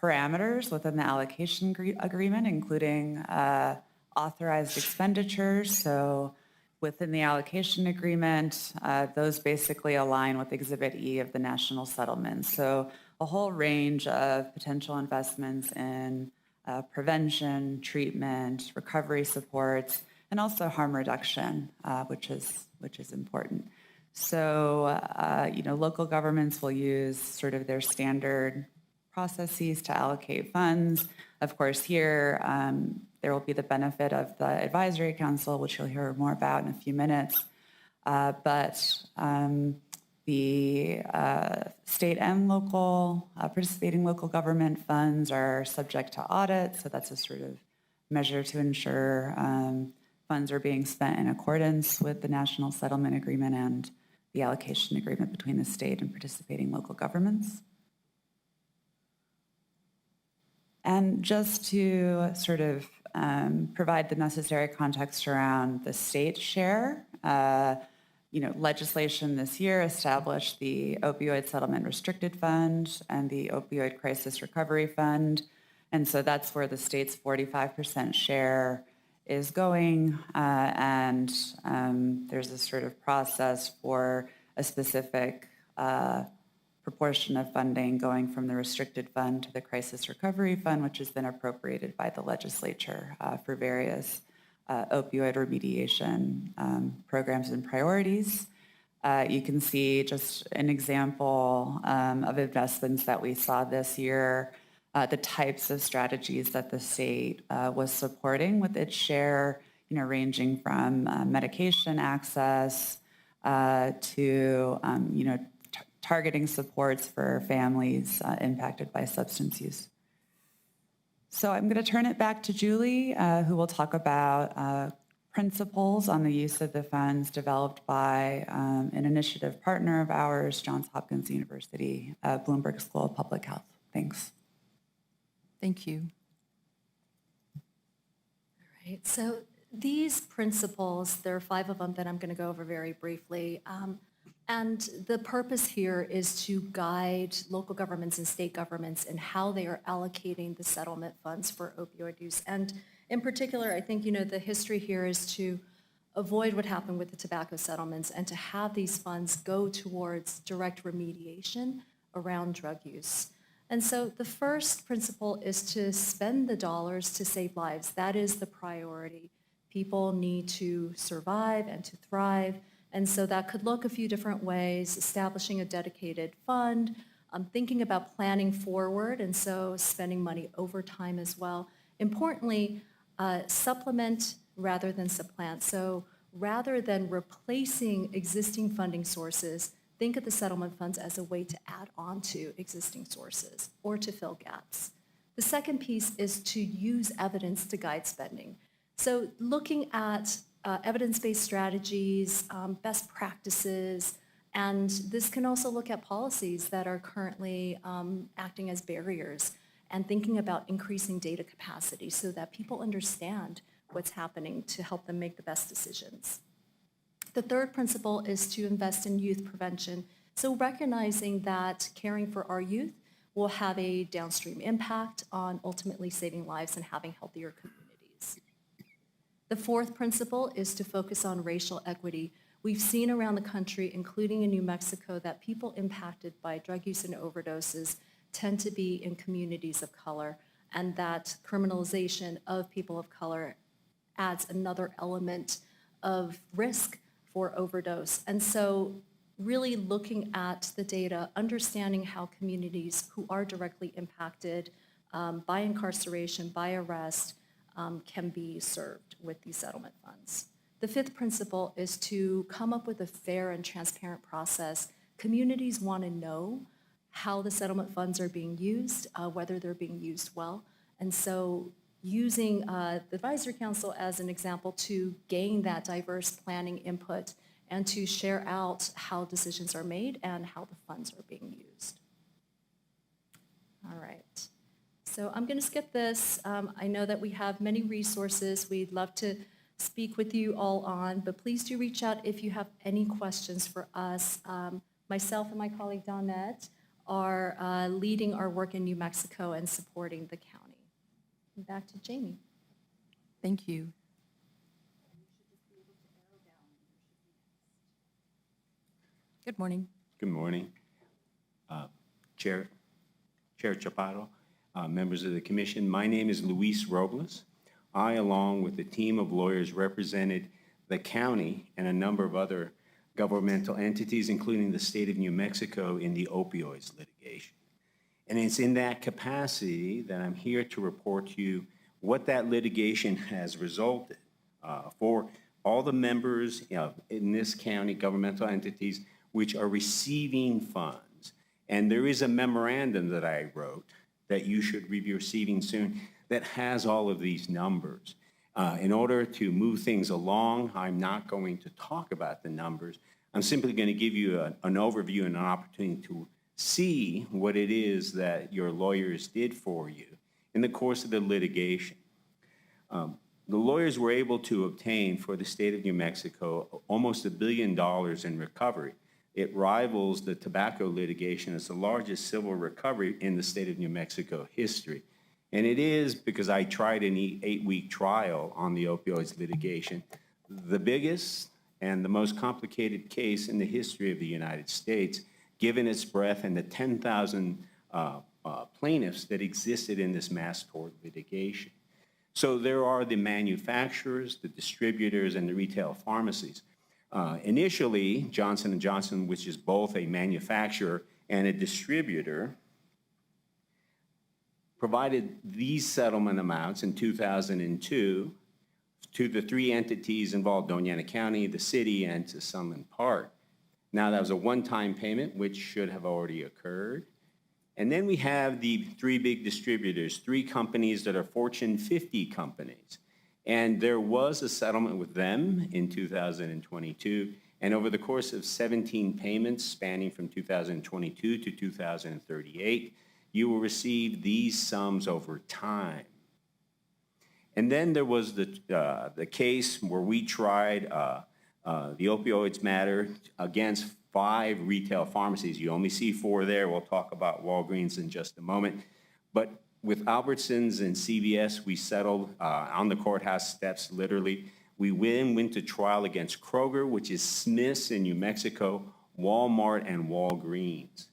S5: parameters within the allocation agreement, including authorized expenditures. So within the allocation agreement, those basically align with Exhibit E of the national settlement. So a whole range of potential investments in prevention, treatment, recovery supports, and also harm reduction, which is important. So, local governments will use sort of their standard processes to allocate funds. Of course, here, there will be the benefit of the advisory council, which you'll hear more about in a few minutes. But the state and local, participating local government funds are subject to audit. So that's a sort of measure to ensure funds are being spent in accordance with the national settlement agreement and the allocation agreement between the state and participating local governments. And just to sort of provide the necessary context around the state share, legislation this year established the Opioid Settlement Restricted Fund and the Opioid Crisis Recovery Fund. And so that's where the state's 45% share is going, and there's a sort of process for a specific proportion of funding going from the restricted fund to the crisis recovery fund, which has been appropriated by the legislature for various opioid remediation programs and priorities. You can see just an example of investments that we saw this year, the types of strategies that the state was supporting with its share, ranging from medication access to, targeting supports for families impacted by substance use. So I'm going to turn it back to Julie, who will talk about principles on the use of the funds developed by an initiative partner of ours, Johns Hopkins University, Bloomberg School of Public Health. Thanks.
S1: Thank you.
S2: All right, so these principles, there are 5 of them that I'm going to go over very briefly. And the purpose here is to guide local governments and state governments in how they are allocating the settlement funds for opioid use. And in particular, I think, the history here is to avoid what happened with the tobacco settlements and to have these funds go towards direct remediation around drug use. And so the first principle is to spend the dollars to save lives. That is the priority. People need to survive and to thrive. And so that could look a few different ways, establishing a dedicated fund, thinking about planning forward, and so spending money over time as well. Importantly, supplement rather than supplant. So rather than replacing existing funding sources, think of the settlement funds as a way to add on to existing sources or to fill gaps. The second piece is to use evidence to guide spending. So looking at evidence-based strategies, best practices, and this can also look at policies that are currently acting as barriers and thinking about increasing data capacity so that people understand what's happening to help them make the best decisions. The third principle is to invest in youth prevention. So recognizing that caring for our youth will have a downstream impact on ultimately saving lives and having healthier communities. The fourth principle is to focus on racial equity. We've seen around the country, including in New Mexico, that people impacted by drug use and overdoses tend to be in communities of color, and that criminalization of people of color adds another element of risk for overdose. And so really looking at the data, understanding how communities who are directly impacted by incarceration, by arrest, can be served with these settlement funds. The fifth principle is to come up with a fair and transparent process. Communities want to know how the settlement funds are being used, whether they're being used well. And so using the Advisory Council as an example to gain that diverse planning input and to share out how decisions are made and how the funds are being used. All right. So I'm going to skip this. I know that we have many resources we'd love to speak with you all on, but please do reach out if you have any questions for us. Myself and my colleague Donette are leading our work in New Mexico and supporting the county. And back to Jamie.
S1: Thank you. Good morning.
S3: Good morning. Chair Chaparro, members of the commission. My name is Luis Robles. I, along with a team of lawyers, represented the county and a number of other governmental entities, including the state of New Mexico, in the opioids litigation. And it's in that capacity that I'm here to report to you what that litigation has resulted for all the members in this county, governmental entities, which are receiving funds. And there is a memorandum that I wrote that you should be receiving soon that has all of these numbers. In order to move things along, I'm not going to talk about the numbers. I'm simply going to give you an overview and an opportunity to see what it is that your lawyers did for you in the course of the litigation. The lawyers were able to obtain for the state of New Mexico almost $1 billion in recovery. It rivals the tobacco litigation as the largest civil recovery in the state of New Mexico history. And it is because I tried an 8-week trial on the opioids litigation, the biggest and the most complicated case in the history of the United States, given its breadth and the 10,000 plaintiffs that existed in this mass tort litigation. So there are the manufacturers, the distributors, and the retail pharmacies. Initially, Johnson & Johnson, which is both a manufacturer and a distributor, provided these settlement amounts in 2002 to the 3 entities involved, Doña County, the city, and to Sunland Park. Now, that was a one-time payment, which should have already occurred. And then we have the 3 big distributors, 3 companies that are Fortune 50 companies. And there was a settlement with them in 2022. And over the course of 17 payments spanning from 2022 to 2038, you will receive these sums over time. And then there was the case where we tried the opioids matter against 5 retail pharmacies. You only see 4 there. We'll talk about Walgreens in just a moment. But with Albertsons and CVS, we settled on the courthouse steps, literally. We went to trial against Kroger, which is Smith's in New Mexico, Walmart, and Walgreens.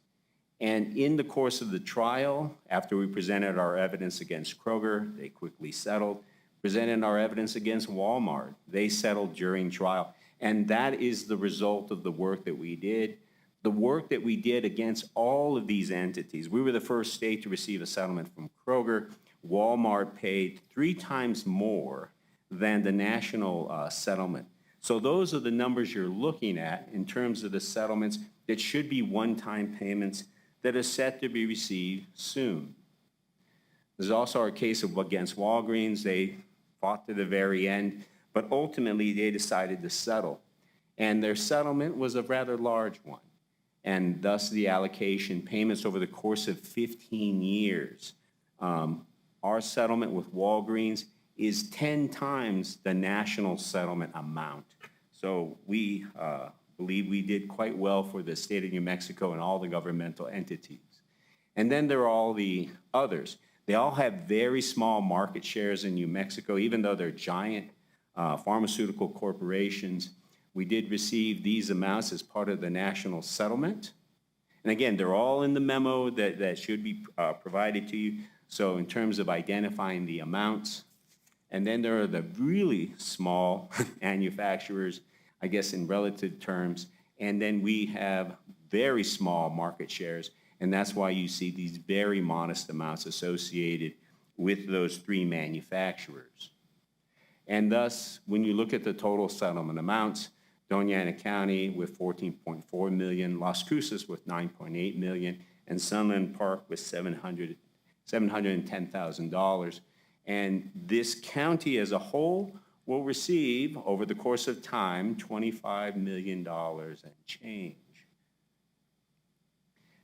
S3: And in the course of the trial, after we presented our evidence against Kroger, they quickly settled. Presented our evidence against Walmart. They settled during trial. And that is the result of the work that we did. The work that we did against all of these entities. We were the first state to receive a settlement from Kroger. Walmart paid 3 times more than the national settlement. So those are the numbers you're looking at in terms of the settlements that should be one-time payments that are set to be received soon. There's also our case against Walgreens. They fought to the very end, but ultimately they decided to settle. And their settlement was a rather large one. And thus the allocation payments over the course of 15 years. Our settlement with Walgreens is 10 times the national settlement amount. So we believe we did quite well for the state of New Mexico and all the governmental entities. And then there are all the others. They all have very small market shares in New Mexico, even though they're giant pharmaceutical corporations. We did receive these amounts as part of the national settlement. And again, they're all in the memo that should be provided to you. So in terms of identifying the amounts, and then there are the really small manufacturers, I guess in relative terms, and then we have very small market shares, and that's why you see these very modest amounts associated with those 3 manufacturers. And thus, when you look at the total settlement amounts, Doña County with $14.4 million, Las Cruces with $9.8 million, and Sunland Park with $710,000. And this county as a whole will receive, over the course of time, $25 million and change.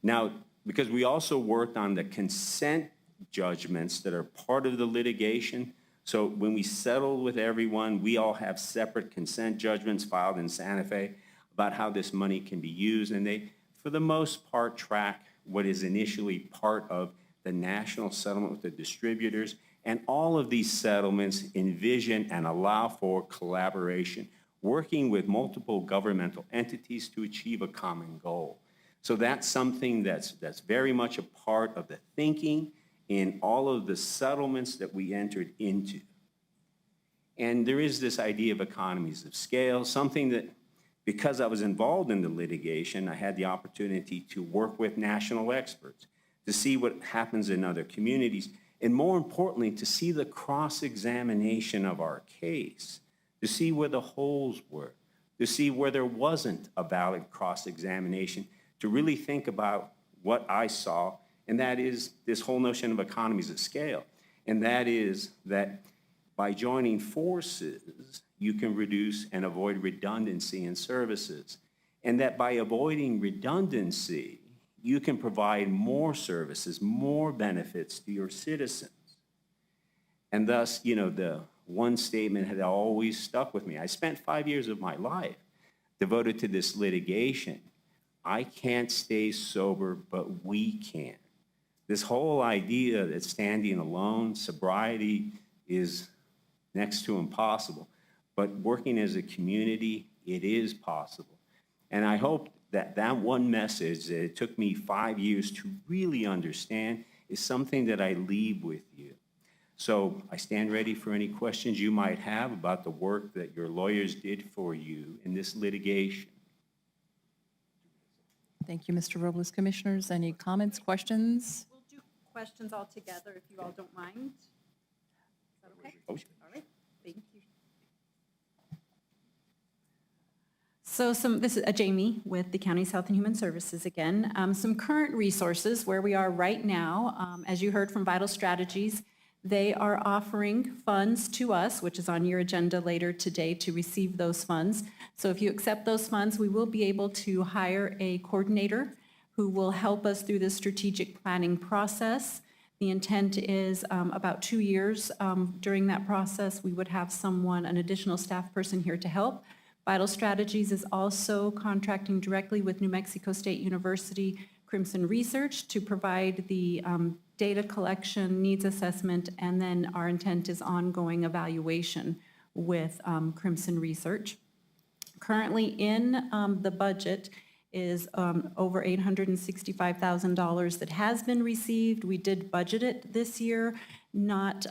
S3: Now, because we also worked on the consent judgments that are part of the litigation, so when we settled with everyone, we all have separate consent judgments filed in Santa Fe about how this money can be used, and they, for the most part, track what is initially part of the national settlement with the distributors. And all of these settlements envision and allow for collaboration, working with multiple governmental entities to achieve a common goal. So that's something that's very much a part of the thinking in all of the settlements that we entered into. And there is this idea of economies of scale, something that, because I was involved in the litigation, I had the opportunity to work with national experts to see what happens in other communities, and more importantly, to see the cross-examination of our case, to see where the holes were, to see where there wasn't a valid cross-examination, to really think about what I saw, and that is this whole notion of economies of scale. And that is that by joining forces, you can reduce and avoid redundancy in services. And that by avoiding redundancy, you can provide more services, more benefits to your citizens. And thus, you know, the one statement had always stuck with me. I spent 5 years of my life devoted to this litigation. I can't stay sober, but we can. This whole idea that standing alone, sobriety is next to impossible, but working as a community, it is possible. And I hope that that one message that it took me 5 years to really understand is something that I leave with you. So I stand ready for any questions you might have about the work that your lawyers did for you in this litigation.
S1: Thank you, Mr. Robles. Commissioners, any comments, questions?
S17: We'll do questions all together if you all don't mind. Is that okay? All right, thank you. So this is Jamie with the County's Health and Human Services again. Some current resources where we are right now. As you heard from Vital Strategies, they are offering funds to us, which is on your agenda later today to receive those funds. So if you accept those funds, we will be able to hire a coordinator who will help us through the strategic planning process. The intent is about 2 years during that process, we would have someone, an additional staff person here to help. Vital Strategies is also contracting directly with New Mexico State University Crimson Research to provide the data collection, needs assessment, and then our intent is ongoing evaluation with Crimson Research. Currently in the budget is over $865,000 that has been received. We did budget it this year, not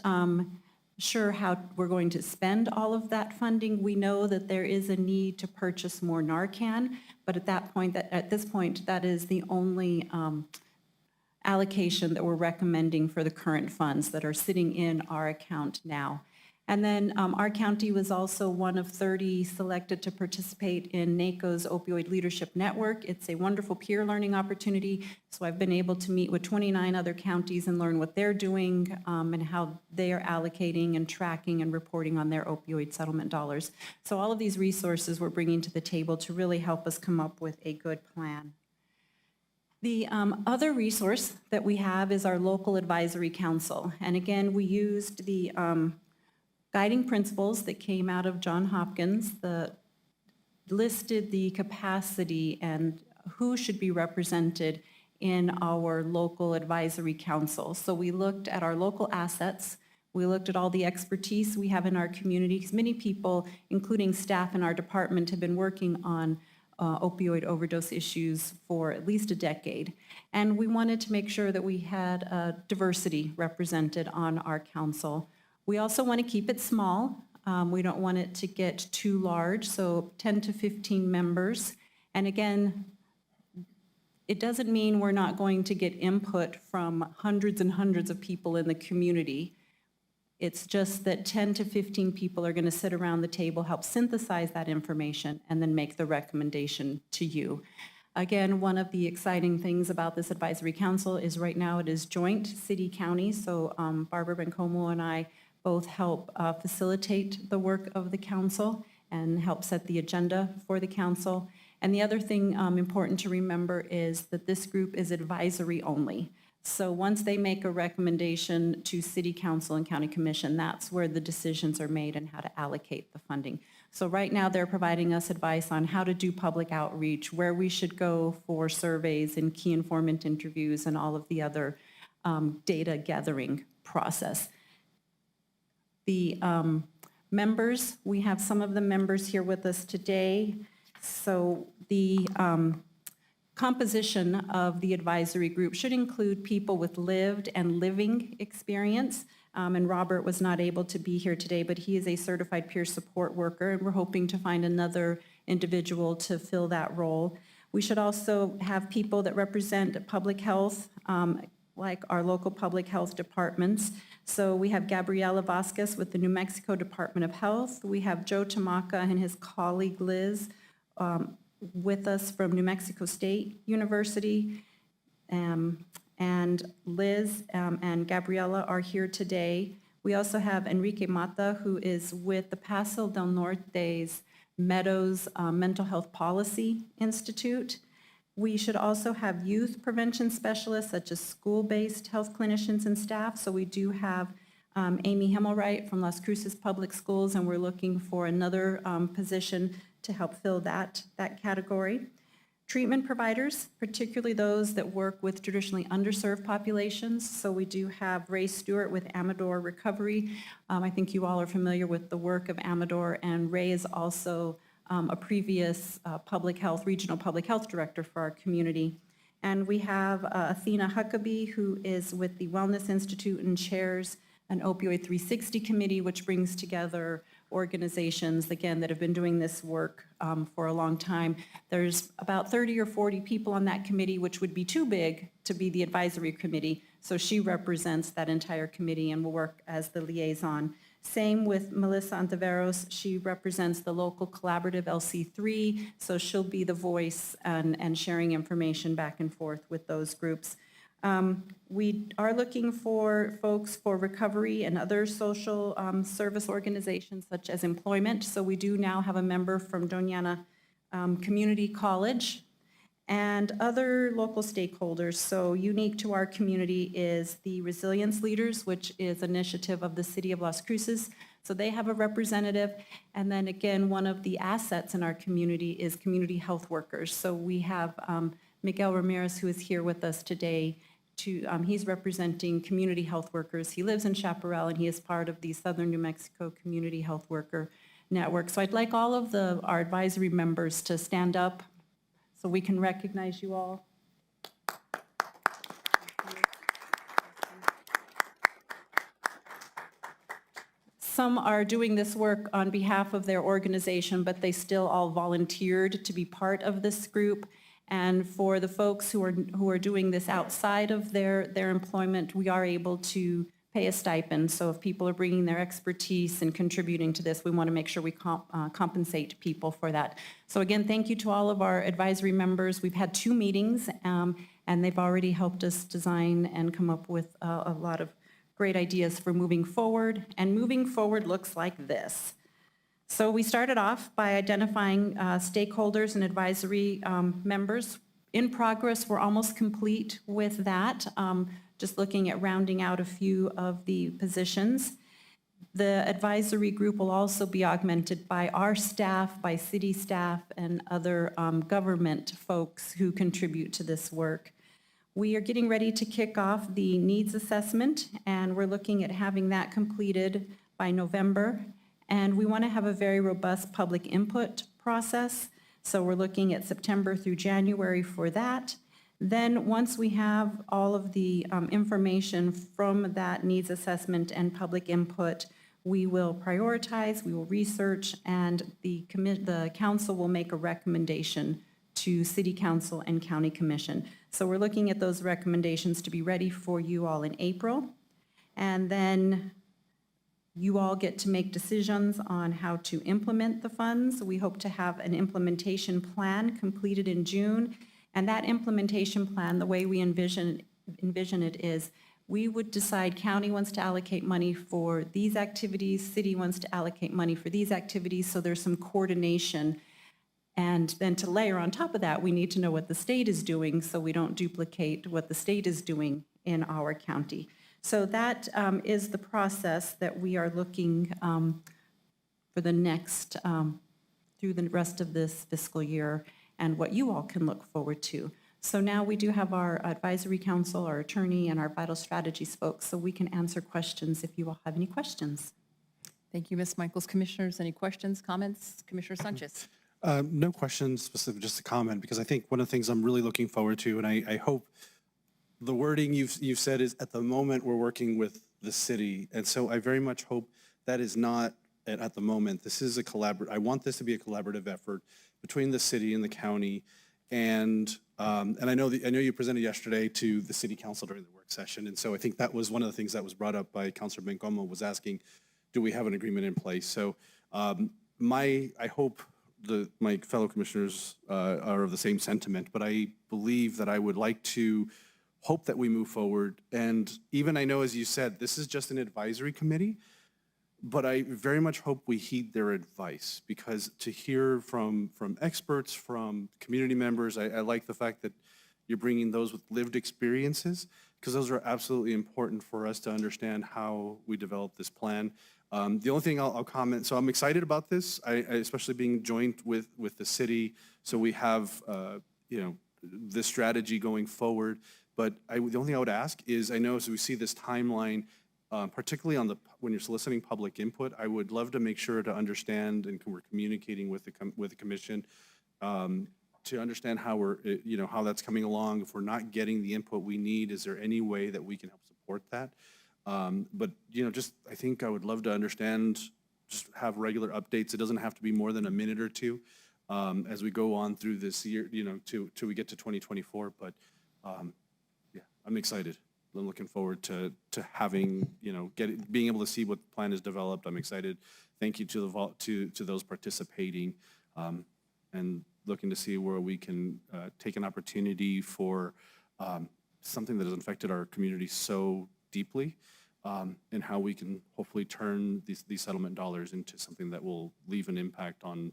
S17: sure how we're going to spend all of that funding. We know that there is a need to purchase more Narcan, but at this point, that is the only allocation that we're recommending for the current funds that are sitting in our account now. And then our county was also one of 30 selected to participate in NACO's Opioid Leadership Network. It's a wonderful peer learning opportunity. So I've been able to meet with 29 other counties and learn what they're doing and how they are allocating and tracking and reporting on their opioid settlement dollars. So all of these resources we're bringing to the table to really help us come up with a good plan. The other resource that we have is our local advisory council. And again, we used the guiding principles that came out of Johns Hopkins that listed the capacity and who should be represented in our local advisory council. So we looked at our local assets, we looked at all the expertise we have in our community, because many people, including staff in our department, have been working on opioid overdose issues for at least a decade. And we wanted to make sure that we had diversity represented on our council. We also want to keep it small. We don't want it to get too large, so 10 to 15 members. And again, it doesn't mean we're not going to get input from hundreds and hundreds of people in the community. It's just that 10 to 15 people are going to sit around the table, help synthesize that information, and then make the recommendation to you. Again, one of the exciting things about this advisory council is right now it is joint city-county, so Barbara Bencomo and I both help facilitate the work of the council and help set the agenda for the council. And the other thing important to remember is that this group is advisory only. So once they make a recommendation to City Council and County Commission, that's where the decisions are made and how to allocate the funding. So right now they're providing us advice on how to do public outreach, where we should go for surveys and key informant interviews and all of the other data gathering process. The members, we have some of the members here with us today. So the composition of the advisory group should include people with lived and living experience. And Robert was not able to be here today, but he is a certified peer support worker, and we're hoping to find another individual to fill that role. We should also have people that represent public health, like our local public health departments. So we have Gabriela Vasquez with the New Mexico Department of Health. We have Joe Tamaka and his colleague Liz with us from New Mexico State University. And Liz and Gabriela are here today. We also have Enrique Mata, who is with the Paso del Norte's Meadows Mental Health Policy Institute. We should also have youth prevention specialists, such as school-based health clinicians and staff. So we do have Amy Himmelwright from Las Cruces Public Schools, and we're looking for another position to help fill that category. Treatment providers, particularly those that work with traditionally underserved populations. So we do have Ray Stewart with Amador Recovery. I think you all are familiar with the work of Amador, and Ray is also a previous regional public health director for our community. And we have Athena Huckabee, who is with the Wellness Institute and chairs an Opioid 360 committee, which brings together organizations, again, that have been doing this work for a long time. There's about 30 or 40 people on that committee, which would be too big to be the advisory committee. So she represents that entire committee and will work as the liaison. Same with Melissa Antaveros. She represents the local collaborative LC3, so she'll be the voice and sharing information back and forth with those groups. We are looking for folks for recovery and other social service organizations such as employment. So we do now have a member from Doña Community College and other local stakeholders. So unique to our community is the Resilience Leaders, which is an initiative of the City of Las Cruces. So they have a representative. And then again, one of the assets in our community is community health workers. So we have Miguel Ramirez, who is here with us today. He's representing community health workers. He lives in Chaparral, and he is part of the Southern New Mexico Community Health Worker Network. So I'd like all of our advisory members to stand up so we can recognize you all. Some are doing this work on behalf of their organization, but they still all volunteered to be part of this group. And for the folks who are doing this outside of their employment, we are able to pay a stipend. So if people are bringing their expertise and contributing to this, we want to make sure we compensate people for that. So again, thank you to all of our advisory members. We've had 2 meetings, and they've already helped us design and come up with a lot of great ideas for moving forward. And moving forward looks like this. So we started off by identifying stakeholders and advisory members. In progress, we're almost complete with that, just looking at rounding out a few of the positions. The advisory group will also be augmented by our staff, by city staff, and other government folks who contribute to this work. We are getting ready to kick off the needs assessment, and we're looking at having that completed by November. And we want to have a very robust public input process. So we're looking at September through January for that. Then once we have all of the information from that needs assessment and public input, we will prioritize, we will research, and the council will make a recommendation to City Council and County Commission. So we're looking at those recommendations to be ready for you all in April. And then you all get to make decisions on how to implement the funds. We hope to have an implementation plan completed in June. And that implementation plan, the way we envision it is, we would decide county wants to allocate money for these activities, city wants to allocate money for these activities, so there's some coordination. And then to layer on top of that, we need to know what the state is doing so we don't duplicate what the state is doing in our county. So that is the process that we are looking for the next, through the rest of this fiscal year, and what you all can look forward to. So now we do have our advisory council, our attorney, and our vital strategies folks, so we can answer questions if you all have any questions.
S1: Thank you, Ms. Michaels. Commissioners, any questions, comments? Commissioner Sanchez.
S7: No questions specific, just a comment, because I think one of the things I'm really looking forward to, and I hope the wording you've said is at the moment we're working with the city. And so I very much hope that is not at the moment. This is I want this to be a collaborative effort between the city and the county. And I know you presented yesterday to the city council during the work session. And so I think that was one of the things that was brought up by Councilor Bencomo, was asking, do we have an agreement in place? So I hope my fellow commissioners are of the same sentiment, but I believe that I would like to hope that we move forward. And even I know, as you said, this is just an advisory committee, but I very much hope we heed their advice, because to hear from experts, from community members, I like the fact that you're bringing those with lived experiences, because those are absolutely important for us to understand how we develop this plan. The only thing I'll comment, so I'm excited about this, especially being joined with the city, so we have this strategy going forward. But the only thing I would ask is, I know as we see this timeline, particularly when you're soliciting public input, I would love to make sure to understand, and we're communicating with the commission, to understand how how that's coming along. If we're not getting the input we need, is there any way that we can help support that? But I think I would love to understand, just have regular updates. It doesn't have to be more than a minute or two as we go on through this year, till we get to 2024. But yeah, I'm excited. I'm looking forward to having, being able to see what the plan is developed. I'm excited. Thank you to those participating, and looking to see where we can take an opportunity for something that has affected our community so deeply, and how we can hopefully turn these settlement dollars into something that will leave an impact on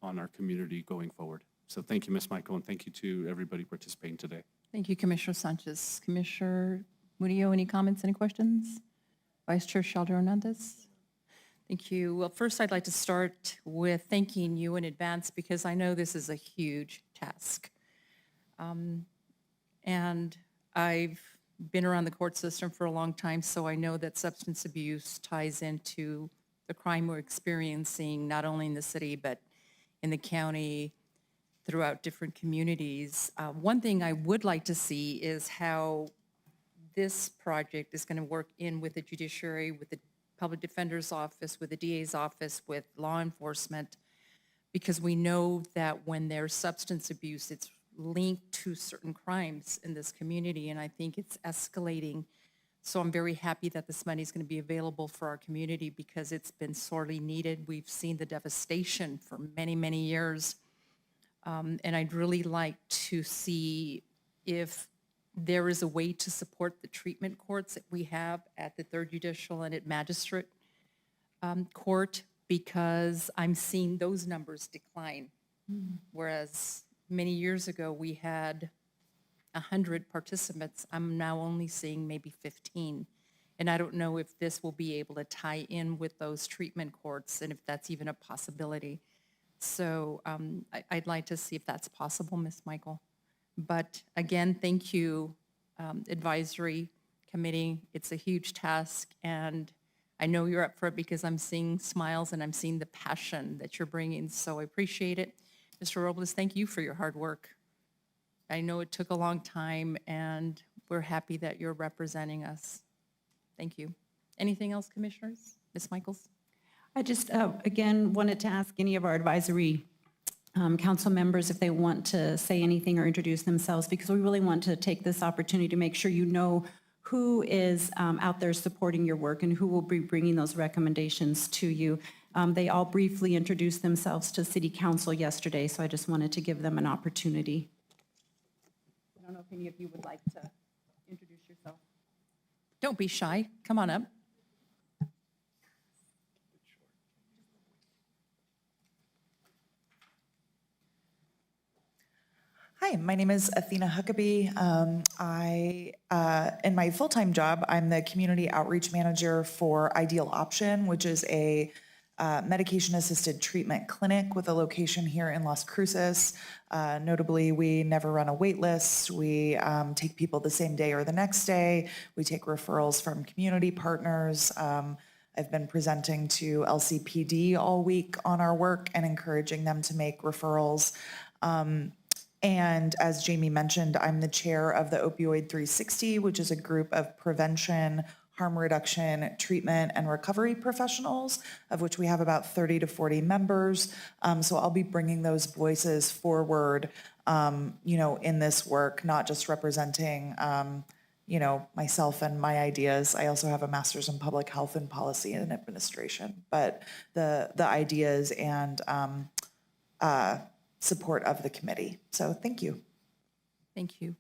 S7: our community going forward. So thank you, Ms. Michael, and thank you to everybody participating today.
S1: Thank you, Commissioner Sanchez. Commissioner Murillo, any comments, any questions? Vice Chair Shaldo Hernandez. Thank you. Well, first, I'd like to start with thanking you in advance because I know this is a huge task. And I've been around the court system for a long time, so I know that substance abuse ties into the crime we're experiencing, not only in the city, but in the county, throughout different communities. One thing I would like to see is how this project is going to work in with the judiciary, with the public defender's office, with the DA's office, with law enforcement, because we know that when there's substance abuse, it's linked to certain crimes in this community, and I think it's escalating. So I'm very happy that this money is going to be available for our community because it's been sorely needed. We've seen the devastation for many, many years. And I'd really like to see if there is a way to support the treatment courts that we have at the Third Judicial and at Magistrate Court, because I'm seeing those numbers decline. Whereas many years ago, we had 100 participants. I'm now only seeing maybe 15. And I don't know if this will be able to tie in with those treatment courts and if that's even a possibility. So I'd like to see if that's possible, Ms. Michael. But again, thank you, Advisory Committee. It's a huge task, and I know you're up for it because I'm seeing smiles and I'm seeing the passion that you're bringing, so I appreciate it. Mr. Robles, thank you for your hard work. I know it took a long time, and we're happy that you're representing us. Thank you. Anything else, Commissioners? Ms. Michaels?
S17: I just, again, wanted to ask any of our advisory council members if they want to say anything or introduce themselves, because we really want to take this opportunity to make sure you know who is out there supporting your work and who will be bringing those recommendations to you. They all briefly introduced themselves to City Council yesterday, so I just wanted to give them an opportunity. I don't know if any of you would like to introduce yourself.
S1: Don't be shy. Come on up.
S9: Hi, my name is Athena Huckabee. In my full-time job, I'm the Community Outreach Manager for Ideal Option, which is a medication-assisted treatment clinic with a location here in Las Cruces. Notably, we never run a wait list. We take people the same day or the next day. We take referrals from community partners. I've been presenting to LCPD all week on our work and encouraging them to make referrals. And as Jamie mentioned, I'm the chair of the Opioid 360, which is a group of prevention, harm reduction, treatment, and recovery professionals, of which we have about 30 to 40 members. So I'll be bringing those voices forward, in this work, not just representing, myself and my ideas. I also have a master's in public health and policy and administration, but the ideas and support of the committee. So thank you.
S1: Thank you.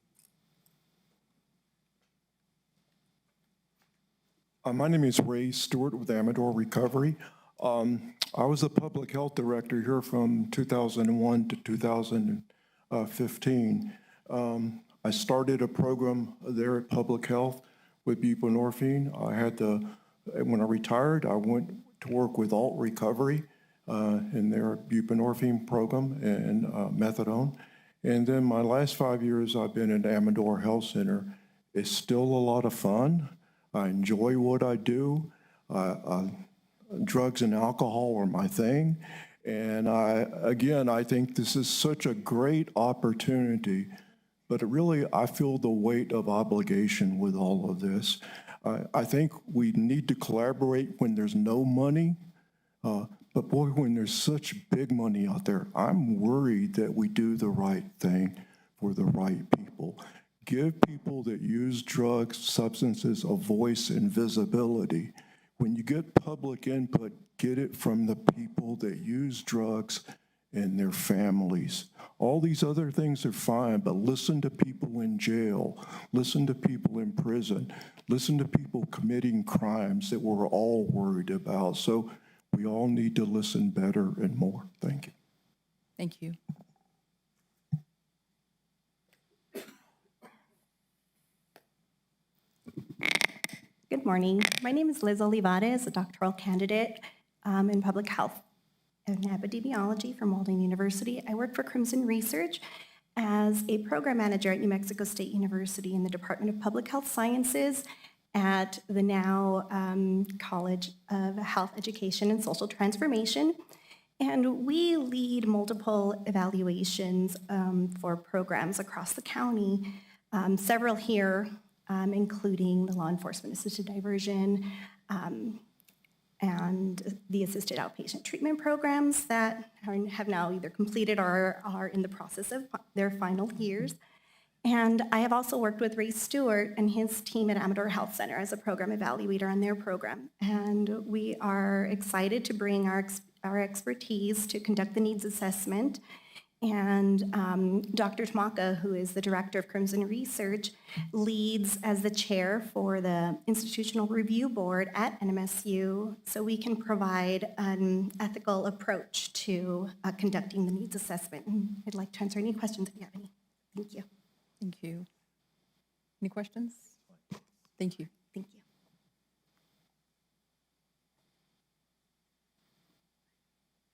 S22: My name is Ray Stewart with Amador Recovery. I was the public health director here from 2001 to 2015. I started a program there at Public Health with buprenorphine. When I retired, I went to work with Alt Recovery in their buprenorphine program and methadone. And then my last 5 years, I've been at Amador Health Center. It's still a lot of fun. I enjoy what I do. Drugs and alcohol are my thing. And I think this is such a great opportunity, but I feel the weight of obligation with all of this. I think we need to collaborate when there's no money. But boy, when there's such big money out there, I'm worried that we do the right thing for the right people. Give people that use drugs, substances, a voice and visibility. When you get public input, get it from the people that use drugs and their families. All these other things are fine, but listen to people in jail, listen to people in prison, listen to people committing crimes that we're all worried about. So we all need to listen better and more. Thank you.
S1: Thank you.
S23: Good morning. My name is Liz Olivares, a doctoral candidate
S11: in public health and epidemiology from Walden University. I work for Crimson Research as a program manager at New Mexico State University in the Department of Public Health Sciences at the now College of Health Education and Social Transformation. And we lead multiple evaluations for programs across the county, several here, including the law enforcement assisted diversion and the assisted outpatient treatment programs that have now either completed or are in the process of their final years. And I have also worked with Ray Stewart and his team at Amador Health Center as a program evaluator on their program. And we are excited to bring our expertise to conduct the needs assessment. And Dr. Tamaka, who is the director of Crimson Research, leads as the chair for the Institutional Review Board at NMSU, so we can provide an ethical approach to conducting the needs assessment. And I'd like to answer any questions if you have any. Thank you.
S1: Thank you. Any questions? Thank you.
S11: Thank you.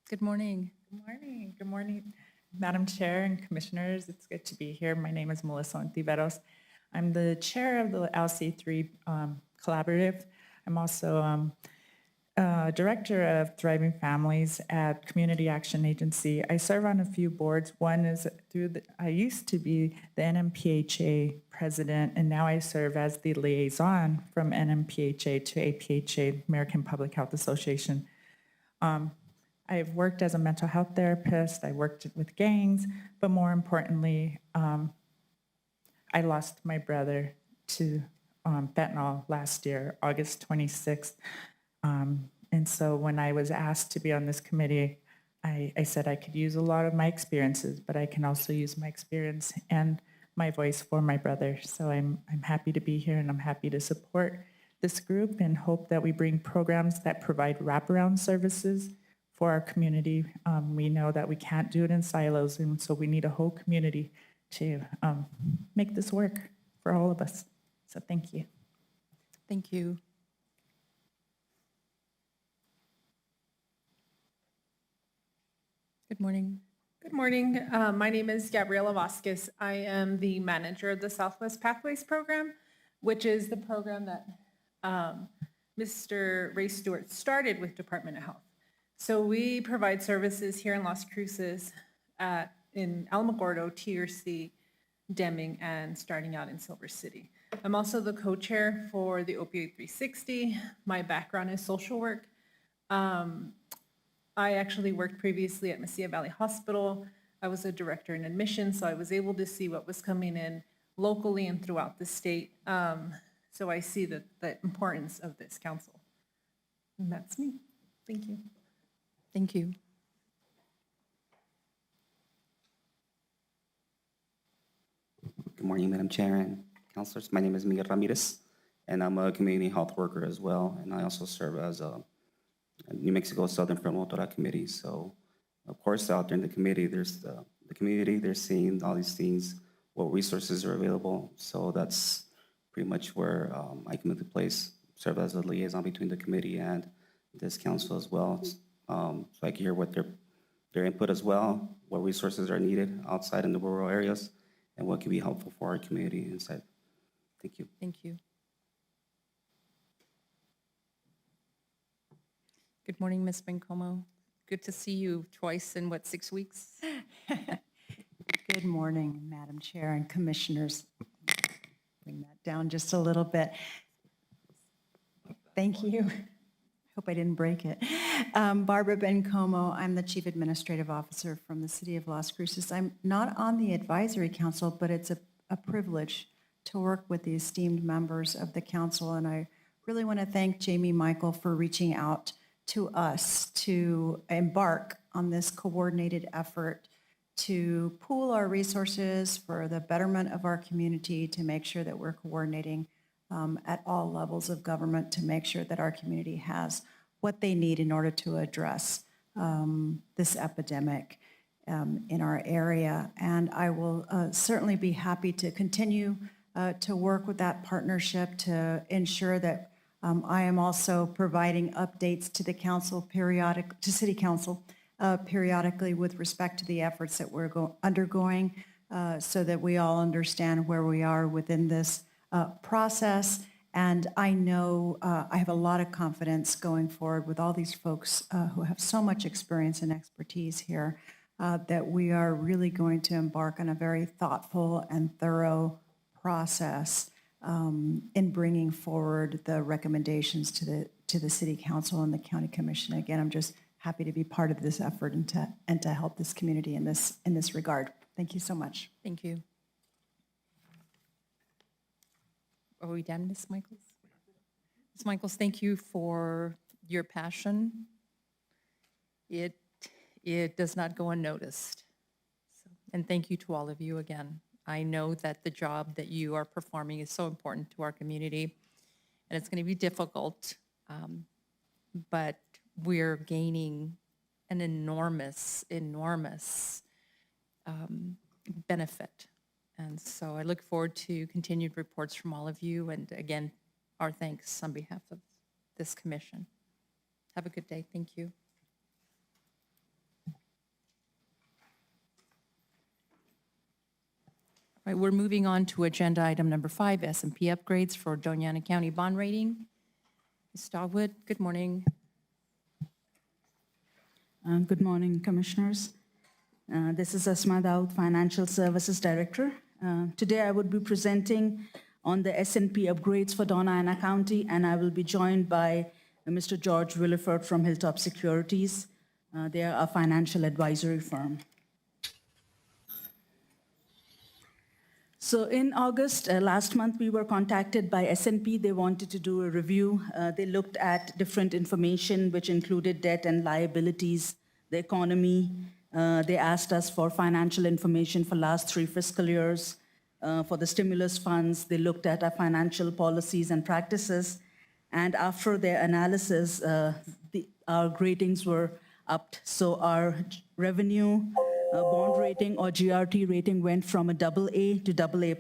S1: Good morning.
S12: Good morning. Good morning, Madam Chair and Commissioners. It's good to be here. My name is Melissa Ontiveros. I'm the chair of the LC3 Collaborative. I'm also director of Thriving Families at Community Action Agency. I serve on a few boards. One is I used to be the NMPHA president, and now I serve as the liaison from NMPHA to APHA, American Public Health Association. I've worked as a mental health therapist. I worked with gangs, but more importantly, I lost my brother to fentanyl last year, August 26th. And so when I was asked to be on this committee, I said I could use a lot of my experiences, but I can also use my experience and my voice for my brother. So I'm happy to be here, and I'm happy to support this group and hope that we bring programs that provide wraparound services for our community. We know that we can't do it in silos, and so we need a whole community to make this work for all of us. So thank you.
S1: Thank you. Good morning.
S23: Good morning. My name is Gabriela Vasquez. I am the manager of the Southwest Pathways Program, which is the program that Mr. Ray Stewart started with Department of Health. So we provide services here in Las Cruces, in Alamogordo, TRC, Deming, and starting out in Silver City. I'm also the co-chair for the Opioid 360. My background is social work. I actually worked previously at Mesilla Valley Hospital. I was a director in admissions, so I was able to see what was coming in locally and throughout the state. So I see the importance of this council. And that's me. Thank you.
S1: Thank you.
S24: Good morning, Madam Chair and councilors. My name is Miguel Ramirez, and I'm a community health worker as well. And I also serve as a New Mexico Southern Promotora Committee. So, of course, out there in the committee, there's the community, they're seeing all these things, what resources are available. So that's pretty much where I come into place, serve as a liaison between the committee and this council as well. So I can hear what their input as well, what resources are needed outside in the rural areas, and what can be helpful for our community inside. Thank you.
S1: Thank you. Good morning, Ms. Bencomo. Good to see you twice in, 6 weeks?
S25: Good morning, Madam Chair and Commissioners. Bring that down just a little bit. Thank you. Hope I didn't break it. Barbara Bencomo, I'm the Chief Administrative Officer from the City of Las Cruces. I'm not on the Advisory Council, but it's a privilege to work with the esteemed members of the council, and I really want to thank Jamie Michael for reaching out to us to embark on this coordinated effort to pool our resources for the betterment of our community, to make sure that we're coordinating at all levels of government to make sure that our community has what they need in order to address this epidemic in our area. And I will certainly be happy to continue to work with that partnership to ensure that I am also providing updates to the council to City Council periodically with respect to the efforts that we're undergoing so that we all understand where we are within this process. And I know I have a lot of confidence going forward with all these folks who have so much experience and expertise here that we are really going to embark on a very thoughtful and thorough process in bringing forward the recommendations to the City Council and the County Commission. Again, I'm just happy to be part of this effort and to help this community in this regard. Thank you so much.
S1: Thank you. Are we done, Ms. Michaels? Ms. Michaels, thank you for your passion. It does not go unnoticed. And thank you to all of you again. I know that the job that you are performing is so important to our community, and it's going to be difficult, but we're gaining an enormous benefit. And so I look forward to continued reports from all of you. And again, our thanks on behalf of this commission. Have a good day. Thank you. All right, we're moving on to agenda item number 5, S&P upgrades for Doña County bond rating. Ms. Dogwood, good morning.
S13: Good morning, Commissioners. This is Asma Daud, Financial Services Director. Today I would be presenting on the S&P upgrades for Doña County, and I will be joined by Mr. George Williford from Hilltop Securities. They are a financial advisory firm. So in August, last month, we were contacted by S&P. They wanted to do a review. They looked at different information, which included debt and liabilities, the economy. They asked us for financial information for last 3 fiscal years. For the stimulus funds, they looked at our financial policies and practices. And after their analysis, our ratings were upped. So our revenue bond rating or GRT rating went from a AA to AA+.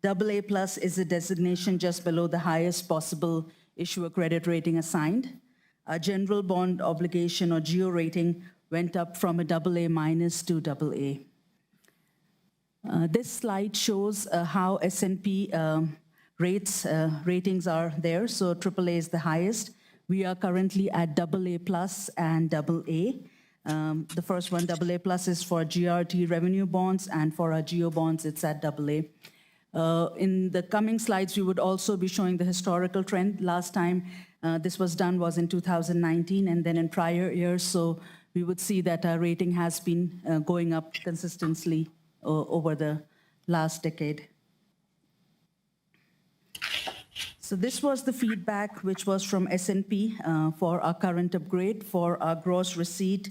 S13: AA+ is a designation just below the highest possible issuer credit rating assigned. Our general bond obligation or GEO rating went up from a AA- to AA. This slide shows how S&P ratings are there. So AAA is the highest. We are currently at AA+ and AA. The first one, AA+, is for GRT revenue bonds, and for our GEO bonds, it's at AA. In the coming slides, we would also be showing the historical trend. Last time this was done was in 2019, and then in prior years. So we would see that our rating has been going up consistently over the last decade. So this was the feedback which was from S&P for our current upgrade for our gross receipt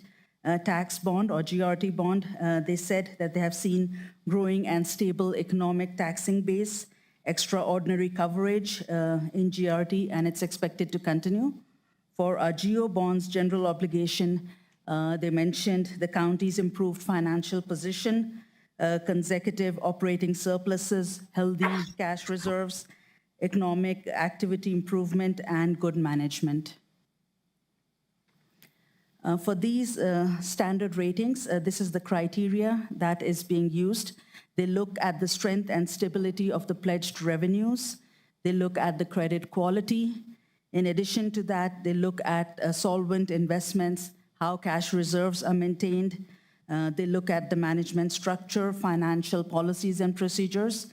S13: tax bond or GRT bond. They said that they have seen growing and stable economic taxing base, extraordinary coverage in GRT, and it's expected to continue. For our GEO bonds general obligation, they mentioned the county's improved financial position, consecutive operating surpluses, healthy cash reserves, economic activity improvement, and good management. For these standard ratings, this is the criteria that is being used. They look at the strength and stability of the pledged revenues. They look at the credit quality. In addition to that, they look at solvent investments, how cash reserves are maintained. They look at the management structure, financial policies and procedures.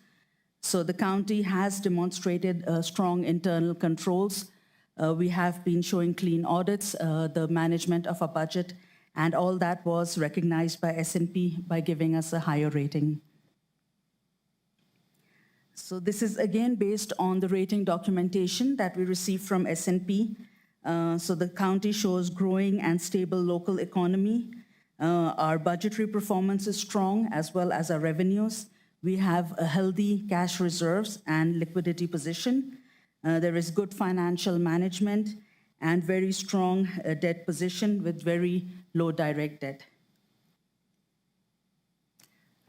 S13: So the county has demonstrated strong internal controls. We have been showing clean audits, the management of our budget, and all that was recognized by S&P by giving us a higher rating. So this is again based on the rating documentation that we received from S&P. So the county shows growing and stable local economy. Our budgetary performance is strong, as well as our revenues. We have a healthy cash reserves and liquidity position. There is good financial management and very strong debt position with very low direct debt.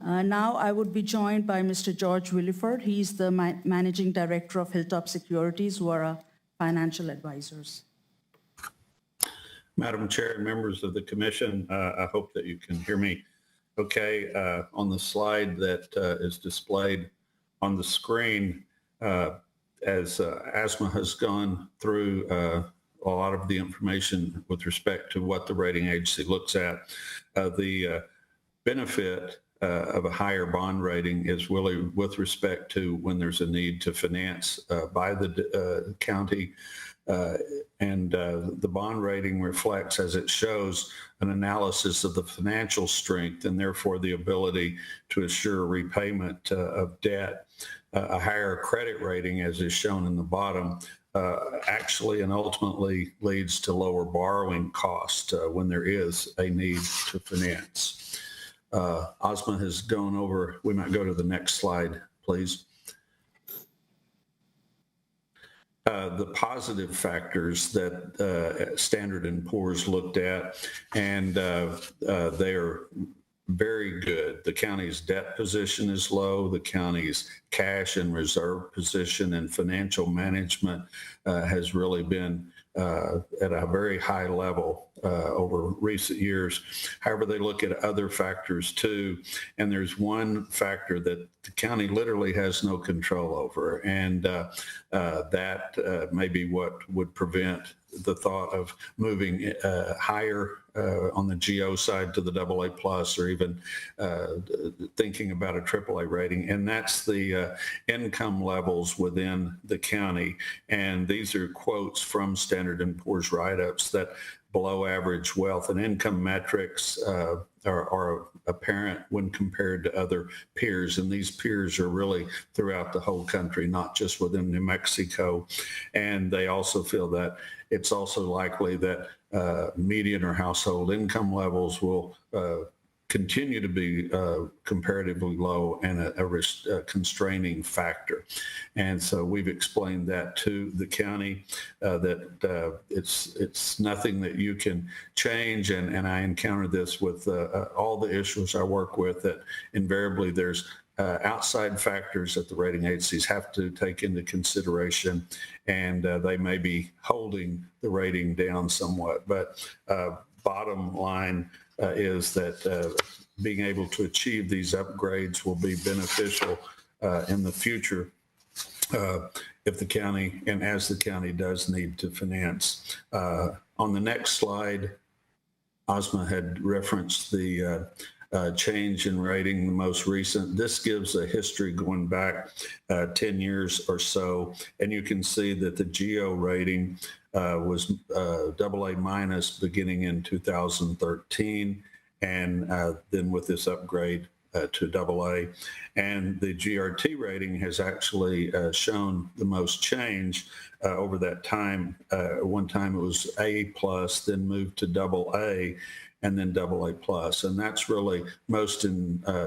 S13: Now I would be joined by Mr. George Williford. He's the Managing Director of Hilltop Securities, who are a financial advisors.
S14: Madam Chair and members of the commission, I hope that you can hear me okay. On the slide that is displayed on the screen, as ASMA has gone through a lot of the information with respect to what the rating agency looks at, the benefit of a higher bond rating is really with respect to when there's a need to finance by the county. The bond rating reflects, as it shows, an analysis of the financial strength and therefore the ability to assure repayment of debt. A higher credit rating, as is shown in the bottom, actually and ultimately leads to lower borrowing cost when there is a need to finance. Ozma has gone over, we might go to the next slide, please. The positive factors that Standard & Poor's looked at, and they are very good. The county's debt position is low. The county's cash and reserve position and financial management has really been at a very high level over recent years. However, they look at other factors too, and there's one factor that the county literally has no control over, and that may be what would prevent the thought of moving higher on the GO side to the AA plus, or even thinking about a AAA rating, and that's the income levels within the county. And these are quotes from Standard & Poor's write-ups that below average wealth and income metrics are apparent when compared to other peers. And these peers are really throughout the whole country, not just within New Mexico. And they also feel that it's also likely that median or household income levels will continue to be comparatively low and a constraining factor. And so we've explained that to the county, that it's nothing that you can change. And I encounter this with all the issues I work with, that invariably there's outside factors that the rating agencies have to take into consideration, and they may be holding the rating down somewhat. But bottom line is that being able to achieve these upgrades will be beneficial in the future if the county, and as the county does need to finance. On the next slide, Ozma had referenced the change in rating, the most recent. This gives a history going back 10 years or so, and you can see that the GO rating was AA minus beginning in 2013, and then with this upgrade to AA. And the GRT rating has actually shown the most change over that time. One time it was A plus, then moved to AA, and then AA plus. And that's really most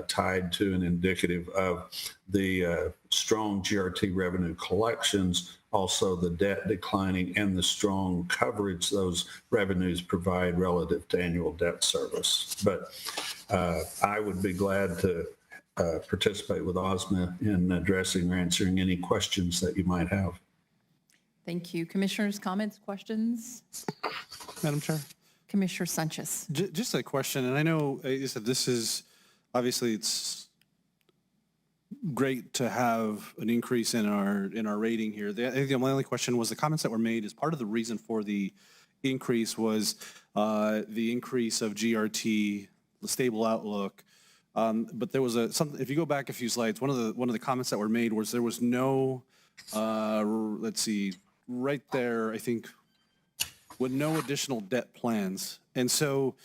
S14: tied to and indicative of the strong GRT revenue collections, also the debt declining, and the strong coverage those revenues provide relative to annual debt service. But I would be glad to participate with Ozma in addressing or answering any questions that you might have.
S1: Thank you. Commissioners, comments, questions?
S7: Madam Chair?
S1: Commissioner Sanchez.
S7: Just a question, and I know you said this is, obviously it's great to have an increase in our rating here. I think the only question was the comments that were made as part of the reason for the increase was the increase of GRT, the stable outlook. But there was something, if you go back a few slides, one of the comments that were made was there was no, let's see, right there, I think, with no additional debt plans. And so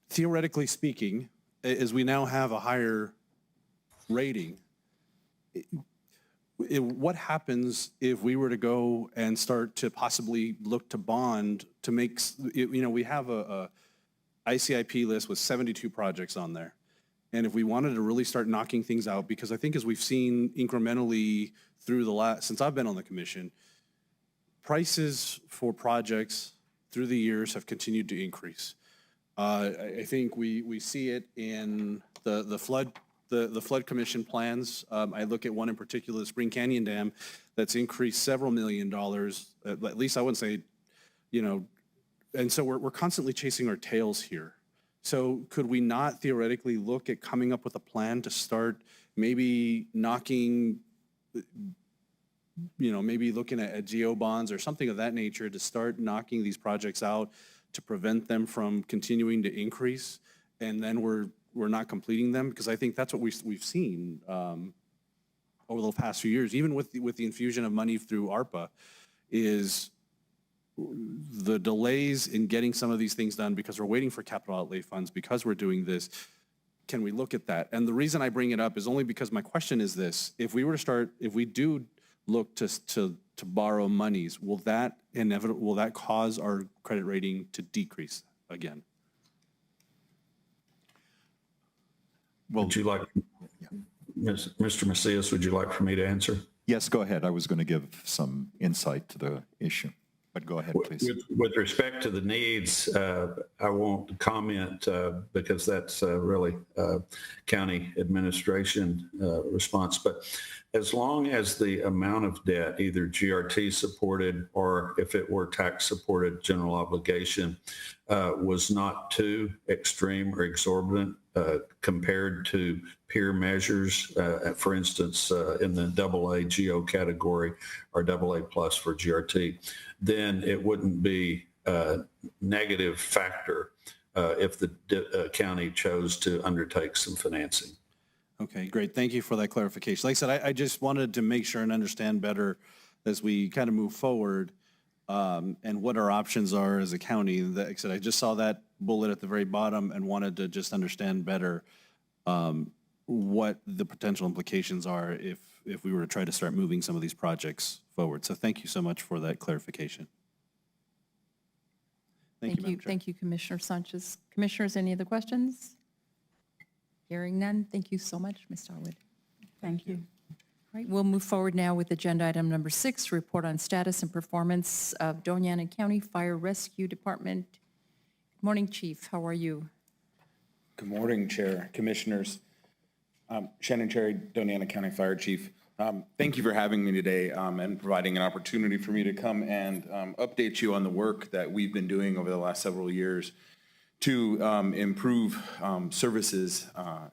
S7: theoretically speaking, as we now have a higher rating, what happens if we were to go and start to possibly look to bond to make, we have a ICIP list with 72 projects on there. And if we wanted to really start knocking things out, because I think as we've seen incrementally through since I've been on the commission, prices for projects through the years have continued to increase. I think we see it in the the flood commission plans. I look at one in particular, the Spring Canyon Dam, that's increased several $1 million, at least I wouldn't say, and so we're constantly chasing our tails here. So could we not theoretically look at coming up with a plan to start maybe knocking, maybe looking at geo bonds or something of that nature to start knocking these projects out to prevent them from continuing to increase, and then we're not completing them? Because I think that's what we've seen over the past few years, even with the infusion of money through ARPA, is the delays in getting some of these things done because we're waiting for capital outlay funds, because we're doing this. Can we look at that? And the reason I bring it up is only because my question is this: if we do look to borrow monies, will that cause our credit rating to decrease again?
S14: Well, would you like, Mr. Macias, would you like for me to answer?
S6: Yes, go ahead. I was going to give some insight to the issue, but go ahead, please.
S14: With respect to the needs, I won't comment because that's really county administration response. But as long as the amount of debt, either GRT supported or if it were tax supported general obligation, was not too extreme or exorbitant compared to peer measures, for instance, in the AA GO category or AA plus for GRT, then it wouldn't be a negative factor if the county chose to undertake some financing.
S7: Okay, great. Thank you for that clarification. Like I said, I just wanted to make sure and understand better as we kind of move forward and what our options are as a county. Like I said, I just saw that bullet at the very bottom and wanted to just understand better what the potential implications are if we were to try to start moving some of these projects forward. So thank you so much for that clarification. Thank you.
S1: Thank you, Commissioner Sanchez. Commissioners, any other questions? Hearing none, thank you so much, Ms. Starwood.
S13: Thank you.
S1: All right, we'll move forward now with agenda item number 6, report on status and performance of Doña County Fire Rescue Department. Good morning, Chief. How are you?
S15: Good morning, Chair, Commissioners. Shannon Cherry, Doña County Fire Chief. Thank you for having me today and providing an opportunity for me to come and update you on the work that we've been doing over the last several years to improve services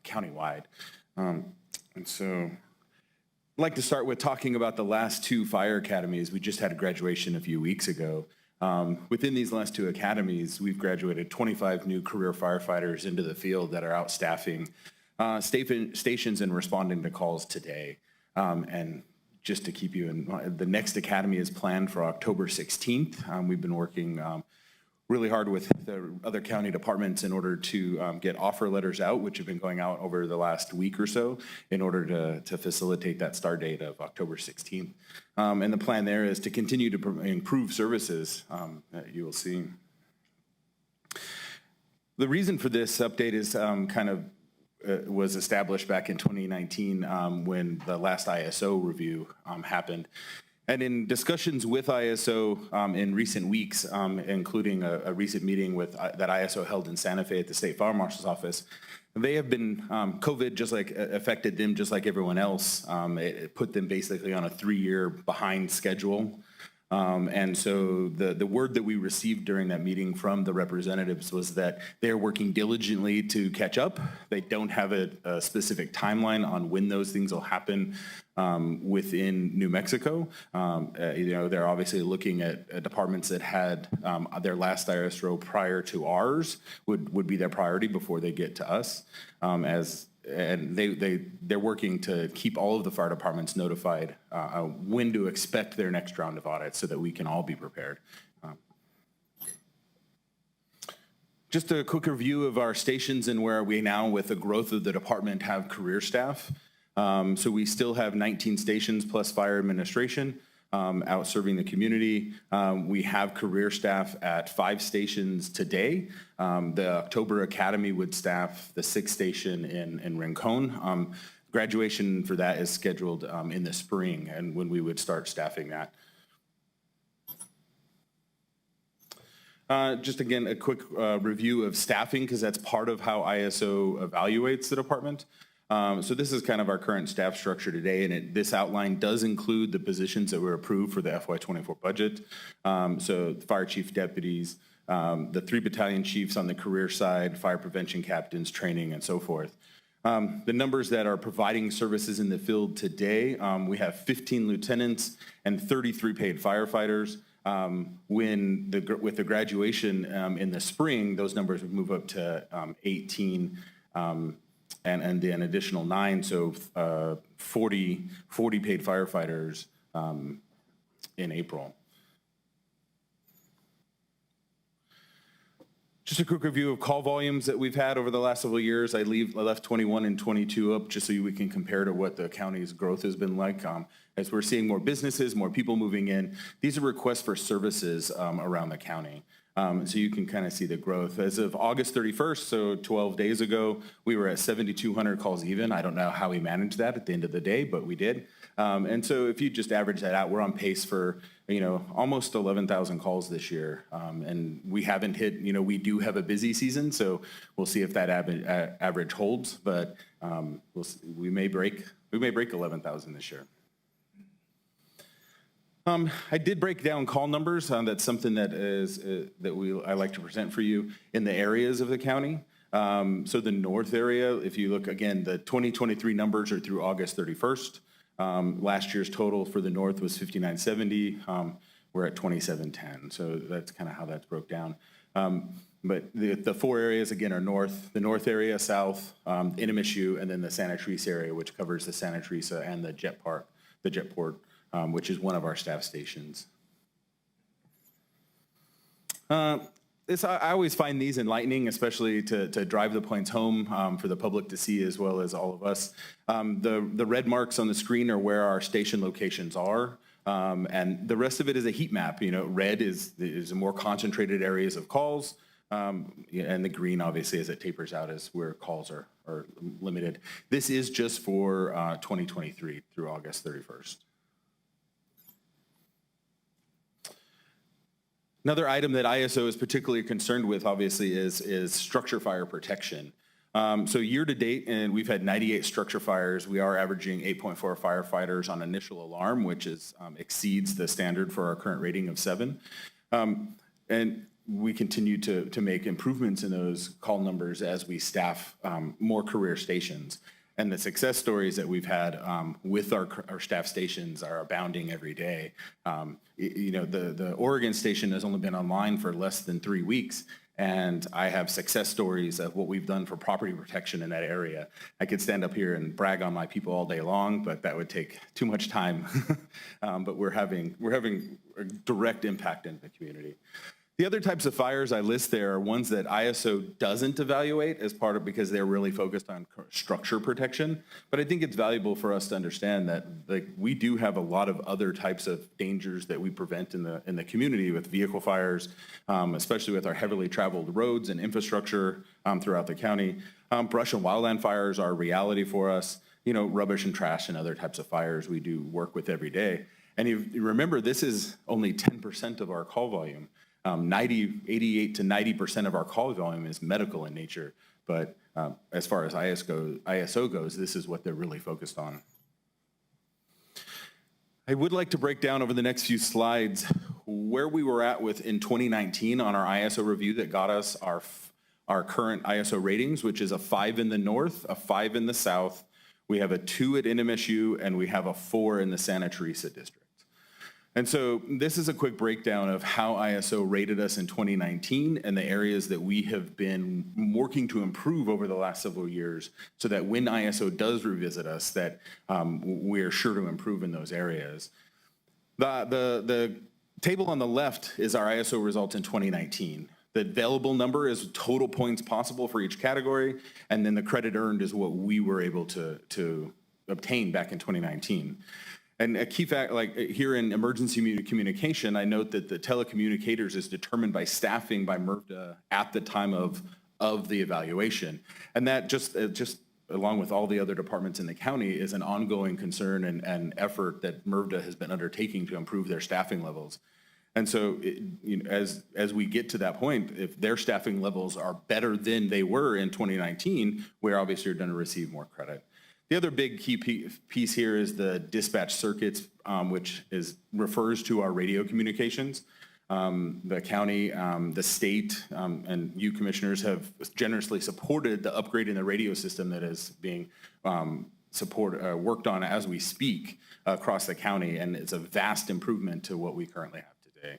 S15: countywide. And so I'd like to start with talking about the last 2 fire academies. We just had a graduation a few weeks ago. Within these last 2 academies, we've graduated 25 new career firefighters into the field that are out staffing stations and responding to calls today. And just to keep you in mind, the next academy is planned for October 16th. We've been working really hard with the other county departments in order to get offer letters out, which have been going out over the last week or so in order to facilitate that start date of October 16th. And the plan there is to continue to improve services that you will see. The reason for this update is was established back in 2019 when the last ISO review happened. And in discussions with ISO in recent weeks, including a recent meeting that ISO held in Santa Fe at the State Fire Marshal's office, they have been, COVID affected them just like everyone else. It put them basically on a 3-year behind schedule. And so the word that we received during that meeting from the representatives was that they're working diligently to catch up. They don't have a specific timeline on when those things will happen within New Mexico. They're obviously looking at departments that had their last ISRO prior to ours would be their priority before they get to us. And they're working to keep all of the fire departments notified when to expect their next round of audits so that we can all be prepared. Just a quick review of our stations and where we now, with the growth of the department, have career staff. So we still have 19 stations plus fire administration out serving the community. We have career staff at 5 stations today. The October Academy would staff the 6th station in Rincon. Graduation for that is scheduled in the spring, and when we would start staffing that. Just again, a quick review of staffing, because that's part of how ISO evaluates the department. So this is kind of our current staff structure today, and this outline does include the positions that were approved for the FY24 budget. So the fire chief deputies, the 3 battalion chiefs on the career side, fire prevention captains, training, and so forth. The numbers that are providing services in the field today, we have 15 lieutenants and 33 paid firefighters. With the graduation in the spring, those numbers would move up to 18 and then additional 9, so 40 paid firefighters in April. Just a quick review of call volumes that we've had over the last several years. I left 21 and 22 up just so we can compare to what the county's growth has been like. As we're seeing more businesses, more people moving in, these are requests for services around the county. So you can kind of see the growth. As of August 31st, so 12 days ago, we were at 7,200 calls even. I don't know how we managed that at the end of the day, but we did. And so if you just average that out, we're on pace for, almost 11,000 calls this year. And we haven't hit, we do have a busy season, so we'll see if that average holds, but we may break 11,000 this year. I did break down call numbers. That's something that I like to present for you in the areas of the county. So the north area, if you look again, the 2023 numbers are through August 31st. Last year's total for the north was 5,970. We're at 2,710. So that's kind of how that's broke down. But the 4 areas again are north, the north area, south, Inimishu, and then the Santa Teresa area, which covers the Santa Teresa and the Jetport, which is one of our staff stations. I always find these enlightening, especially to drive the points home for the public to see as well as all of us. The red marks on the screen are where our station locations are, and the rest of it is a heat map. Red is more concentrated areas of calls, and the green, obviously, as it tapers out, is where calls are limited. This is just for 2023 through August 31st. Another item that ISO is particularly concerned with, obviously, is structure fire protection. So year to date, and we've had 98 structure fires. We are averaging 8.4 firefighters on initial alarm, which exceeds the standard for our current rating of 7. And we continue to make improvements in those call numbers as we staff more career stations. And the success stories that we've had with our staff stations are abounding every day. The Oregon station has only been online for less than 3 weeks, and I have success stories of what we've done for property protection in that area. I could stand up here and brag on my people all day long, but that would take too much time. But we're having a direct impact in the community. The other types of fires I list there are ones that ISO doesn't evaluate as part of because they're really focused on structure protection. But I think it's valuable for us to understand that we do have a lot of other types of dangers that we prevent in the community with vehicle fires, especially with our heavily traveled roads and infrastructure throughout the county. Brush and wildland fires are a reality for us. Rubbish and trash and other types of fires we do work with every day. And you remember, this is only 10% of our call volume. 88 to 90% of our call volume is medical in nature, but as far as ISO goes, this is what they're really focused on. I would like to break down over the next few slides where we were at in 2019 on our ISO review that got us our current ISO ratings, which is a 5 in the north, a 5 in the south. We have a 2 at Inimishu, and we have a 4 in the Santa Teresa district. And so this is a quick breakdown of how ISO rated us in 2019 and the areas that we have been working to improve over the last several years so that when ISO does revisit us, that we're sure to improve in those areas. The table on the left is our ISO results in 2019. The available number is total points possible for each category, and then the credit earned is what we were able to obtain back in 2019. And a key fact, like here in emergency communication, I note that the telecommunicators is determined by staffing by MRVDA at the time of the evaluation. And that just along with all the other departments in the county is an ongoing concern and effort that MRVDA has been undertaking to improve their staffing levels. And so as we get to that point, if their staffing levels are better than they were in 2019, we're obviously going to receive more credit. The other big key piece here is the dispatch circuits, which refers to our radio communications. The county, the state, and you commissioners have generously supported the upgrade in the radio system that is being worked on as we speak across the county, and it's a vast improvement to what we currently have today.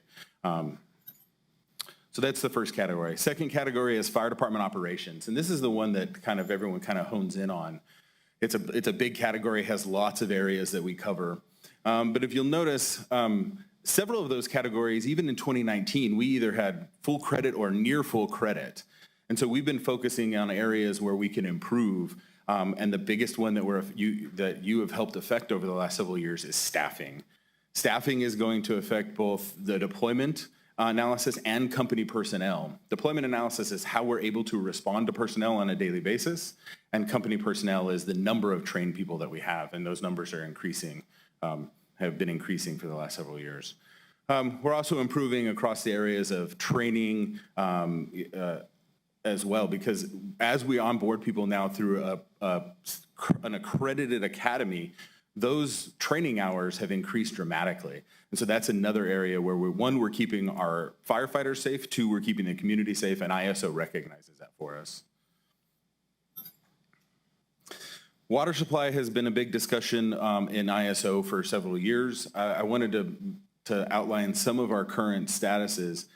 S15: So that's the first category. Second category is fire department operations, and this is the one that everyone hones in on. It's a big category, has lots of areas that we cover. But if you'll notice, several of those categories, even in 2019, we either had full credit or near full credit. And so we've been focusing on areas where we can improve. And the biggest one that you have helped affect over the last several years is staffing. Staffing is going to affect both the deployment analysis and company personnel. Deployment analysis is how we're able to respond to personnel on a daily basis, and company personnel is the number of trained people that we have, and those numbers are increasing, have been increasing for the last several years. We're also improving across the areas of training as well, because as we onboard people now through an accredited academy, those training hours have increased dramatically. And so that's another area where we're keeping our firefighters safe, two, we're keeping the community safe, and ISO recognizes that for us. Water supply has been a big discussion in ISO for several years. I wanted to outline some of our current statuses.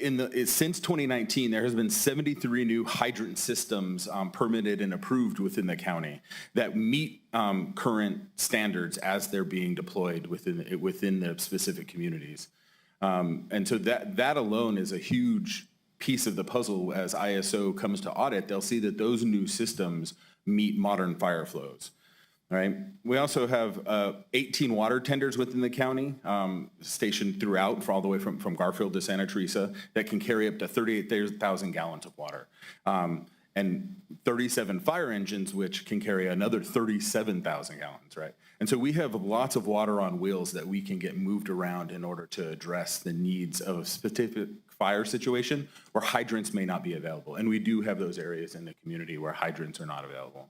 S15: Since 2019, there has been 73 new hydrant systems permitted and approved within the county that meet current standards as they're being deployed within the specific communities. And so that alone is a huge piece of the puzzle. As ISO comes to audit, they'll see that those new systems meet modern fire flows. All right. We also have 18 water tenders within the county, stationed throughout, all the way from Garfield to Santa Teresa, that can carry up to 38,000 gallons of water. And 37 fire engines, which can carry another 37,000 gallons, right? And so we have lots of water on wheels that we can get moved around in order to address the needs of a specific fire situation where hydrants may not be available. And we do have those areas in the community where hydrants are not available.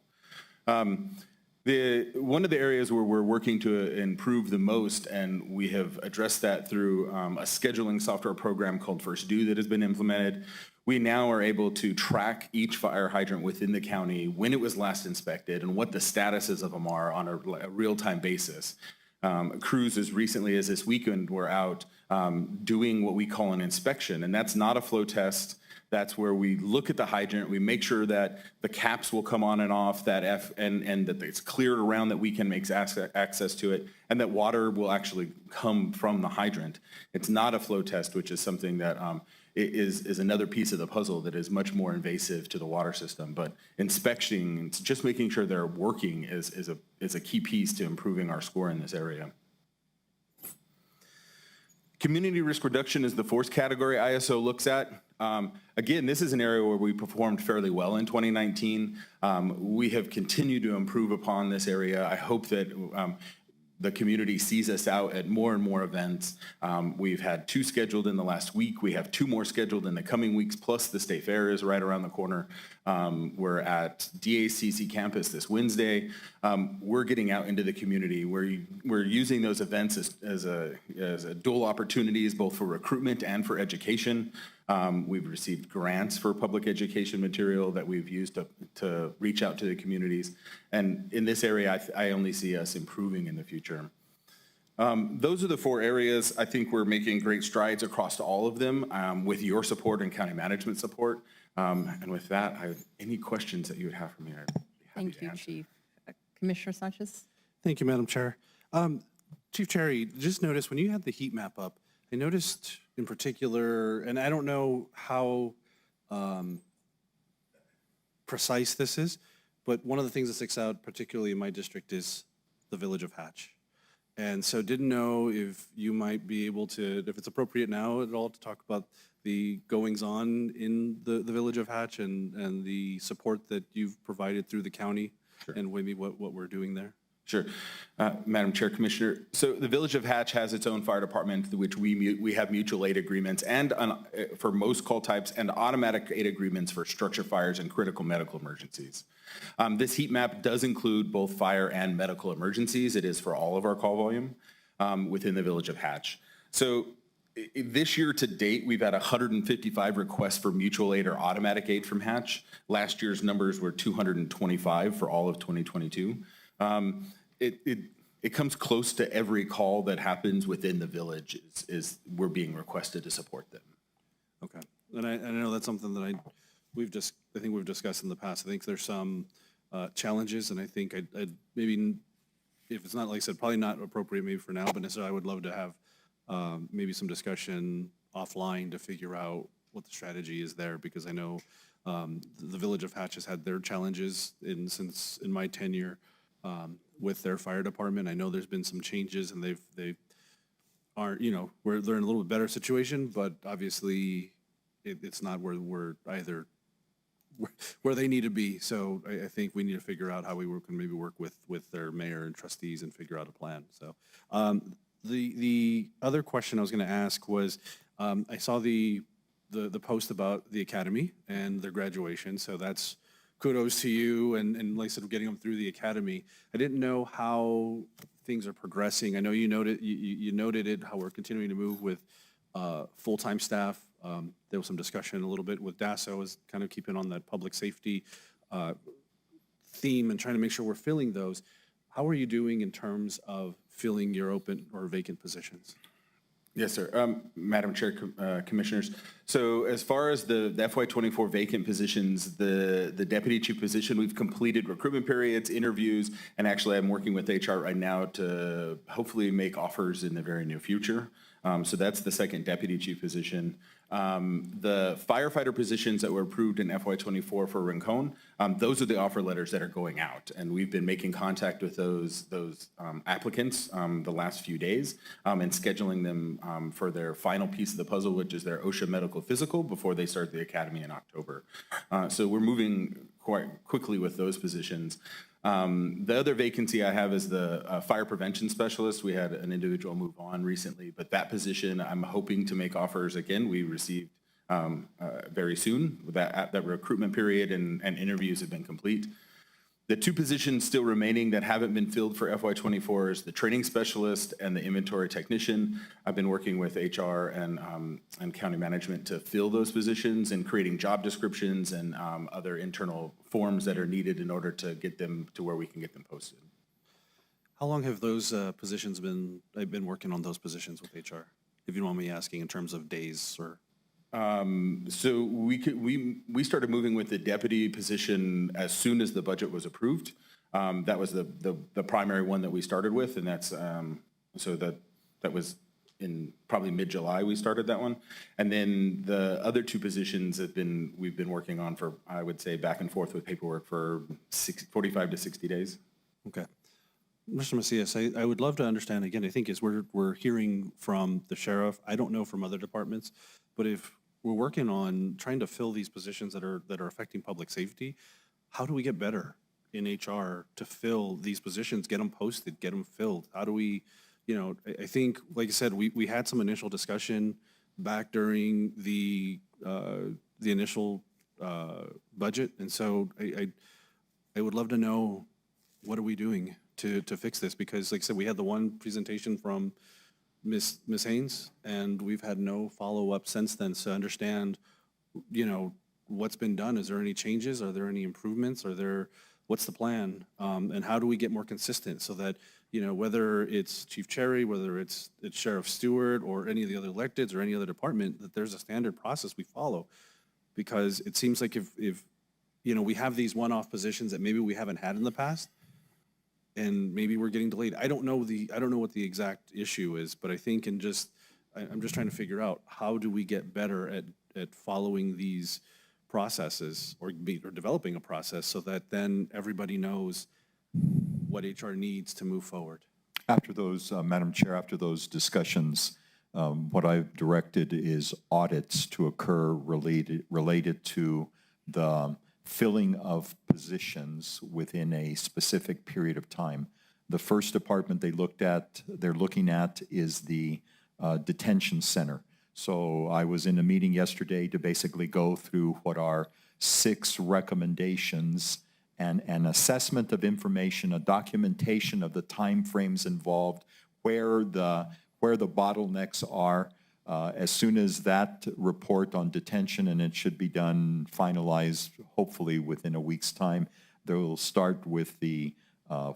S15: One of the areas where we're working to improve the most, and we have addressed that through a scheduling software program called First Due that has been implemented, we now are able to track each fire hydrant within the county, when it was last inspected, and what the statuses of them are on a real-time basis. Crews as recently as this weekend were out doing what we call an inspection, and that's not a flow test. That's where we look at the hydrant, we make sure that the caps will come on and off, and that it's cleared around, that we can make access to it, and that water will actually come from the hydrant. It's not a flow test, which is something that is another piece of the puzzle that is much more invasive to the water system. But inspection, just making sure they're working is a key piece to improving our score in this area. Community risk reduction is the fourth category ISO looks at. Again, this is an area where we performed fairly well in 2019. We have continued to improve upon this area. I hope that the community sees us out at more and more events. We've had 2 scheduled in the last week. We have 2 more scheduled in the coming weeks, plus the state fair is right around the corner. We're at DACC campus this Wednesday. We're getting out into the community. We're using those events as dual opportunities, both for recruitment and for education. We've received grants for public education material that we've used to reach out to the communities. And in this area, I only see us improving in the future. Those are the 4 areas. I think we're making great strides across all of them with your support and county management support. And with that, any questions that you would have for me, I'd be happy
S1: Thank
S15: to
S1: you,
S15: answer.
S1: Chief. Commissioner Sanchez?
S7: Thank you, Madam Chair. Chief Cherry, just noticed when you had the heat map up, I noticed in particular, and I don't know how precise this is, but one of the things that sticks out, particularly in my district, is the village of Hatch. And so didn't know if you might be able to, if it's appropriate now at all, to talk about the goings-on in the village of Hatch and the support that you've provided through the county. Sure. And maybe what we're doing there.
S15: Sure. Madam Chair, Commissioner, so the Village of Hatch has its own fire department, which we have mutual aid agreements and for most call types and automatic aid agreements for structure fires and critical medical emergencies. This heat map does include both fire and medical emergencies. It is for all of our call volume within the Village of Hatch. So this year to date, we've had 155 requests for mutual aid or automatic aid from Hatch. Last year's numbers were 225 for all of 2022. It comes close to every call that happens within the village is we're being requested to support them.
S7: Okay, and I know that's something that I think we've discussed in the past. I think there's some challenges, and I think I'd maybe, if it's not, like I said, probably not appropriate maybe for now, but necessarily I would love to have maybe some discussion offline to figure out what the strategy is there, because I know the Village of Hatch has had their challenges since in my tenure with their fire department. I know there's been some changes, and they aren't, they're in a little bit better situation, but obviously it's not where we're either where they need to be. So I think we need to figure out how we can maybe work with their mayor and trustees and figure out a plan. So the other question I was going to ask was, I saw the post about the academy and their graduation. So that's kudos to you, and like I said, getting them through the academy. I didn't know how things are progressing. I know you noted it, how we're continuing to move with full-time staff. There was some discussion a little bit with DASO, is kind of keeping on that public safety theme and trying to make sure we're filling those. How are you doing in terms of filling your open or vacant positions?
S15: Yes, sir. Madam Chair, Commissioners. So as far as the FY24 vacant positions, the deputy chief position, we've completed recruitment periods, interviews, and actually I'm working with HR right now to hopefully make offers in the very near future. So that's the second deputy chief position. The firefighter positions that were approved in FY24 for Rincon, those are the offer letters that are going out. And we've been making contact with those applicants the last few days and scheduling them for their final piece of the puzzle, which is their OSHA medical physical before they start the academy in October. So we're moving quite quickly with those positions. The other vacancy I have is the fire prevention specialist. We had an individual move on recently, but that position I'm hoping to make offers again. We received very soon. That recruitment period and interviews have been complete. The two positions still remaining that haven't been filled for FY24 is the training specialist and the inventory technician. I've been working with HR and county management to fill those positions and creating job descriptions and other internal forms that are needed in order to get them to where we can get them posted.
S7: How long have those positions been, I've been working on those positions with HR? If you don't mind me asking in terms of days or?
S15: So we started moving with the deputy position as soon as the budget was approved. That was the primary one that we started with, and that's so that was in probably mid-July we started that one. And then the other two positions we've been working on for, I would say, back and forth with paperwork for 45 to 60 days.
S7: Okay. Mr. Macias, I would love to understand, again, I think as we're hearing from the sheriff, I don't know from other departments, but if we're working on trying to fill these positions that are affecting public safety, how do we get better in HR to fill these positions, get them posted, get them filled? How do we, I think, like I said, we had some initial discussion back during the initial budget, and so I would love to know, what are we doing to fix this? Because like I said, we had the one presentation from Ms. Haynes, and we've had no follow-up since then to understand, what's been done. Is there any changes? Are there any improvements? What's the plan? And how do we get more consistent so that, whether it's Chief Cherry, whether it's Sheriff Stewart or any of the other electeds or any other department, that there's a standard process we follow. Because it seems like if we have these one-off positions that maybe we haven't had in the past, and maybe we're getting delayed. I don't know what the exact issue is, but I think I'm just trying to figure out, how do we get better at following these processes or developing a process so that then everybody knows what HR needs to move forward.
S6: After those, Madam Chair, after those discussions, what I've directed is audits to occur related to the filling of positions within a specific period of time. The first department they're looking at is the detention center. So I was in a meeting yesterday to basically go through what are 6 recommendations and an assessment of information, a documentation of the timeframes involved, where the bottlenecks are. As soon as that report on detention, and it should be done, finalized, hopefully within a week's time, they'll start with the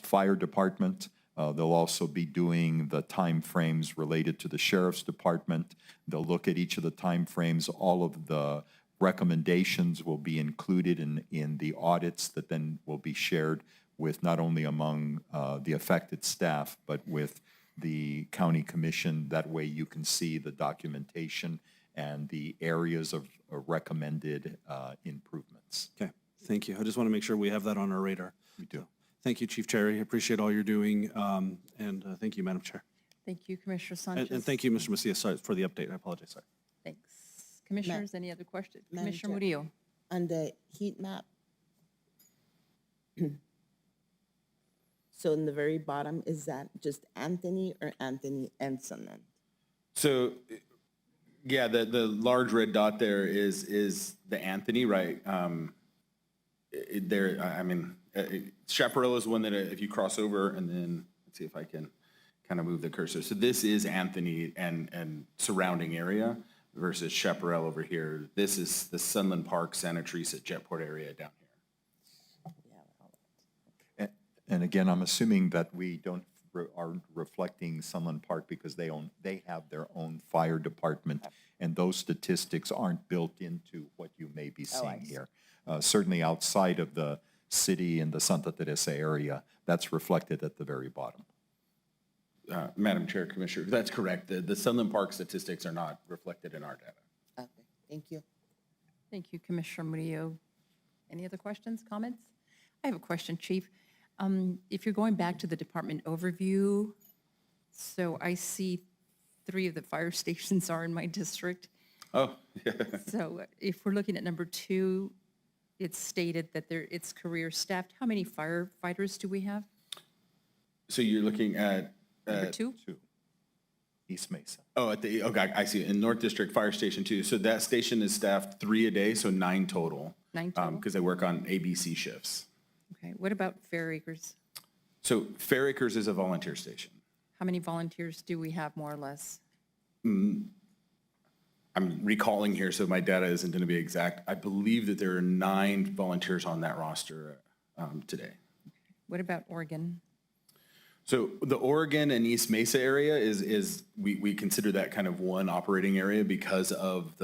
S6: fire department. They'll also be doing the timeframes related to the sheriff's department. They'll look at each of the timeframes. All of the recommendations will be included in the audits that then will be shared with not only among the affected staff, but with the county commission. That way you can see the documentation and the areas of recommended improvements.
S7: Okay, thank you. I just want to make sure we have that on our radar.
S6: We do.
S7: Thank you, Chief Cherry. I appreciate all you're doing, and thank you, Madam Chair.
S1: Thank you, Commissioner Sanchez.
S7: And thank you, Mr. Macias, sorry for the update. I apologize. Sorry.
S1: Thanks. Commissioners, any other questions?
S16: Madam
S1: Commissioner
S16: Chair.
S1: Murillo.
S16: On the heat map, so in the very bottom, is that just Anthony or Anthony Ensign?
S15: So, yeah, the large red dot there is the Anthony, right? Chaparral is one that if you cross over, and then, let's see if I can kind of move the cursor. So this is Anthony and surrounding area versus Chaparral over here. This is the Sunland Park, Santa Teresa, Jetport area down here.
S6: And again, I'm assuming that we are reflecting Sunland Park because they have their own fire department, and those statistics aren't built into what you may be seeing here. Certainly outside of the city and the Santa Teresa area, that's reflected at the very bottom.
S15: Madam Chair, Commissioner, that's correct. The Sunland Park statistics are not reflected in our data.
S16: Okay, thank you.
S1: Thank you, Commissioner Murillo. Any other questions, comments? I have a question, Chief. If you're going back to the department overview, so I see 3 of the fire stations are in my district.
S15: Oh, yeah.
S1: So if we're looking at number 2, it's stated that it's career staffed. How many firefighters do we have?
S15: So you're looking at
S1: Number 2?
S6: East Mesa.
S15: Oh, okay, I see. In North District Fire Station 2. So that station is staffed 3 a day, so 9 total.
S1: 9 total?
S15: Because they work on ABC shifts.
S1: Okay, what about Fair Acres?
S15: So Fair Acres is a volunteer station.
S1: How many volunteers do we have, more or less?
S15: I'm recalling here, so my data isn't going to be exact. I believe that there are 9 volunteers on that roster today.
S1: What about Oregon?
S15: So the Oregon and East Mesa area is we consider that kind of one operating area because of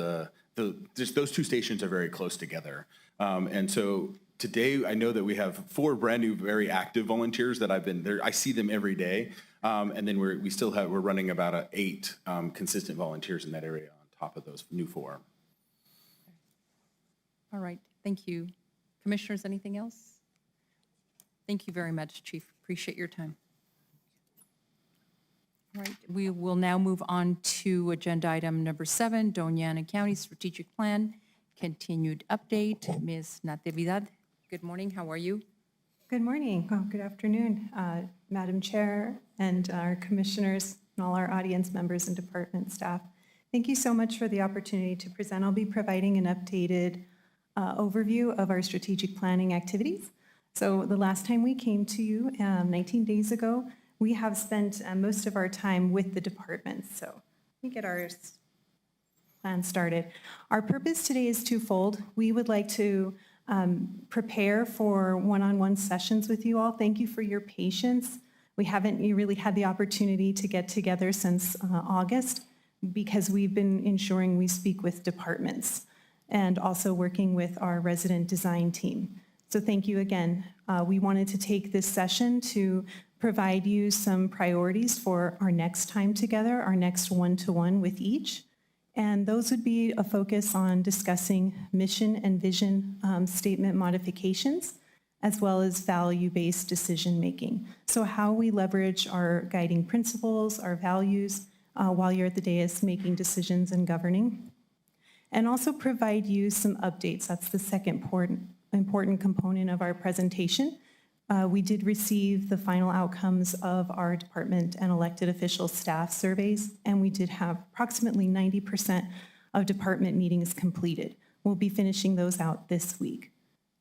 S15: just those 2 stations are very close together. And so today, I know that we have 4 brand new, very active volunteers that I've been there. I see them every day. And then we're running about 8 consistent volunteers in that area on top of those new 4.
S1: All right, thank you. Commissioners, anything else? Thank you very much, Chief. Appreciate your time. All right, we will now move on to agenda item number 7, Doña County Strategic Plan, continued update. Ms. Natividad, good morning, how are you?
S18: Good morning, good afternoon, Madam Chair and our commissioners and all our audience members and department staff. Thank you so much for the opportunity to present. I'll be providing an updated overview of our strategic planning activities. So the last time we came to you, 19 days ago, we have spent most of our time with the departments. So let me get our plan started. Our purpose today is twofold. We would like to prepare for one-on-one sessions with you all. Thank you for your patience. We haven't really had the opportunity to get together since August because we've been ensuring we speak with departments and also working with our resident design team. So thank you again. We wanted to take this session to provide you some priorities for our next time together, our next one-to-one with each. And those would be a focus on discussing mission and vision statement modifications, as well as value-based decision-making. So how we leverage our guiding principles, our values, while you're at the dais making decisions and governing. And also provide you some updates. That's the second important component of our presentation. We did receive the final outcomes of our department and elected official staff surveys, and we did have approximately 90% of department meetings completed. We'll be finishing those out this week.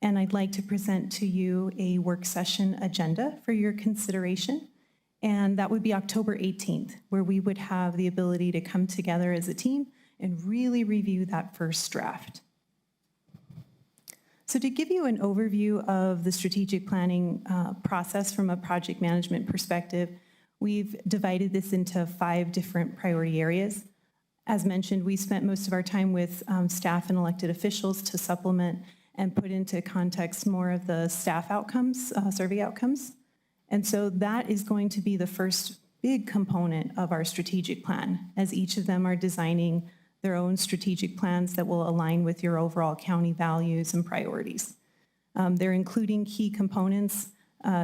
S18: And I'd like to present to you a work session agenda for your consideration. And that would be October 18th, where we would have the ability to come together as a team and really review that first draft. So to give you an overview of the strategic planning process from a project management perspective, we've divided this into 5 different priority areas. As mentioned, we spent most of our time with staff and elected officials to supplement and put into context more of the staff outcomes, survey outcomes. And so that is going to be the first big component of our strategic plan, as each of them are designing their own strategic plans that will align with your overall county values and priorities. They're including key components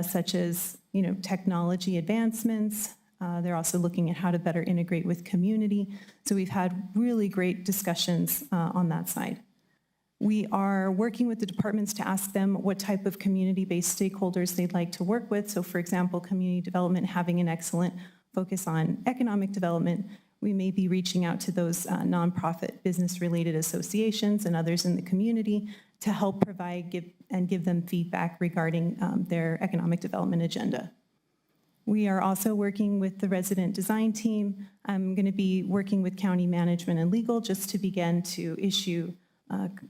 S18: such as technology advancements. They're also looking at how to better integrate with community. So we've had really great discussions on that side. We are working with the departments to ask them what type of community-based stakeholders they'd like to work with. So for example, community development having an excellent focus on economic development, we may be reaching out to those nonprofit business-related associations and others in the community to help provide give them feedback regarding their economic development agenda. We are also working with the resident design team. I'm going to be working with county management and legal just to begin to issue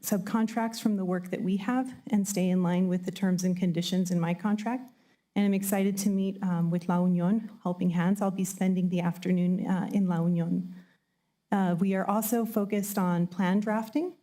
S18: subcontracts from the work that we have and stay in line with the terms and conditions in my contract. And I'm excited to meet with La Union, Helping Hands. I'll be spending the afternoon in La Union. We are also focused on plan drafting.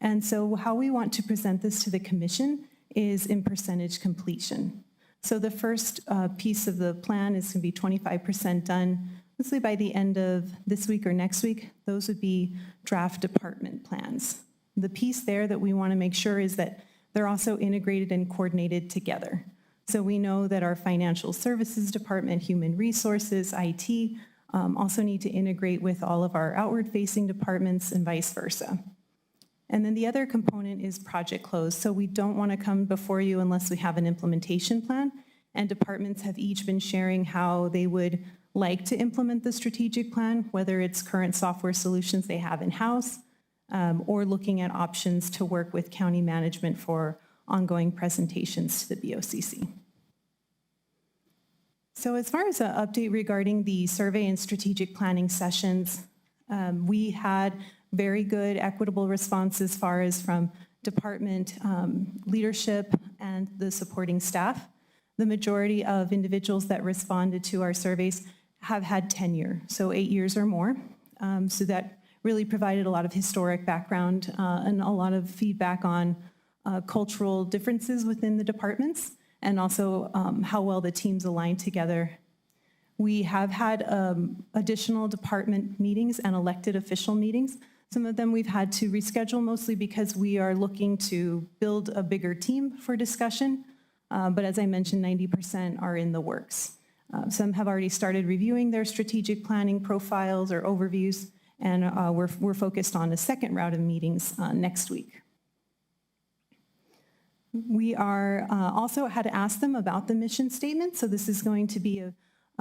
S18: And so how we want to present this to the commission is in percentage completion. So the first piece of the plan is going to be 25% done, mostly by the end of this week or next week. Those would be draft department plans. The piece there that we want to make sure is that they're also integrated and coordinated together. So we know that our financial services department, human resources, IT, also need to integrate with all of our outward-facing departments and vice versa. And then the other component is project close. So we don't want to come before you unless we have an implementation plan. And departments have each been sharing how they would like to implement the strategic plan, whether it's current software solutions they have in-house, or looking at options to work with county management for ongoing presentations to the BOCC. So as far as an update regarding the survey and strategic planning sessions, we had very good equitable response as far as from department leadership and the supporting staff. The majority of individuals that responded to our surveys have had tenure, so 8 years or more. So that really provided a lot of historic background and a lot of feedback on cultural differences within the departments and also how well the teams align together. We have had additional department meetings and elected official meetings. Some of them we've had to reschedule mostly because we are looking to build a bigger team for discussion. But as I mentioned, 90% are in the works. Some have already started reviewing their strategic planning profiles or overviews, and we're focused on a second round of meetings next week. We are also had to ask them about the mission statement, so this is going to be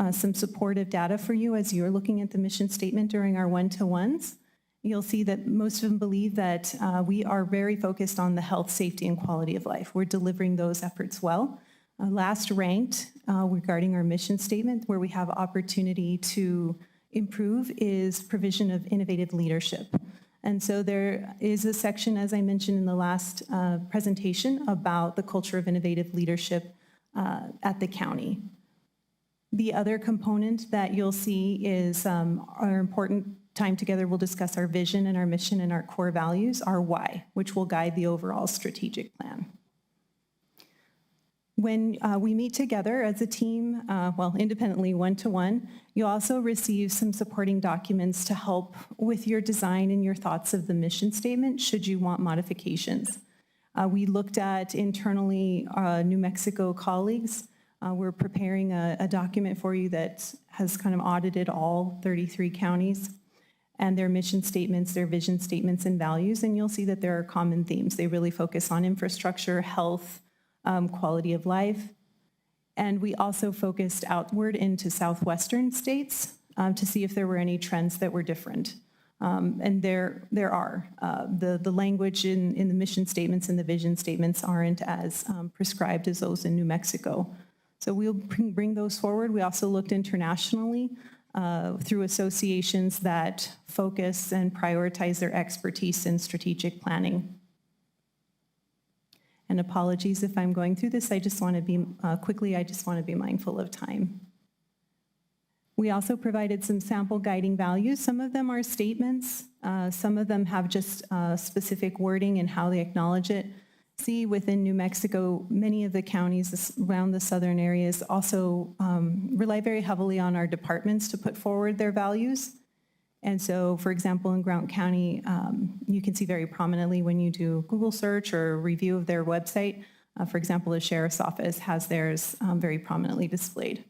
S18: some supportive data for you as you're looking at the mission statement during our one-to-ones. You'll see that most of them believe that we are very focused on the health, safety, and quality of life. We're delivering those efforts well. Last ranked regarding our mission statement, where we have opportunity to improve, is provision of innovative leadership. And so there is a section, as I mentioned in the last presentation, about the culture of innovative leadership at the county. The other component that you'll see is our important time together. We'll discuss our vision and our mission and our core values, our why, which will guide the overall strategic plan. When we meet together as a team, well, independently, one-to-one, you'll also receive some supporting documents to help with your design and your thoughts of the mission statement, should you want modifications. We looked at internally New Mexico colleagues. We're preparing a document for you that has kind of audited all 33 counties and their mission statements, their vision statements, and values, and you'll see that there are common themes. They really focus on infrastructure, health, quality of life, And we also focused outward into southwestern states to see if there were any trends that were different. And there are. The language in the mission statements and the vision statements aren't as prescribed as those in New Mexico. So we'll bring those forward. We also looked internationally through associations that focus and prioritize their expertise in strategic planning. And apologies if I'm going through this. I just want to be quickly, I just want to be mindful of time. We also provided some sample guiding values. Some of them are statements. Some of them have just specific wording and how they acknowledge it. See, within New Mexico, many of the counties around the southern areas also rely very heavily on our departments to put forward their values. And so, for example, in Grant County, you can see very prominently when you do Google search or review of their website, for example, the Sheriff's Office has theirs very prominently displayed.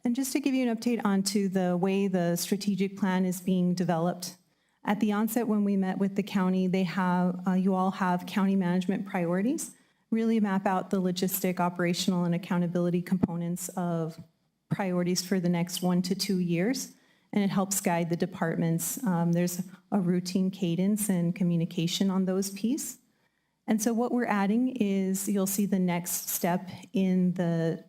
S18: And just to give you an update onto the way the strategic plan is being developed, at the onset when we met with the county, they have, you all have county management priorities, really map out the logistic, operational, and accountability components of priorities for the next 1 to 2 years, and it helps guide the departments. There's a routine cadence and communication on those pieces. And so what we're adding is, you'll see the next step in the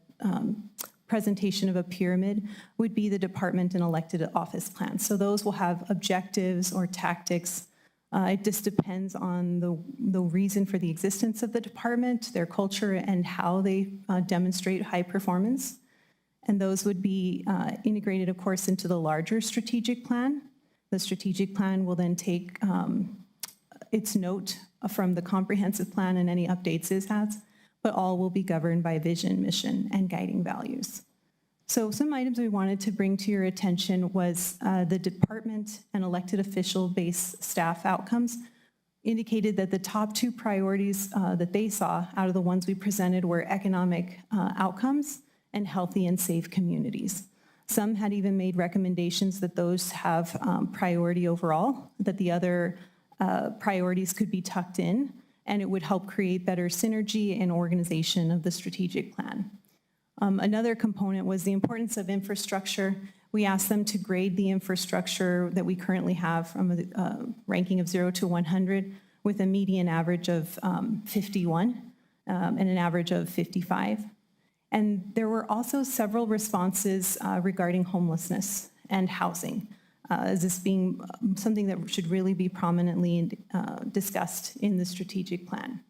S18: presentation of a pyramid would be the department and elected office plan. So those will have objectives or tactics. It just depends on the reason for the existence of the department, their culture, and how they demonstrate high performance. And those would be integrated, of course, into the larger strategic plan. The strategic plan will then take its note from the comprehensive plan and any updates it has, but all will be governed by vision, mission, and guiding values. So some items we wanted to bring to your attention was the department and elected official-based staff outcomes indicated that the top 2 priorities that they saw out of the ones we presented were economic outcomes and healthy and safe communities. Some had even made recommendations that those have priority overall, that the other priorities could be tucked in, and it would help create better synergy and organization of the strategic plan. Another component was the importance of infrastructure. We asked them to grade the infrastructure that we currently have from a ranking of 0 to 100 with a median average of 51 and an average of 55. And there were also several responses regarding homelessness and housing, as this being something that should really be prominently discussed in the strategic plan.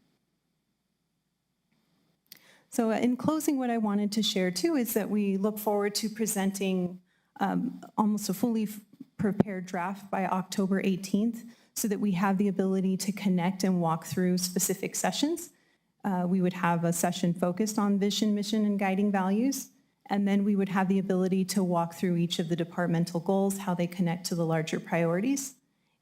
S18: So in closing, what I wanted to share too is that we look forward to presenting almost a fully prepared draft by October 18th so that we have the ability to connect and walk through specific sessions. We would have a session focused on vision, mission, and guiding values, and then we would have the ability to walk through each of the departmental goals, how they connect to the larger priorities,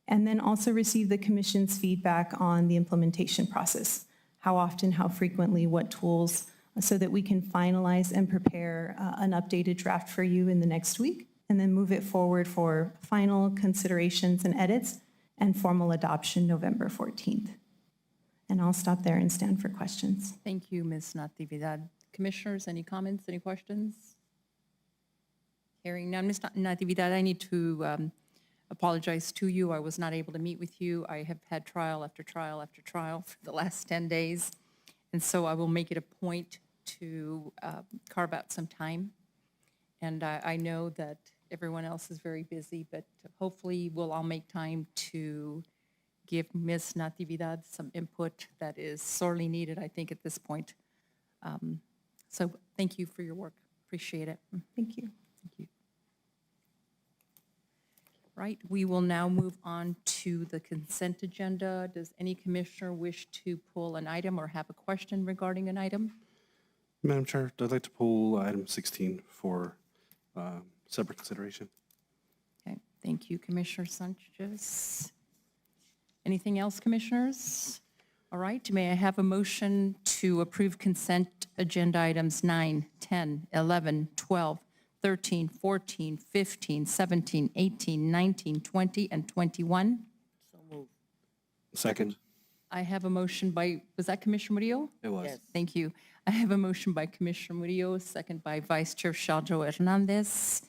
S18: and then also receive the Commission's feedback on the implementation process. How often, how frequently, what tools, so that we can finalize and prepare an updated draft for you in the next week, and then move it forward for final considerations and edits and formal adoption November 14th. And I'll stop there and stand for questions.
S1: Thank you, Ms. Natividad. Commissioners, any comments, any questions? Hearing none, Ms. Natividad, I need to apologize to you. I was not able to meet with you. I have had trial after trial after trial for the last 10 days. And so I will make it a point to carve out some time. And I know that everyone else is very busy, but hopefully we'll all make time to give Ms. Natividad some input that is sorely needed, I think, at this point. So thank you for your work. Appreciate it.
S18: Thank you.
S1: Thank you. Right, we will now move on to the consent agenda. Does any commissioner wish to pull an item or have a question regarding an item?
S7: Madam Chair, I'd like to pull item 16 for separate consideration.
S1: Okay, thank you, Commissioner Sanchez. Anything else, commissioners? All right, may I have a motion to approve consent agenda items 9, 10, 11, 12, 13, 14, 15, 17, 18, 19, 20, and 21?
S7: Second.
S1: I have a motion by, was that Commissioner Murillo?
S7: It was.
S16: Yes.
S1: Thank you. I have a motion by Commissioner Murillo, second by Vice Chair Shaljo Hernandez.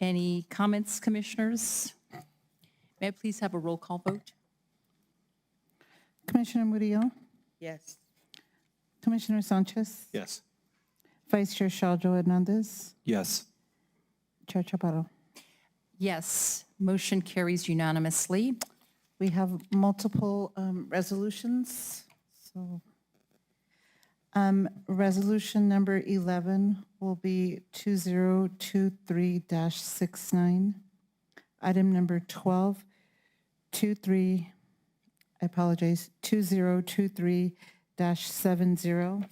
S1: Any comments, commissioners? May I please have a roll call vote?
S4: Commissioner Murillo,
S16: Yes.
S4: Commissioner Sanchez,
S7: Yes.
S4: Vice Chair Shaljo Hernandez,
S7: Yes.
S4: Chair Chaparro.
S1: Yes, motion carries unanimously.
S4: We have multiple resolutions, so. Resolution number 11 will be 2023-69. Item number 12, 2023-70.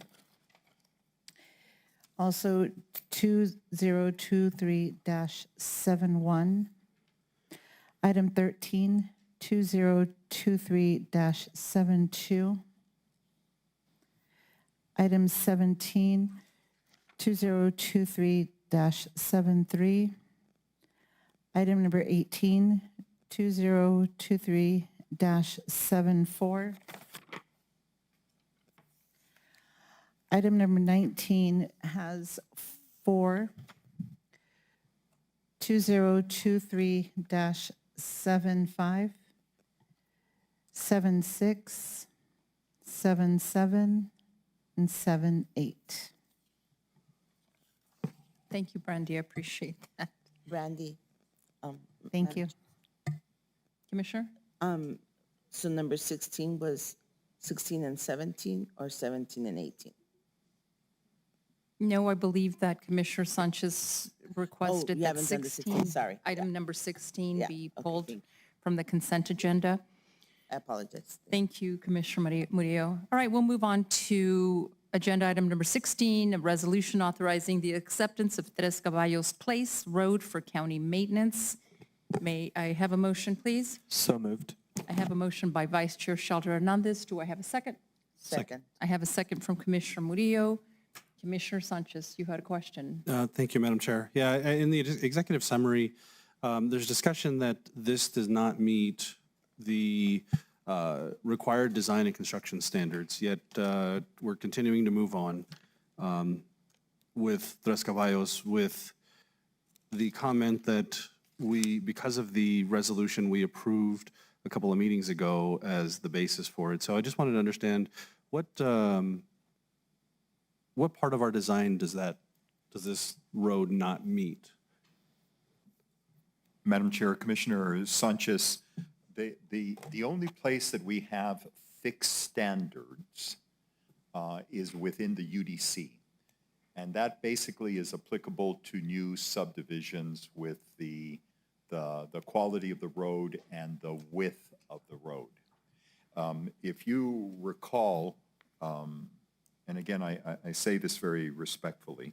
S4: Also 2023-71. Item 13, 2023-72. Item 17, 2023-73. Item number 18, 2023-74. Item number 19 has 4, 2023-75, 76, 77, and 78.
S1: Thank you, Brandy, I appreciate that.
S16: Brandy.
S4: Thank you.
S1: Commissioner?
S16: So number 16 was 16 and 17 or 17 and 18?
S1: No, I believe that Commissioner Sanchez requested
S16: you
S1: that
S16: haven't done the 16,
S1: 16,
S16: sorry.
S1: item number 16
S16: Yeah,
S1: be
S16: okay,
S1: pulled
S16: thank you.
S1: from the consent agenda.
S16: I apologize.
S1: Thank you, Commissioner Murillo. All right, we'll move on to agenda item number 16, a resolution authorizing the acceptance of Tres Caballos Place Road for county maintenance. May I have a motion, please?
S7: So moved.
S1: I have a motion by Vice Chair Shalter Hernandez. Do I have a second?
S16: Second.
S1: I have a second from Commissioner Murillo. Commissioner Sanchez, you had a question.
S7: Thank you, Madam Chair. Yeah, in the executive summary, there's discussion that this does not meet the required design and construction standards, yet we're continuing to move on with Tres Caballos with the comment that because of the resolution we approved a couple of meetings ago as the basis for it. So I just wanted to understand what part of our design does this road not meet?
S6: Madam Chair, Commissioner Sanchez, the only place that we have fixed standards is within the UDC. And that basically is applicable to new subdivisions with the quality of the road and the width of the road. If you recall, and again, I say this very respectfully,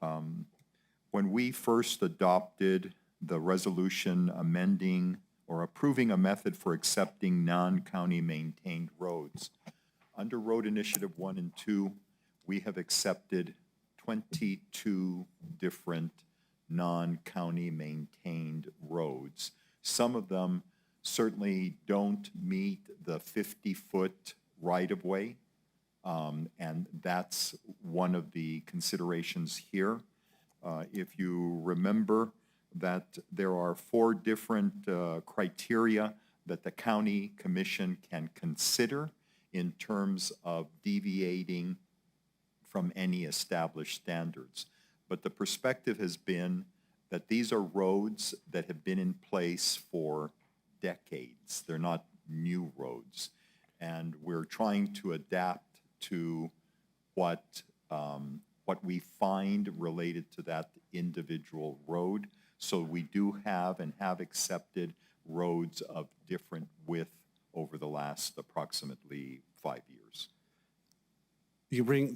S6: when we first adopted the resolution amending or approving a method for accepting non-county maintained roads, under Road Initiative 1 and 2, we have accepted 22 different non-county maintained roads. Some of them certainly don't meet the 50-foot right-of-way, and that's one of the considerations here. If you remember that there are 4 different criteria that the county commission can consider in terms of deviating from any established standards. But the perspective has been that these are roads that have been in place for decades. They're not new roads. And we're trying to adapt to what we find related to that individual road. So we do have and have accepted roads of different width over the last approximately 5 years.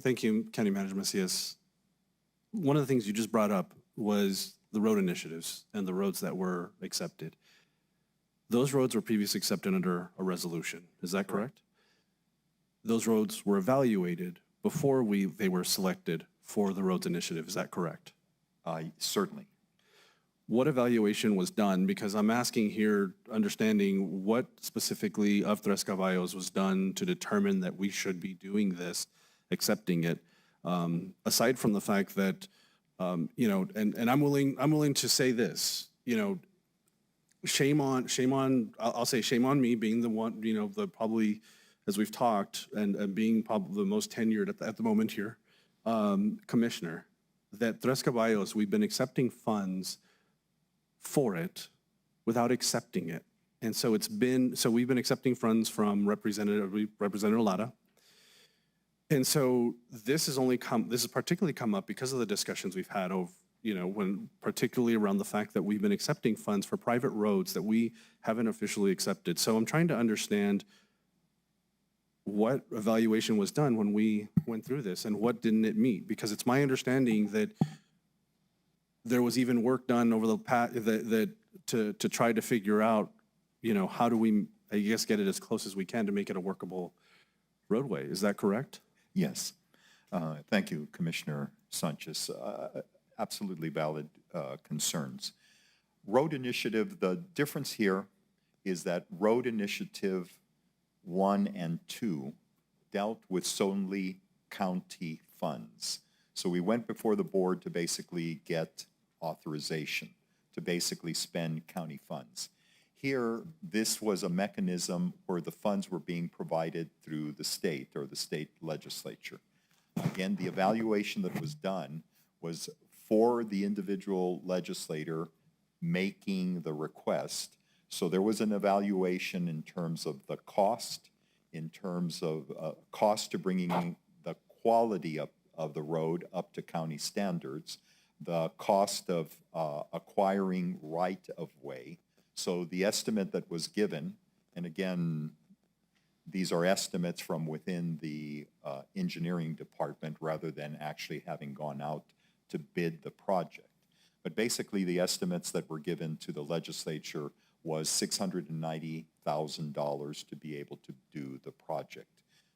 S7: Thank you, County Manager Macias. One of the things you just brought up was the road initiatives and the roads that were accepted. Those roads were previously accepted under a resolution, is that correct? Those roads were evaluated before they were selected for the roads initiative, is that correct?
S6: Certainly.
S7: what evaluation was done? Because I'm asking here, understanding what specifically of Tres Caballos was done to determine that we should be doing this, accepting it. Aside from the fact that, and I'm willing to say this, shame on, I'll say shame on me being the one, the probably, as we've talked, and being probably the most tenured at the moment here, commissioner, that Tres Caballos, we've been accepting funds for it without accepting it. And so we've been accepting funds from Representative Lara. And so this has particularly come up because of the discussions we've had of, when particularly around the fact that we've been accepting funds for private roads that we haven't officially accepted. So I'm trying to understand what evaluation was done when we went through this and what didn't it meet? Because it's my understanding that there was even work done over the past to try to figure out, how do we, I guess, get it as close as we can to make it a workable roadway. Is that correct?
S6: Yes. Thank you, Commissioner Sanchez. Absolutely valid concerns. Road Initiative, the difference here is that Road Initiative 1 and 2 dealt with solely county funds. So we went before the board to basically get authorization to basically spend county funds. Here, this was a mechanism where the funds were being provided through the state or the state legislature. Again, the evaluation that was done was for the individual legislator making the request. So there was an evaluation in terms of the cost, in terms of cost to bringing the quality of the road up to county standards, the cost of acquiring right-of-way. So the estimate that was given, and again, these are estimates from within the engineering department rather than actually having gone out to bid the project. But basically, the estimates that were given to the legislature was $690,000 to be able to do the project.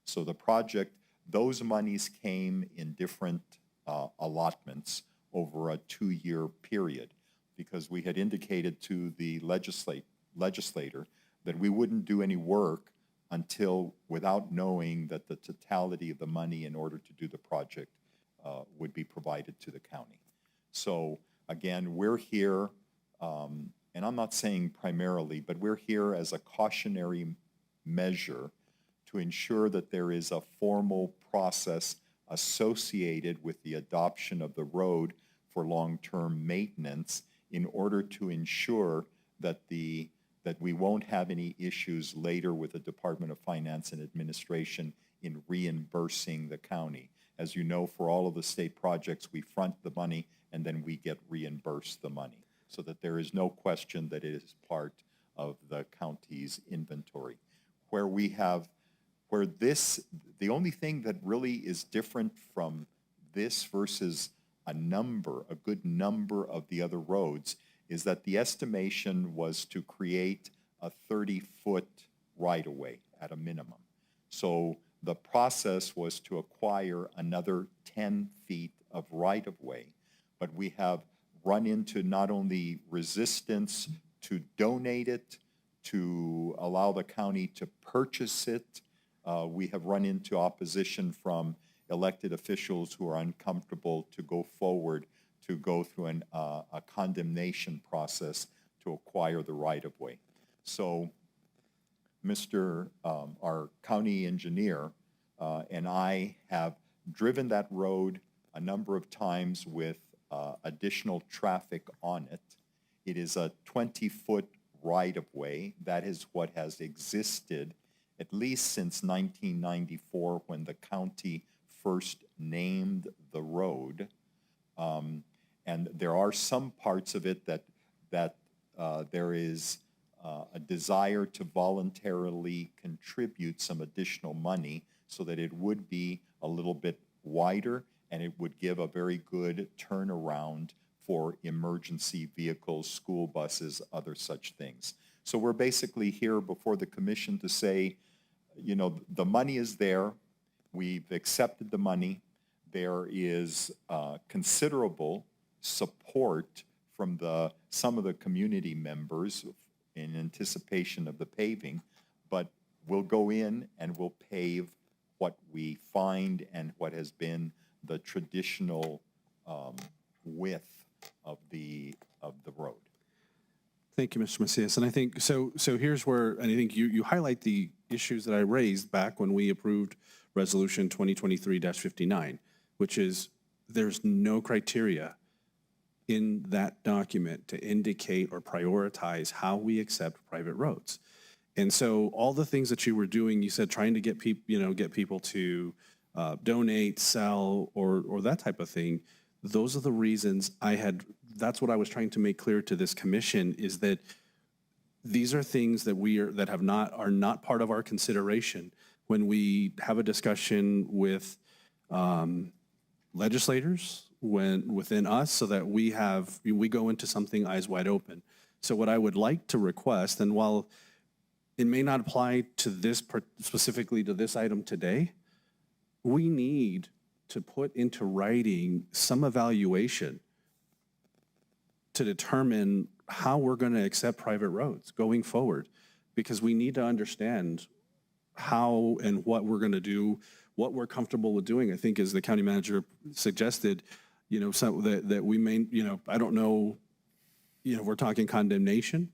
S6: So the project, those monies came in different allotments over a 2-year period, because we had indicated to the legislator that we wouldn't do any work until without knowing that the totality of the money in order to do the project would be provided to the county. So again, we're here, and I'm not saying primarily, but we're here as a cautionary measure to ensure that there is a formal process associated with the adoption of the road for long-term maintenance in order to ensure that that we won't have any issues later with the Department of Finance and Administration in reimbursing the county. As you know, for all of the state projects, we front the money and then we get reimbursed the money, so that there is no question that it is part of the county's inventory. The only thing that really is different from this versus a good number of the other roads is that the estimation was to create a 30-foot right-of-way at a minimum. So the process was to acquire another 10 feet of right-of-way, but we have run into not only resistance to donate it, to allow the county to purchase it, we have run into opposition from elected officials who are uncomfortable to go forward to go through a condemnation process to acquire the right-of-way. So our county engineer and I have driven that road a number of times with additional traffic on it. It is a 20-foot right-of-way. That is what has existed at least since 1994, when the county first named the road. And there are some parts of it that there is a desire to voluntarily contribute some additional money so that it would be a little bit wider and it would give a very good turnaround for emergency vehicles, school buses, other such things. So we're basically here before the commission to say, the money is there. We've accepted the money. There is considerable support from some of the community members in anticipation of the paving, but we'll go in and we'll pave what we find and what has been the traditional width of the road.
S7: Thank you, Mr. Macias. And I think, so here's where, and I think you highlight the issues that I raised back when we approved Resolution 2023-59, which is there's no criteria in that document to indicate or prioritize how we accept private roads. And so all the things that you were doing, you said trying to get people to donate, sell, or that type of thing. Those are the reasons that's what I was trying to make clear to this commission, is that these are things that are not part of our consideration when we have a discussion with legislators, within us, so that we go into something eyes wide open. So what I would like to request, and while it may not apply to this specifically to this item today, we need to put into writing some evaluation to determine how we're going to accept private roads going forward, because we need to understand how and what we're going to do, what we're comfortable with doing. I think, as the county manager suggested, that we may, I don't know, if we're talking condemnation,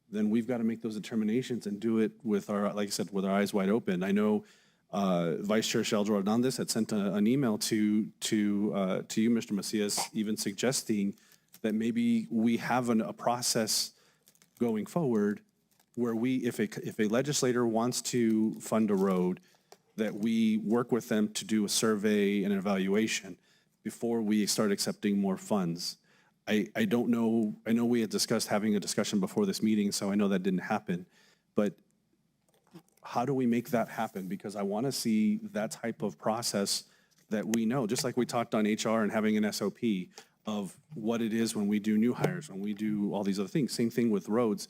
S7: then we've got to make those determinations and do it with our, like I said, with our eyes wide open. I know Vice Chair Sheldra Hernandez had sent an email to you, Mr. Macias, even suggesting that maybe we have a process going forward where if a legislator wants to fund a road, that we work with them to do a survey and an evaluation before we start accepting more funds. I don't know, I know we had discussed having a discussion before this meeting, so I know that didn't happen, but how do we make that happen? Because I want to see that type of process that we know, just like we talked on HR and having an SOP of what it is when we do new hires, when we do all these other things. Same thing with roads.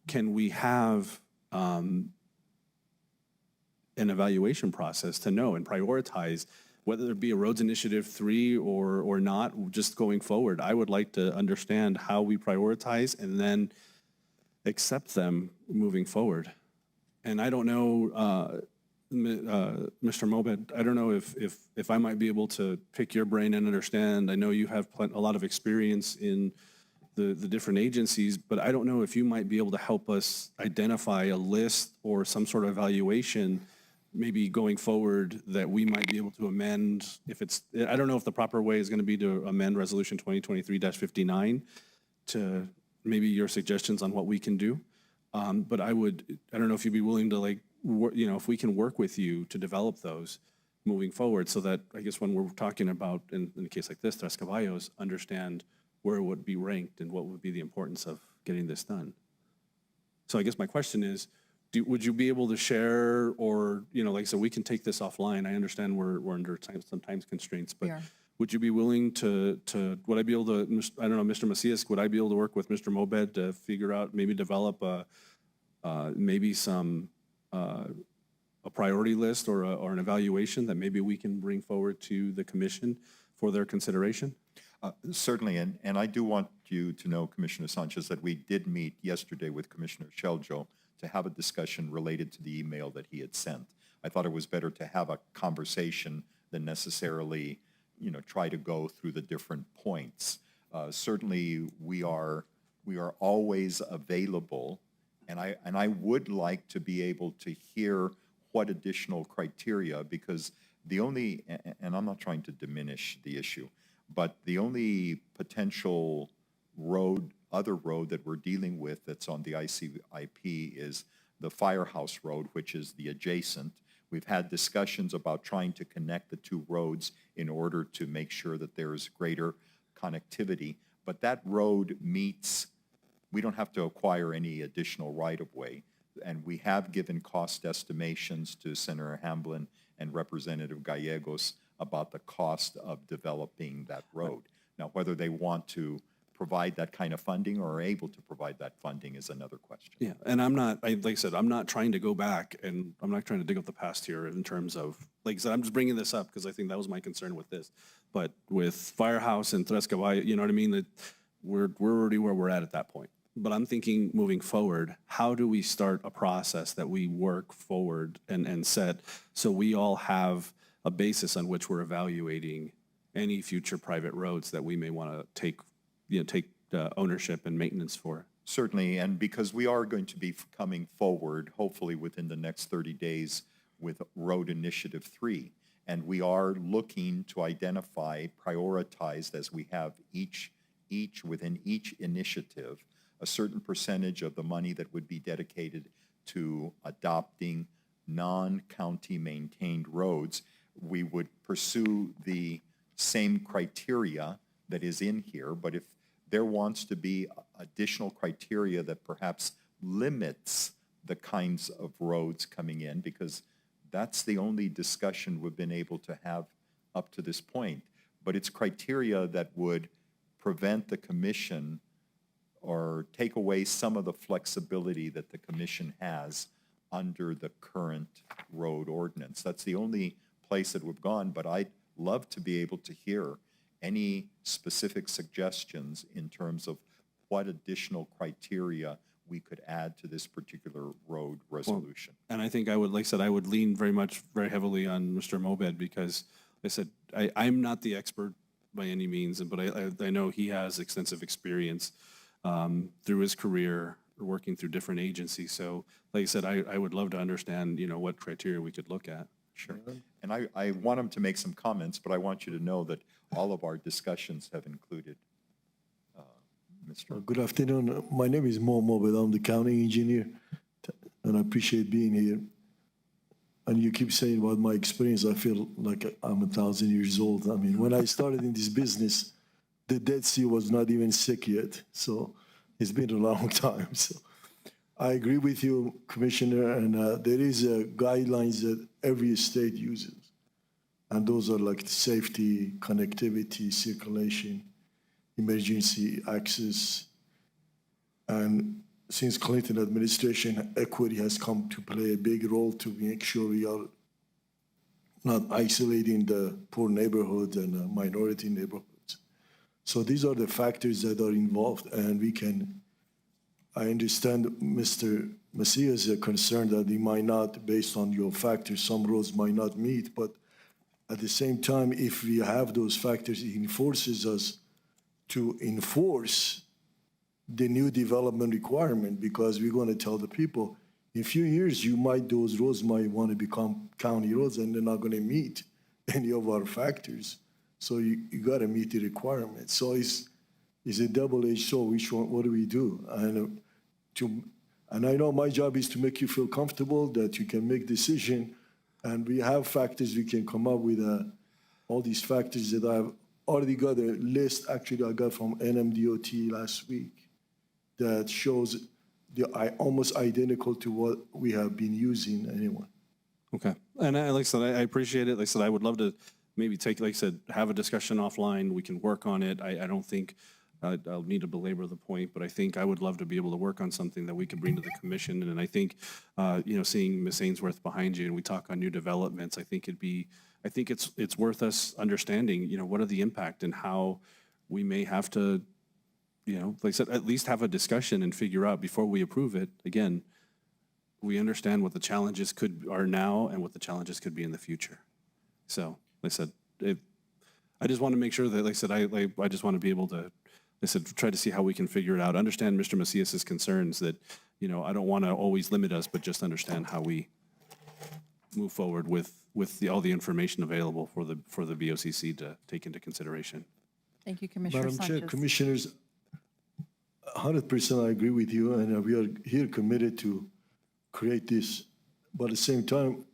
S7: Can we have an evaluation process to know and prioritize whether it be a roads initiative 3 or not, just going forward? I would like to understand how we prioritize and then accept them moving forward. And I don't know, Mr. Mobed, I don't know if I might be able to pick your brain and understand. I know you have a lot of experience in the different agencies, but I don't know if you might be able to help us identify a list or some sort of evaluation maybe going forward that we might be able to amend. I don't know if the proper way is going to be to amend Resolution 2023-59 to maybe your suggestions on what we can do. But I don't know if you'd be willing to if we can work with you to develop those moving forward, so that I guess when we're talking about, in a case like this, Tres Caballos, understand where it would be ranked and what would be the importance of getting this done. So I guess my question is, would you be able to share, or, like I said, we can take this offline. I understand we're under some time constraints, but would you be willing to, would I be able to, I don't know, Mr. Macias, would I be able to work with Mr. Mobed to figure out, maybe develop maybe a priority list or an evaluation that maybe we can bring forward to the commission for their consideration?
S6: Certainly, and I do want you to know, Commissioner Sanchez, that we did meet yesterday with Commissioner Sheldra to have a discussion related to the email that he had sent. I thought it was better to have a conversation than necessarily, try to go through the different points. Certainly, we are always available, and I would like to be able to hear what additional criteria, because the only, and I'm not trying to diminish the issue, but the only potential other road that we're dealing with that's on the ICIP is the Firehouse Road, which is the adjacent. We've had discussions about trying to connect the two roads in order to make sure that there is greater connectivity. But that road we don't have to acquire any additional right-of-way. And we have given cost estimations to Senator Hamblin and Representative Gallegos about the cost of developing that road. Now, whether they want to provide that kind of funding or are able to provide that funding is another question.
S7: Yeah, and I'm not, like I said, I'm not trying to go back, and I'm not trying to dig up the past here in terms of, like I said, I'm just bringing this up because I think that was my concern with this. But with Firehouse and Tres Caballos, you know what I mean? we're already where we're at that point. But I'm thinking moving forward, how do we start a process that we work forward and set so we all have a basis on which we're evaluating any future private roads that we may want to take ownership and maintenance for?
S6: Certainly, and because we are going to be coming forward, hopefully within the next 30 days, with Road Initiative 3. And we are looking to identify, prioritized as we have each within each initiative, a certain percentage of the money that would be dedicated to adopting non-county maintained roads. We would pursue the same criteria that is in here, but if there wants to be additional criteria that perhaps limits the kinds of roads coming in, because that's the only discussion we've been able to have up to this point. But it's criteria that would prevent the commission or take away some of the flexibility that the commission has under the current road ordinance. That's the only place that we've gone, but I'd love to be able to hear any specific suggestions in terms of what additional criteria we could add to this particular road resolution.
S7: And I think I would, like I said, I would lean very heavily on Mr. Mobed because, like I said, I'm not the expert by any means, but I know he has extensive experience through his career working through different agencies. So, like I said, I would love to understand, what criteria we could look at.
S6: Sure. And I want him to make some comments, but I want you to know that all of our discussions have included Mr.
S8: Good afternoon. My name is Mo Mobed. I'm the county engineer, and I appreciate being here. And you keep saying about my experience, I feel like I'm 1,000 years old. I mean, when I started in this business, the Dead Sea was not even sick yet. So it's been a long time. So I agree with you, Commissioner, and there is guidelines that every state uses. And those are like safety, connectivity, circulation, emergency access. And since Clinton administration, equity has come to play a big role to make sure we are not isolating the poor neighborhoods and minority neighborhoods. So these are the factors that are involved, and I understand Mr. Macia's concern that he might not, based on your factors, some roads might not meet, but at the same time, if we have those factors, it forces us to enforce the new development requirement, because we're going to tell the people, in a few years, those roads might want to become county roads and they're not going to meet any of our factors. So you got to meet the requirements. So it's a double-edged sword. What do we do? And I know my job is to make you feel comfortable that you can make decision, and we have factors. We can come up with all these factors that I've already got a list. Actually, I got from NMDOT last week that shows almost identical to what we have been using anyway.
S7: Okay. And like I said, I appreciate it. Like I said, I would love to maybe have a discussion offline. We can work on it. I don't think I'll need to belabor the point, but I think I would love to be able to work on something that we could bring to the commission. And I think, seeing Ms. Ainsworth behind you and we talk on new developments, I think it's worth us understanding, what are the impact and how we may have to, like I said, at least have a discussion and figure out before we approve it. Again, we understand what the challenges are now and what the challenges could be in the future. So, like I said, I just want to make sure that, like I said, I just want to be able to, I said, try to see how we can figure it out. Understand Mr. Macias's concerns that, I don't want to always limit us, but just understand how we move forward with all the information available for the BOCC to take into consideration.
S1: Thank you, Commissioner
S8: Madam Chair,
S1: Sanchez.
S8: Commissioners, 100% I agree with you, and we are here committed to create this. But at the same time,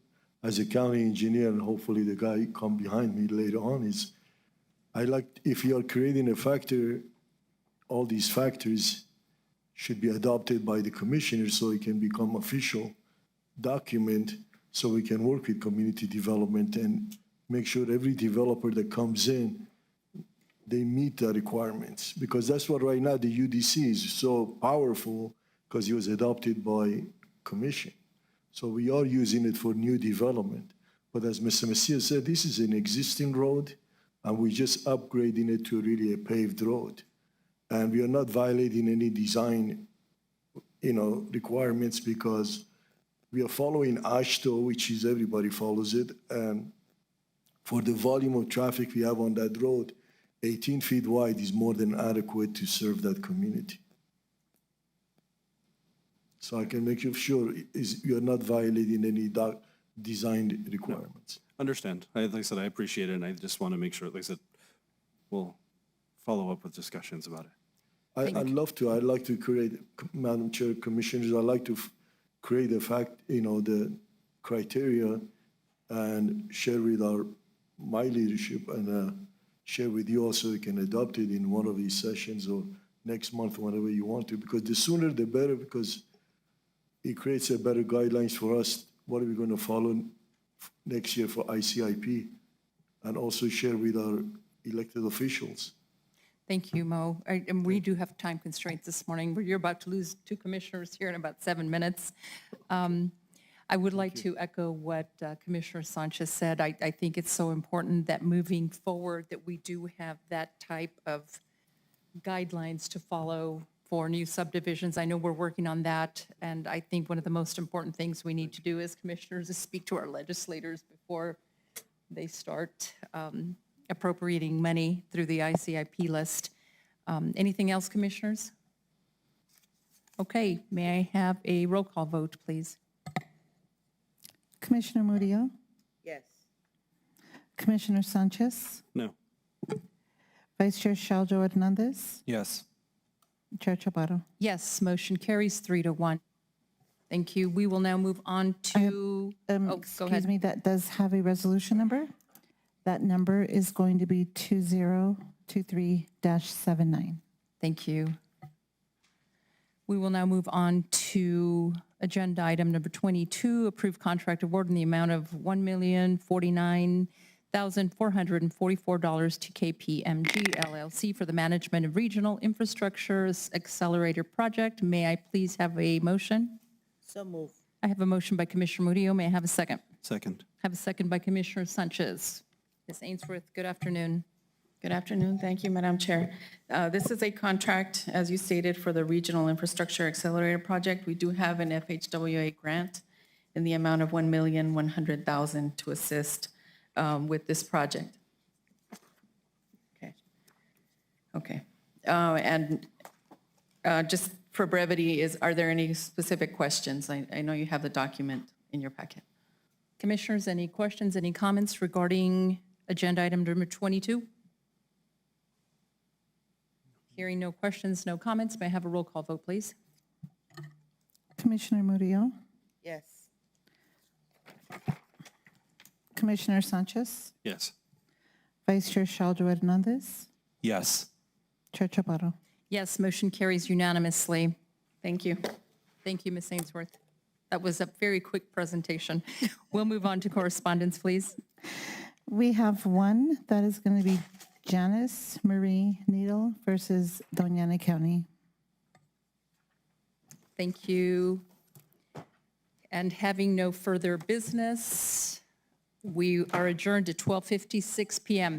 S8: as a county engineer, and hopefully the guy come behind me later on, if you are creating a factor, all these factors should be adopted by the commissioners so it can become official document, so we can work with community development and make sure every developer that comes in, they meet the requirements. Because that's what right now the UDC is so powerful, because it was adopted by commission. So we are using it for new development. But as Mr. Macia said, this is an existing road, and we're just upgrading it to really a paved road. And we are not violating any design, requirements because we are following AASHTO, which is everybody follows it. And for the volume of traffic we have on that road, 18 feet wide is more than adequate to serve that community. So I can make you sure you are not violating any design requirements.
S7: Understand. Like I said, I appreciate it, and I just want to make sure, like I said, we'll follow up with discussions about it.
S8: I'd love to. I'd like to create, Madam Chair, Commissioners, I'd like to create the criteria and share with my leadership and share with you also. You can adopt it in one of these sessions or next month, whenever you want to, because the sooner the better, because it creates a better guidelines for us. What are we going to follow next year for ICIP, and also share with our elected officials.
S1: Thank you, Mo. And we do have time constraints this morning. You're about to lose 2 commissioners here in about 7 minutes. I would like to echo what Commissioner Sanchez said. I think it's so important that moving forward that we do have that type of guidelines to follow for new subdivisions. I know we're working on that, and I think one of the most important things we need to do as commissioners is speak to our legislators before they start appropriating money through the ICIP list. Anything else, commissioners? Okay, may I have a roll call vote, please?
S4: Commissioner Murillo?
S16: Yes.
S4: Commissioner Sanchez?
S7: No.
S4: Vice Chair Shaljo Hernandez?
S7: Yes.
S4: Chair Chaparro?
S1: Yes, motion carries 3-1. Thank you. We will now move on to, go ahead.
S4: Excuse me, that does have a resolution number. That number is going to be 2023-79.
S1: Thank you. We will now move on to agenda item number 22, approved contract award in the amount of $1,049,444 to KPMG LLC for the management of regional infrastructure accelerator project. May I please have a motion?
S16: So move.
S1: I have a motion by Commissioner Murillo. May I have a second?
S7: Second.
S1: I have a second by Commissioner Sanchez. Ms. Ainsworth, good afternoon.
S5: Good afternoon. Thank you, Madam Chair. This is a contract, as you stated, for the Regional Infrastructure Accelerator Project. We do have an FHWA grant in the amount of $1,100,000 to assist with this project. Okay. And just for brevity, are there any specific questions? I know you have the document in your packet.
S1: Commissioners, any questions, any comments regarding agenda item number 22? Hearing no questions, no comments, may I have a roll call vote, please?
S4: Commissioner Murillo?
S16: Yes.
S4: Commissioner Sanchez?
S7: Yes.
S4: Vice Chair Shaljo Hernandez?
S7: Yes.
S4: Chair Chaparro?
S1: Yes, motion carries unanimously.
S5: Thank you.
S1: Thank you, Ms. Ainsworth. That was a very quick presentation. We'll move on to correspondence, please.
S4: We have one that is going to be Janice Marie Needle versus Doña County.
S1: Thank you. And having no further business, we are adjourned at 12:56 p.m.